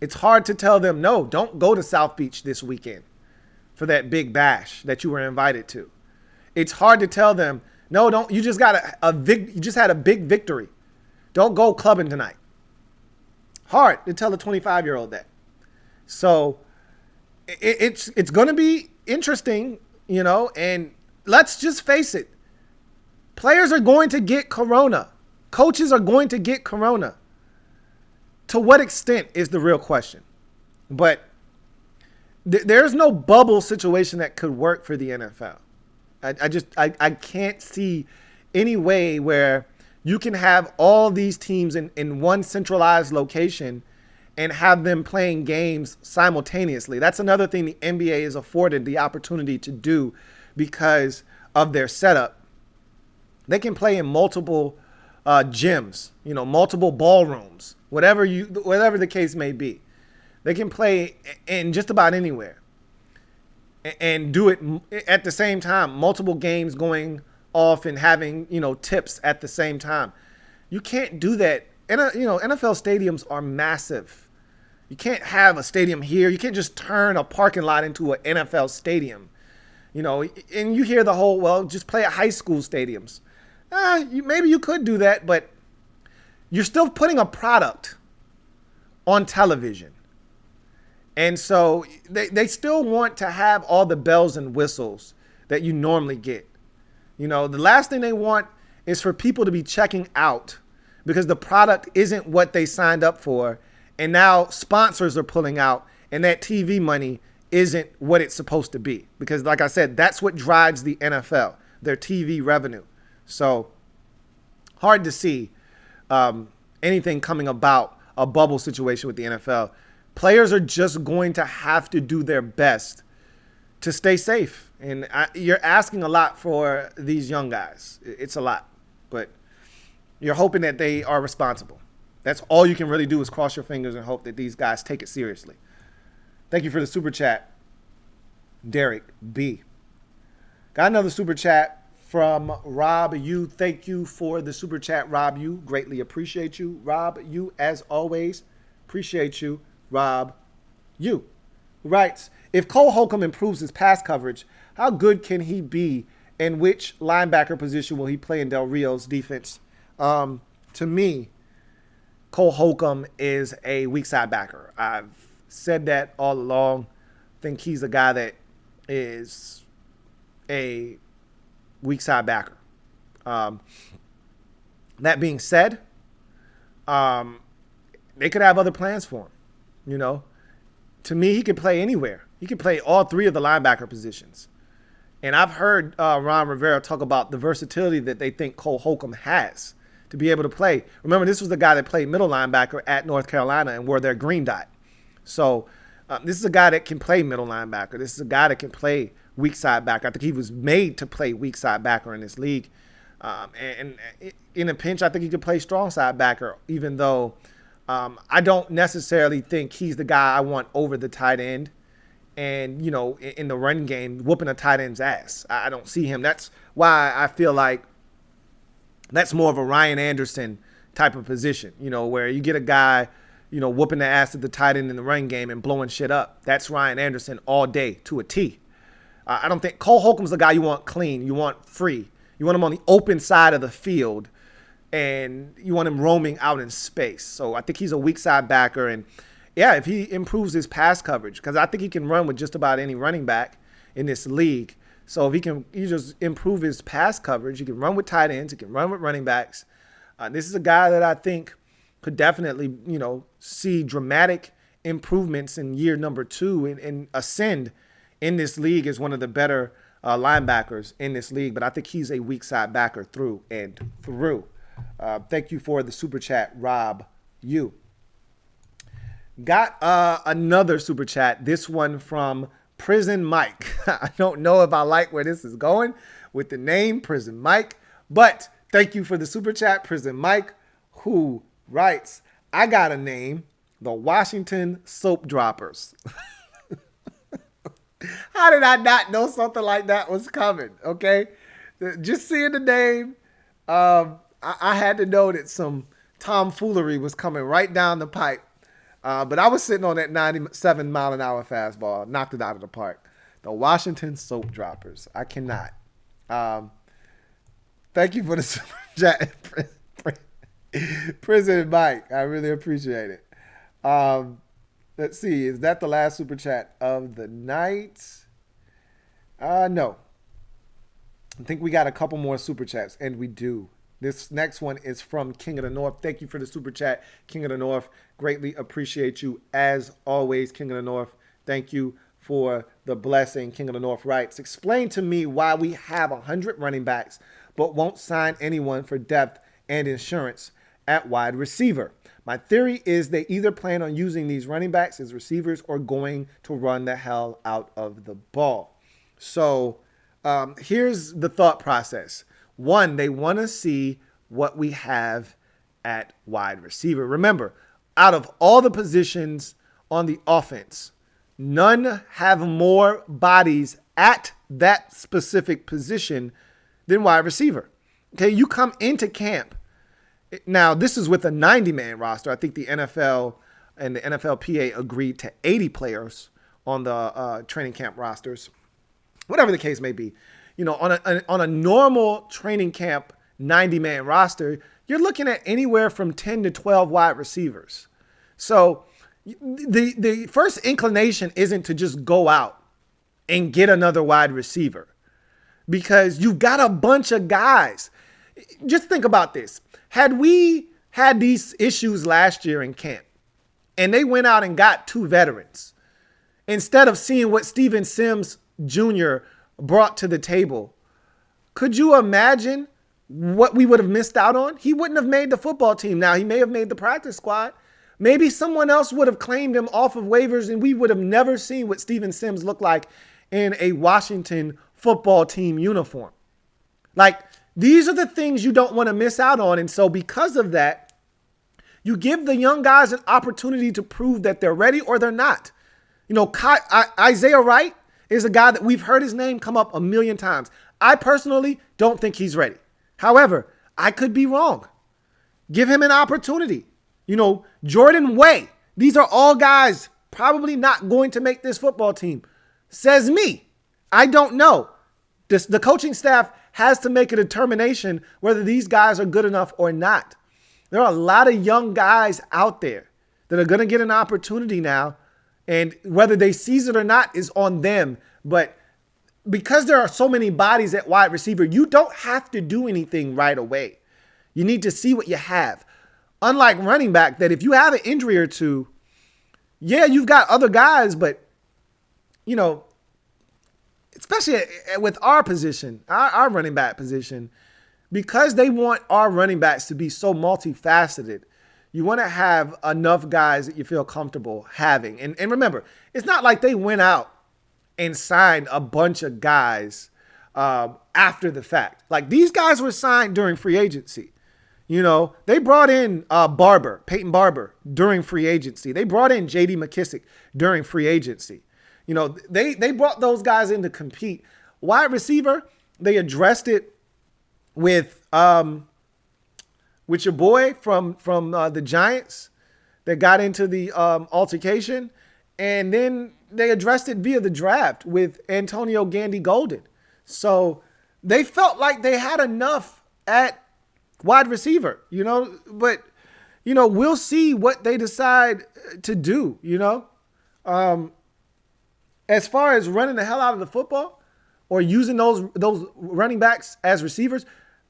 It's hard to tell them, no, don't go to South Beach this weekend for that big bash that you were invited to. It's hard to tell them, no, don't. You just got you just had a big victory. Don't go clubbing tonight. Hard to tell a 25-year-old that. So it's going to be interesting, and let's just face it. Players are going to get corona. Coaches are going to get corona. To what extent is the real question. But there's no bubble situation that could work for the NFL. I can't see any way where you can have all these teams in one centralized location and have them playing games simultaneously. That's another thing the NBA is afforded the opportunity to do because of their setup. They can play in multiple gyms, multiple ballrooms, whatever the case may be. They can play in just about anywhere and do it at the same time, multiple games going off and having, tips at the same time. You can't do that. NFL stadiums are massive. You can't have a stadium here. You can't just turn a parking lot into an NFL stadium. And you hear the whole, well, just play at high school stadiums. Maybe you could do that, but you're still putting a product on television. And so they still want to have all the bells and whistles that you normally get. The last thing they want is for people to be checking out because the product isn't what they signed up for. And now sponsors are pulling out and that TV money isn't what it's supposed to be. Because like I said, that's what drives the NFL, their TV revenue. So hard to see anything coming about a bubble situation with the NFL. Players are just going to have to do their best to stay safe. And you're asking a lot for these young guys. It's a lot. But you're hoping that they are responsible. That's all you can really do is cross your fingers and hope that these guys take it seriously. Thank you for the super chat, Derek B. Got another super chat from Rob U. Thank you for the super chat, Rob U. Greatly appreciate you. Rob U, as always, appreciate you. Rob U. writes, if Cole Holcomb improves his pass coverage, how good can he be, and which linebacker position will he play in Del Rio's defense? To me, Cole Holcomb is a weak side backer. I've said that all along. I think he's a guy that is a weak side backer. That being said, they could have other plans for him. You know, to me, he could play anywhere. He could play all three of the linebacker positions. And I've heard Ron Rivera talk about the versatility that they think Cole Holcomb has to be able to play. Remember, this was the guy that played middle linebacker at North Carolina and wore their green dot. So this is a guy that can play middle linebacker. This is a guy that can play weak side backer. I think he was made to play weak side backer in this league. And in a pinch, I think he could play strong side backer, even though I don't necessarily think he's the guy I want over the tight end. And, you know, in the run game, whooping a tight end's ass. I don't see him. That's why I feel like that's more of a Ryan Anderson type of position, you know, where you get a guy, you know, whooping the ass of the tight end in the run game and blowing shit up. That's Ryan Anderson all day to a T. I don't think Cole Holcomb's the guy you want clean, you want free. You want him on the open side of the field, and you want him roaming out in space. So I think he's a weak side backer. And, yeah, if he improves his pass coverage, because I think he can run with just about any running back in this league. So if he just improve his pass coverage, he can run with tight ends, he can run with running backs. This is a guy that I think could definitely, you know, see dramatic improvements in year number 2 and ascend in this league as one of the better linebackers in this league. But I think he's a weak side backer through and through. Thank you for the super chat, Rob U. Got another super chat, this one from Prison Mike. I don't know if I like where this is going with the name Prison Mike, but thank you for the super chat, Prison Mike, who writes, I got a name, the Washington Soap Droppers. How did I not know something like that was coming? Okay, just seeing the name, I had to know that some tomfoolery was coming right down the pipe. But I was sitting on that 97-mile-an-hour fastball, knocked it out of the park. The Washington Soap Droppers. I cannot. Thank you for the super chat, Prison Mike. I really appreciate it. Let's see. Is that the last super chat of the night? No. I think we got a couple more super chats, and we do. This next one is from King of the North. Thank you for the super chat, King of the North. Greatly appreciate you as always, King of the North. Thank you for the blessing. King of the North writes, explain to me why we have 100 running backs but won't sign anyone for depth and insurance at wide receiver. My theory is they either plan on using these running backs as receivers or going to run the hell out of the ball. So here's the thought process. One, they want to see what we have at wide receiver. Remember, out of all the positions on the offense, none have more bodies at that specific position than wide receiver. Okay, you come into camp. Now, this is with a 90-man roster. I think the NFL and the NFLPA agreed to 80 players on the training camp rosters. Whatever the case may be. You know, on a normal training camp 90-man roster, you're looking at anywhere from 10 to 12 wide receivers. So the first inclination isn't to just go out and get another wide receiver because you've got a bunch of guys. Just think about this. Had we had these issues last year in camp and they went out and got 2 veterans, instead of seeing what Steven Sims Jr. brought to the table, could you imagine what we would have missed out on? He wouldn't have made the football team. Now, he may have made the practice squad. Maybe someone else would have claimed him off of waivers and we would have never seen what Steven Sims looked like in a Washington football team uniform. Like, these are the things you don't want to miss out on. And so because of that, you give the young guys an opportunity to prove that they're ready or they're not. You know, Isaiah Wright is a guy that we've heard his name come up a million times. I personally don't think he's ready. However, I could be wrong. Give him an opportunity. You know, Jordan Way. These are all guys probably not going to make this football team. Says me. I don't know. The coaching staff has to make a determination whether these guys are good enough or not. There are a lot of young guys out there that are going to get an opportunity now, and whether they seize it or not is on them. But because there are so many bodies at wide receiver, you don't have to do anything right away. You need to see what you have. Unlike running back, that if you have an injury or two, yeah, you've got other guys, but, you know, especially with our position, our running back position, because they want our running backs to be so multifaceted, you want to have enough guys that you feel comfortable having. And remember, it's not like they went out and signed a bunch of guys after the fact. Like, these guys were signed during free agency. You know, they brought in Peyton Barber during free agency. They brought in J.D. McKissick during free agency. You know, they brought those guys in to compete. Wide receiver, they addressed it with your boy from the Giants that got into the altercation. And then they addressed it via the draft with Antonio Gandy Golden. So they felt like they had enough at wide receiver, you know, but, you know, we'll see what they decide to do, you know. As far as running the hell out of the football or using those running backs as receivers,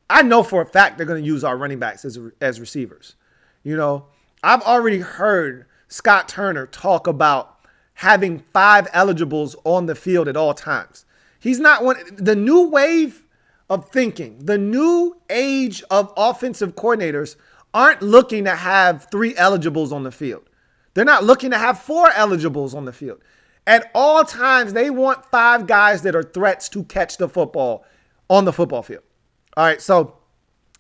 I know for a fact they're going to use our running backs as receivers. You know, I've already heard Scott Turner talk about having 5 eligibles on the field at all times. He's not one. The new wave of thinking, the new age of offensive coordinators aren't looking to have 3 eligibles on the field. They're not looking to have 4 eligibles on the field. At all times, they want 5 guys that are threats to catch the football on the football field. All right, so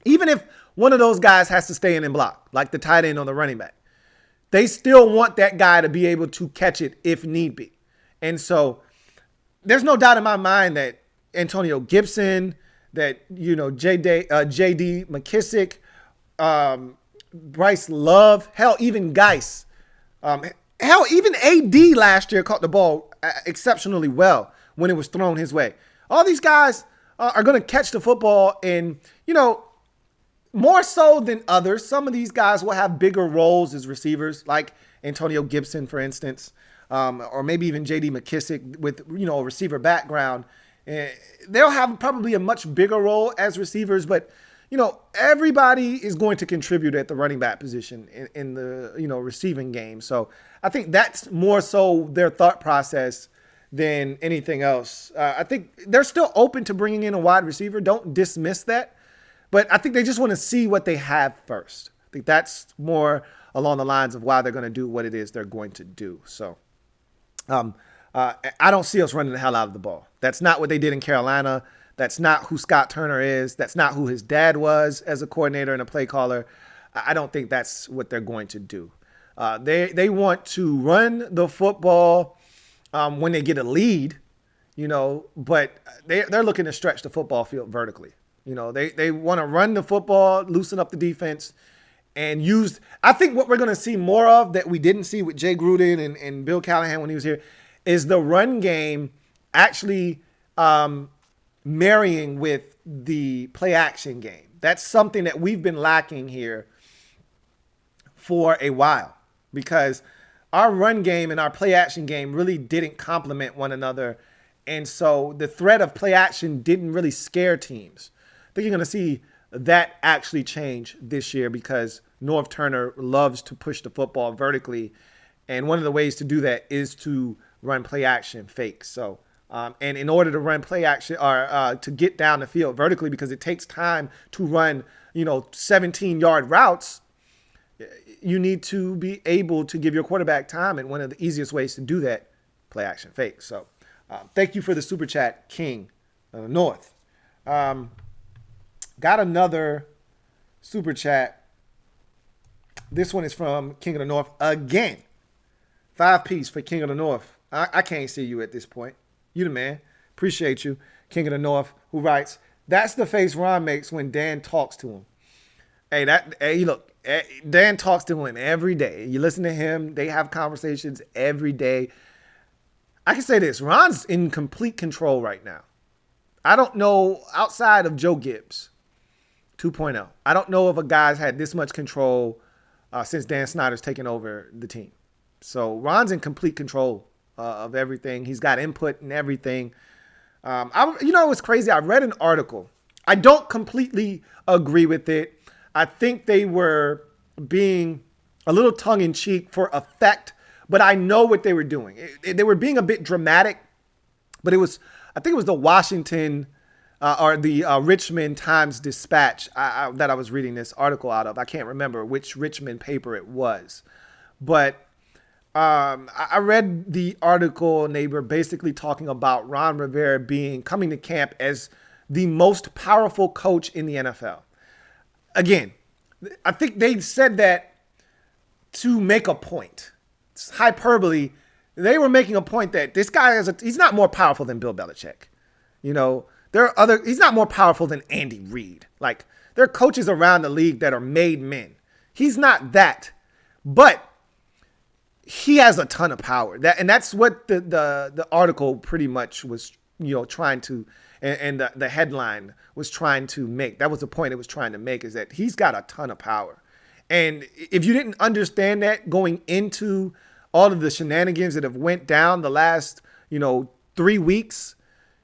even if one of those guys has to stay in and block, like the tight end on the running back, they still want that guy to be able to catch it if need be. And so there's no doubt in my mind that Antonio Gibson, that, you know, J.D. McKissick, Bryce Love, hell, even Geis, hell, even AD last year caught the ball exceptionally well when it was thrown his way. All these guys are going to catch the football, and, you know, more so than others, some of these guys will have bigger roles as receivers, like Antonio Gibson, for instance, or maybe even J.D. McKissick with, you know, a receiver background. They'll have probably a much bigger role as receivers, but, you know, everybody is going to contribute at the running back position in the, you know, receiving game. So I think that's more so their thought process than anything else. I think they're still open to bringing in a wide receiver. Don't dismiss that. But I think they just want to see what they have first. I think that's more along the lines of why they're going to do what it is they're going to do. So I don't see us running the hell out of the ball. That's not what they did in Carolina. That's not who Scott Turner is. That's not who his dad was as a coordinator and a play caller. I don't think that's what they're going to do. They want to run the football when they get a lead, you know, but they're looking to stretch the football field vertically. You know, they want to run the football, loosen up the defense, and use. I think what we're going to see more of that we didn't see with Jay Gruden and Bill Callahan when he was here is the run game actually marrying with the play action game. That's something that we've been lacking here for a while, because our run game and our play action game really didn't complement one another. And so the threat of play action didn't really scare teams. I think you're going to see that actually change this year, because Norv Turner loves to push the football vertically. And one of the ways to do that is to run play action fakes. So, and in order to run play action or to get down the field vertically, because it takes time to run, 17-yard routes, you need to be able to give your quarterback time. And one of the easiest ways to do that, play action fakes. So thank you for the super chat, King North. Got another super chat. This one is from King of the North again. 5-piece for King of the North. I can't see you at this point. You the man. Appreciate you, King of the North, who writes, "That's the face Ron makes when Dan talks to him." Hey, look, Dan talks to him every day. You listen to him. They have conversations every day. I can say this. Ron's in complete control right now. I don't know, outside of Joe Gibbs 2.0, I don't know if a guy's had this much control since Dan Snyder's taken over the team. So Ron's in complete control of everything. He's got input in everything. What's crazy? I read an article. I don't completely agree with it. I think they were being a little tongue-in-cheek for effect, but I know what they were doing. They were being a bit dramatic, but I think it was the Washington or the Richmond Times-Dispatch that I was reading this article out of. I can't remember which Richmond paper it was, but I read the article and they were basically talking about Ron Rivera coming to camp as the most powerful coach in the NFL. Again, I think they said that to make a point. It's hyperbole. They were making a point that this guy he's not more powerful than Bill Belichick. He's not more powerful than Andy Reid. Like, there are coaches around the league that are made men. He's not that, but he has a ton of power. That's what the article pretty much was, trying to, and the headline was trying to make. That was the point it was trying to make, is that he's got a ton of power. And if you didn't understand that going into all of the shenanigans that have went down the last, 3 weeks,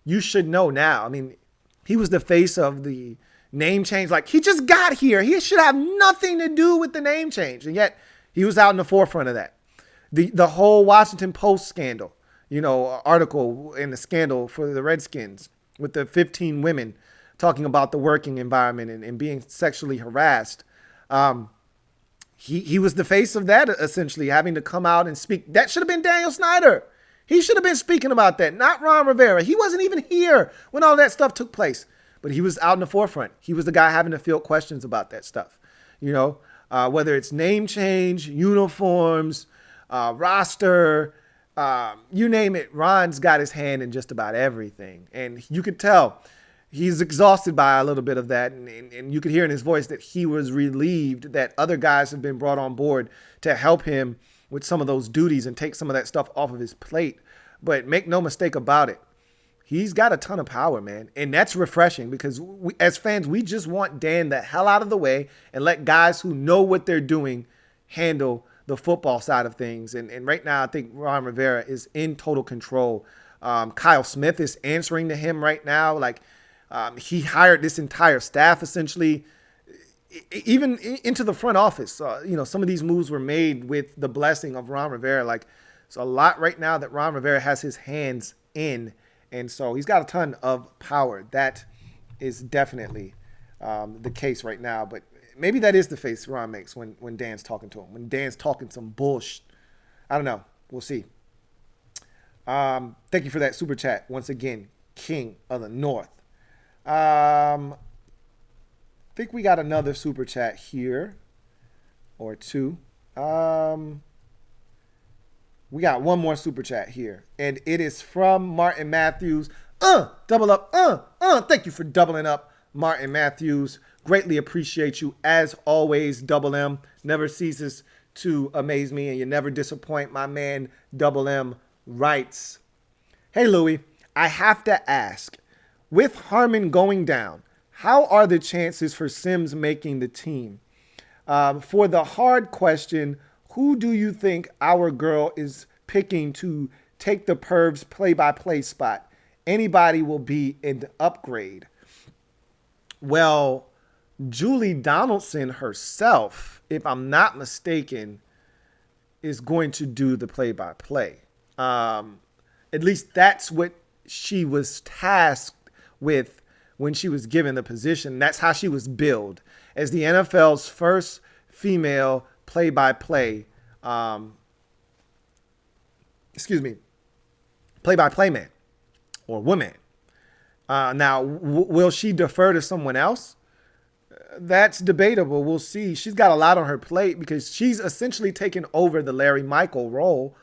you should know now. I mean, he was the face of the name change. Like, he just got here. He should have nothing to do with the name change. And yet he was out in the forefront of that. The whole Washington Post scandal, article in the scandal for the Redskins with the 15 women talking about the working environment and being sexually harassed. He was the face of that, essentially, having to come out and speak. That should have been Daniel Snyder. He should have been speaking about that, not Ron Rivera. He wasn't even here when all that stuff took place, but he was out in the forefront. He was the guy having to field questions about that stuff, whether it's name change, uniforms, roster, you name it. Ron's got his hand in just about everything. And you could tell he's exhausted by a little bit of that. And you could hear in his voice that he was relieved that other guys have been brought on board to help him with some of those duties and take some of that stuff off of his plate. But make no mistake about it, he's got a ton of power, man. And that's refreshing, because as fans, we just want Dan the hell out of the way and let guys who know what they're doing handle the football side of things. And right now, I think Ron Rivera is in total control. Kyle Smith is answering to him right now. Like, he hired this entire staff, essentially, even into the front office. Some of these moves were made with the blessing of Ron Rivera. Like, it's a lot right now that Ron Rivera has his hands in. And so he's got a ton of power. That is definitely the case right now. But maybe that is the face Ron makes when Dan's talking to him. When Dan's talking some bullshit. I don't know. We'll see. Thank you for that super chat. Once again, King of the North. I think we got another super chat here. Or two. We got one more super chat here. And it is from Martin Matthews. Double up. Thank you for doubling up, Martin Matthews. Greatly appreciate you. As always, Double M never ceases to amaze me, and you never disappoint. My man, Double M, writes, "Hey, Louie, I have to ask, with Harmon going down, how are the chances for Sims making the team? For the hard question, who do you think our girl is picking to take the Perv's play-by-play spot? Anybody will be an upgrade." Well, Julie Donaldson herself, if I'm not mistaken, is going to do the play-by-play. At least that's what she was tasked with when she was given the position. That's how she was billed, as the NFL's first female play-by-play, play-by-play man or woman. Now, will she defer to someone else? That's debatable. We'll see. She's got a lot on her plate because she's essentially taken over the Larry Michael role,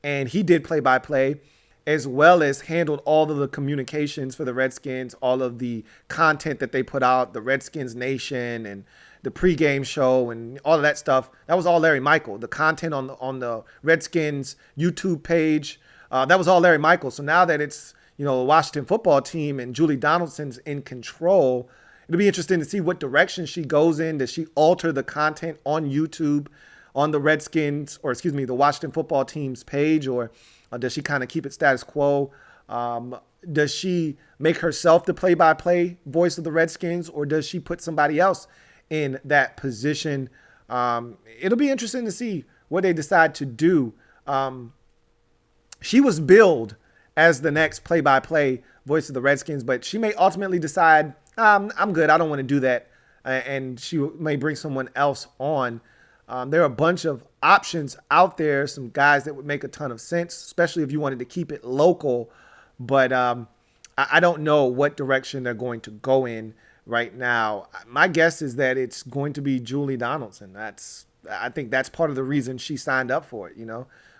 and he did play-by-play as well as handled all of the communications for the Redskins, all of the content that they put out, the Redskins Nation and the pregame show and all of that stuff. That was all Larry Michael. The content on the Redskins YouTube page, that was all Larry Michael. So now that it's, the Washington football team and Julie Donaldson's in control, it'll be interesting to see what direction she goes in. Does she alter the content on YouTube on the Redskins, or excuse me, the Washington football team's page, or does she kind of keep it status quo? Does she make herself the play-by-play voice of the Redskins, or does she put somebody else in that position? It'll be interesting to see what they decide to do. She was billed as the next play-by-play voice of the Redskins, but she may ultimately decide, I'm good, I don't want to do that, and she may bring someone else on. There are a bunch of options out there, some guys that would make a ton of sense, especially if you wanted to keep it local. But I don't know what direction they're going to go in right now. My guess is that it's going to be Julie Donaldson. I think that's part of the reason she signed up for it,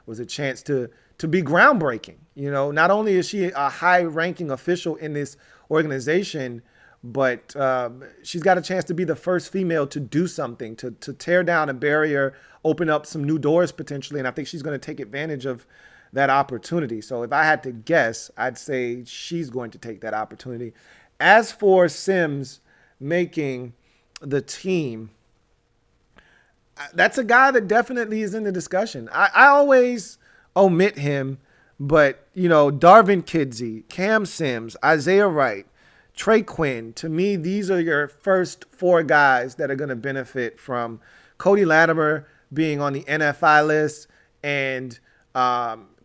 was a chance to be groundbreaking. Not only is she a high-ranking official in this organization, but she's got a chance to be the first female to do something, to tear down a barrier, open up some new doors potentially, and I think she's going to take advantage of that opportunity. So if I had to guess, I'd say she's going to take that opportunity. As for Sims making the team, that's a guy that definitely is in the discussion. I always omit him, but, Darvin Kidsey, Cam Sims, Isaiah Wright, Trey Quinn, to me, these are your first four guys that are going to benefit from Cody Latimer being on the NFI list and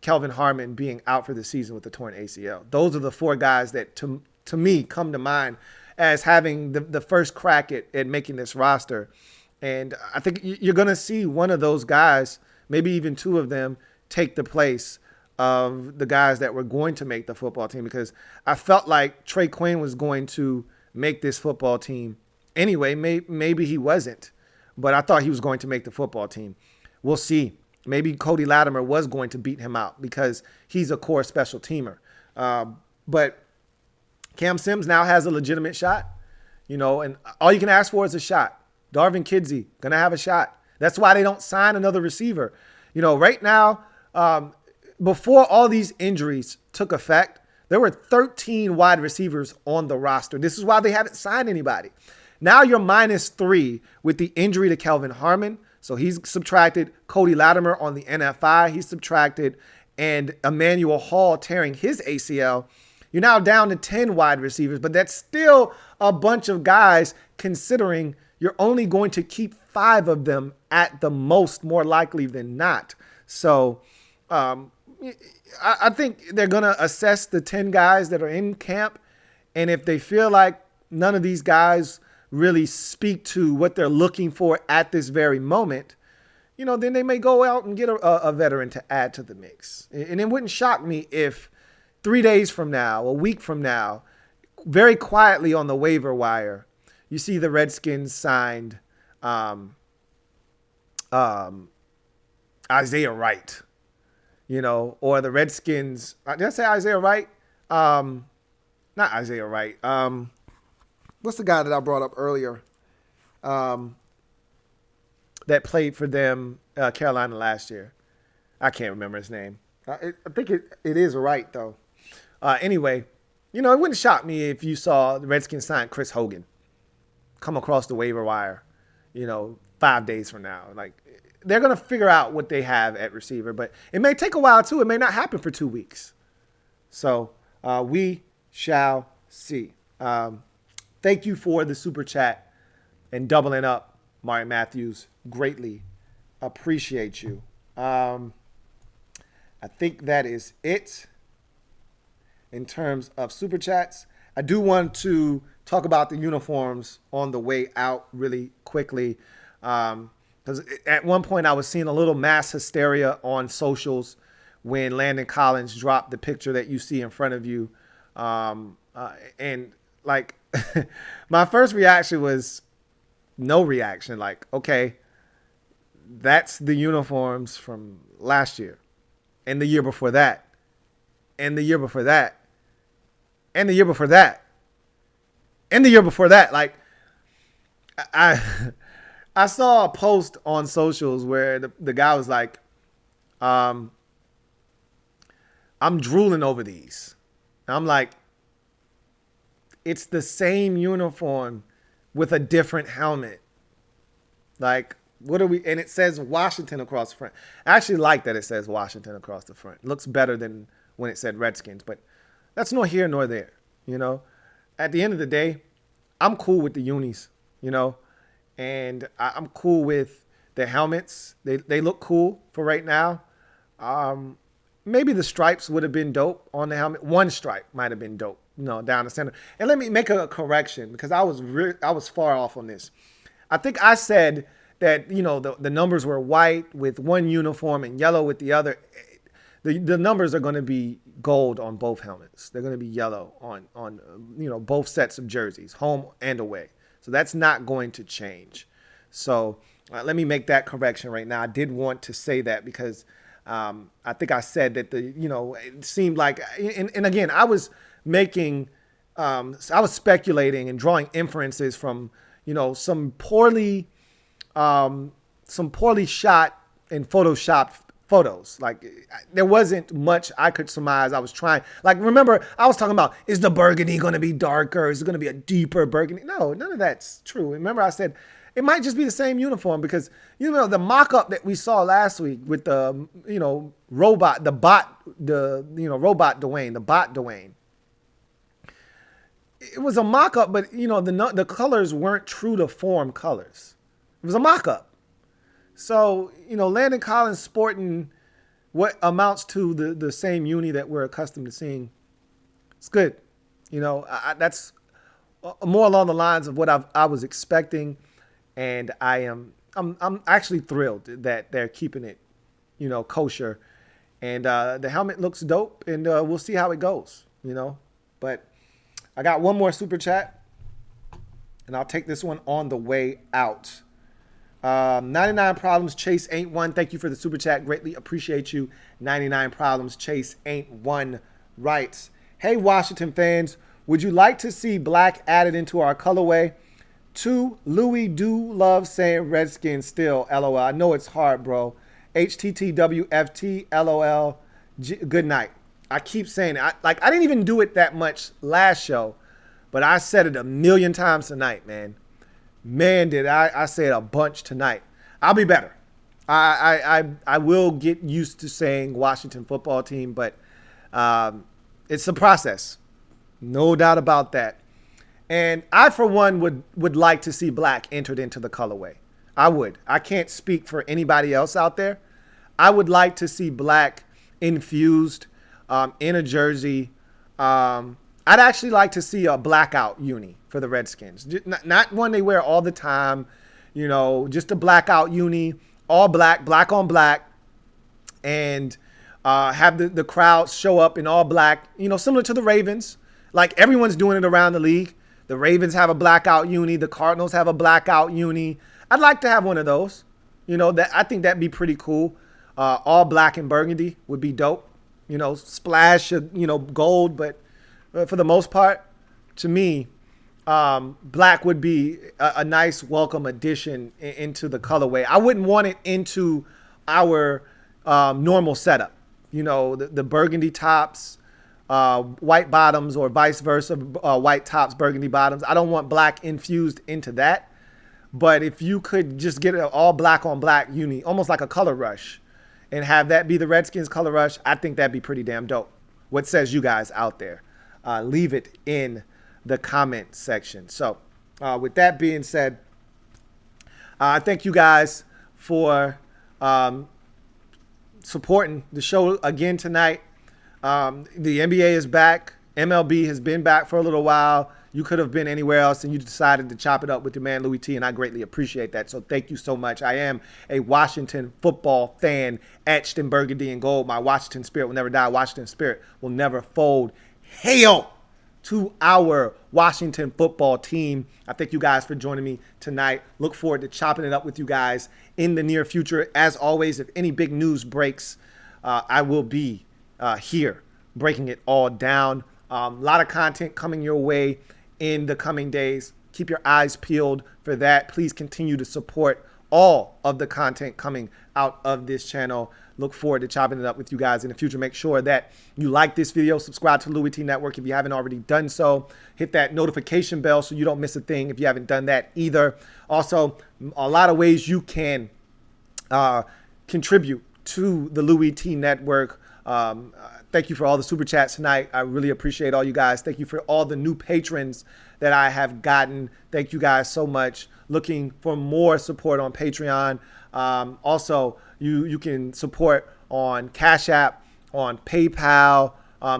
Kelvin Harmon being out for the season with the torn ACL. Those are the four guys that, to me, come to mind as having the first crack at making this roster. And I think you're going to see one of those guys, maybe even two of them, take the place of the guys that were going to make the football team, because I felt like Trey Quinn was going to make this football team anyway. Maybe he wasn't, but I thought he was going to make the football team. We'll see. Maybe Cody Latimer was going to beat him out because he's a core special teamer. But Cam Sims now has a legitimate shot, and all you can ask for is a shot. Darvin Kidsey going to have a shot. That's why they don't sign another receiver. Right now, before all these injuries took effect, there were 13 wide receivers on the roster. This is why they haven't signed anybody. Now you're -3 with the injury to Kelvin Harmon. So he's subtracted. Cody Latimer on the NFI, he's subtracted. And Emmanuel Hall tearing his ACL. You're now down to 10 wide receivers, but that's still a bunch of guys considering you're only going to keep 5 of them at the most, more likely than not. So I think they're going to assess the 10 guys that are in camp. And if they feel like none of these guys really speak to what they're looking for at this very moment, then they may go out and get a veteran to add to the mix. And it wouldn't shock me if 3 days from now, a week from now, very quietly on the waiver wire, you see the Redskins signed Isaiah Wright. Or the Redskins, did I say Isaiah Wright? Not Isaiah Wright. What's the guy that I brought up earlier that played for them, Carolina last year? I can't remember his name. I think it is Wright, though. Anyway, it wouldn't shock me if you saw the Redskins sign Chris Hogan come across the waiver wire, 5 days from now. Like, they're going to figure out what they have at receiver, but it may take a while too. It may not happen for 2 weeks. So we shall see. Thank you for the super chat and doubling up, Martin Matthews. Greatly appreciate you. I think that is it in terms of super chats. I do want to talk about the uniforms on the way out really quickly. Because at one point I was seeing a little mass hysteria on socials when Landon Collins dropped the picture that you see in front of you. And like my first reaction was no reaction. Like, okay, that's the uniforms from last year and the year before that and the year before that and the year before that and the year before that. Like I saw a post on socials where the guy was like, um, I'm drooling over these. And I'm like, it's the same uniform with a different helmet. Like, what are we? And it says Washington across the front. I actually like that it says Washington across the front. It looks better than when it said Redskins, but that's nor here nor there. You know, at the end of the day, I'm cool with the unis. You know, and I'm cool with the helmets. They look cool for right now. Maybe the stripes would have been dope on the helmet. One stripe might have been dope, you know, down the center. And let me make a correction because I was far off on this. I think I said that, you know, the numbers were white with one uniform and yellow with the other. The numbers are going to be gold on both helmets. They're going to be yellow on you know, both sets of jerseys, home and away. So that's not going to change. So let me make that correction right now. I did want to say that because I think I said that it seemed like, and again, I was making, I was speculating and drawing inferences from, you know, some poorly shot and photoshopped photos. Like there wasn't much I could surmise. I was trying, like, remember I was talking about, is the burgundy going to be darker? Is it going to be a deeper burgundy? No, none of that's true. Remember I said, it might just be the same uniform because, you know, the mock-up that we saw last week with the, you know, robot Dwayne, the bot Dwayne. It was a mock-up, but, you know, the colors weren't true to form colors. It was a mock-up. So, you know, Landon Collins sporting what amounts to the same uni that we're accustomed to seeing. It's good. You know, that's more along the lines of what I was expecting. And I'm actually thrilled that they're keeping it, you know, kosher. And the helmet looks dope, and we'll see how it goes, you know. But I got one more super chat, and I'll take this one on the way out. 99 Problems Chase ain't one. Thank you for the super chat. Greatly appreciate you. 99 Problems Chase ain't one. Writes, hey, Washington fans, would you like to see black added into our colorway? 2, Louie do love saying Redskins still, LOL. I know it's hard, bro. HTTWFT, LOL. Good night. I keep saying it. I didn't even do it that much last show, but I said it a million times tonight, man. Man, did I say it a bunch tonight. I'll be better. I will get used to saying Washington football team, but it's a process. No doubt about that. And I, for one, would like to see black entered into the colorway. I would. I can't speak for anybody else out there. I would like to see black infused in a jersey. I'd actually like to see a blackout uni for the Redskins. Not one they wear all the time, you know, just a blackout uni, all black, black on black, and have the crowd show up in all black, you know, similar to the Ravens. Like everyone's doing it around the league. The Ravens have a blackout uni. The Cardinals have a blackout uni. I'd like to have one of those. You know, that I think that'd be pretty cool. All black and burgundy would be dope. You know, splash of, you know, gold. But for the most part, to me, black would be a nice welcome addition into the colorway. I wouldn't want it into our normal setup. You know, the burgundy tops, white bottoms, or vice versa, white tops, burgundy bottoms. I don't want black infused into that. But if you could just get an all black on black uni, almost like a color rush, and have that be the Redskins color rush, I think that'd be pretty damn dope. What says you guys out there? Leave it in the comment section. So with that being said, thank you guys for supporting the show again tonight. The NBA is back. MLB has been back for a little while. You could have been anywhere else, and you decided to chop it up with your man Louie T, and I greatly appreciate that. So thank you so much. I am a Washington football fan, etched in burgundy and gold. My Washington spirit will never die. Washington spirit will never fold. Hail to our Washington football team. I thank you guys for joining me tonight. Look forward to chopping it up with you guys in the near future. As always, if any big news breaks, I will be here breaking it all down. A lot of content coming your way in the coming days. keep your eyes peeled for that. Please continue to support all of the content coming out of this channel. Look forward to chopping it up with you guys in the future. Make sure that you like this video, subscribe to Louie T Network if you haven't already done so. Hit that notification bell so you don't miss a thing if you haven't done that either. Also, a lot of ways you can contribute to the Louie T Network. Thank you for all the super chats tonight. I really appreciate all you guys. Thank you for all the new patrons that I have gotten. Thank you guys so much. Looking for more support on Patreon. Also, you can support on Cash App, on PayPal.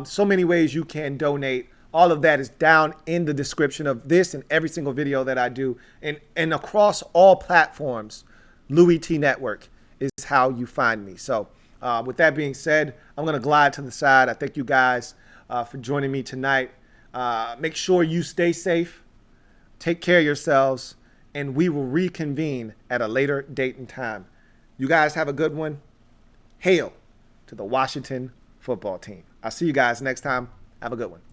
So many ways you can donate. All of that is down in the description of this and every single video that I do. And across all platforms, Louie T Network is how you find me. So with that being said, I'm going to glide to the side. I thank you guys for joining me tonight. Make sure you stay safe. Take care of yourselves. And we will reconvene at a later date and time. You guys have a good one. Hail to the Washington football team. I'll see you guys next time. Have a good one.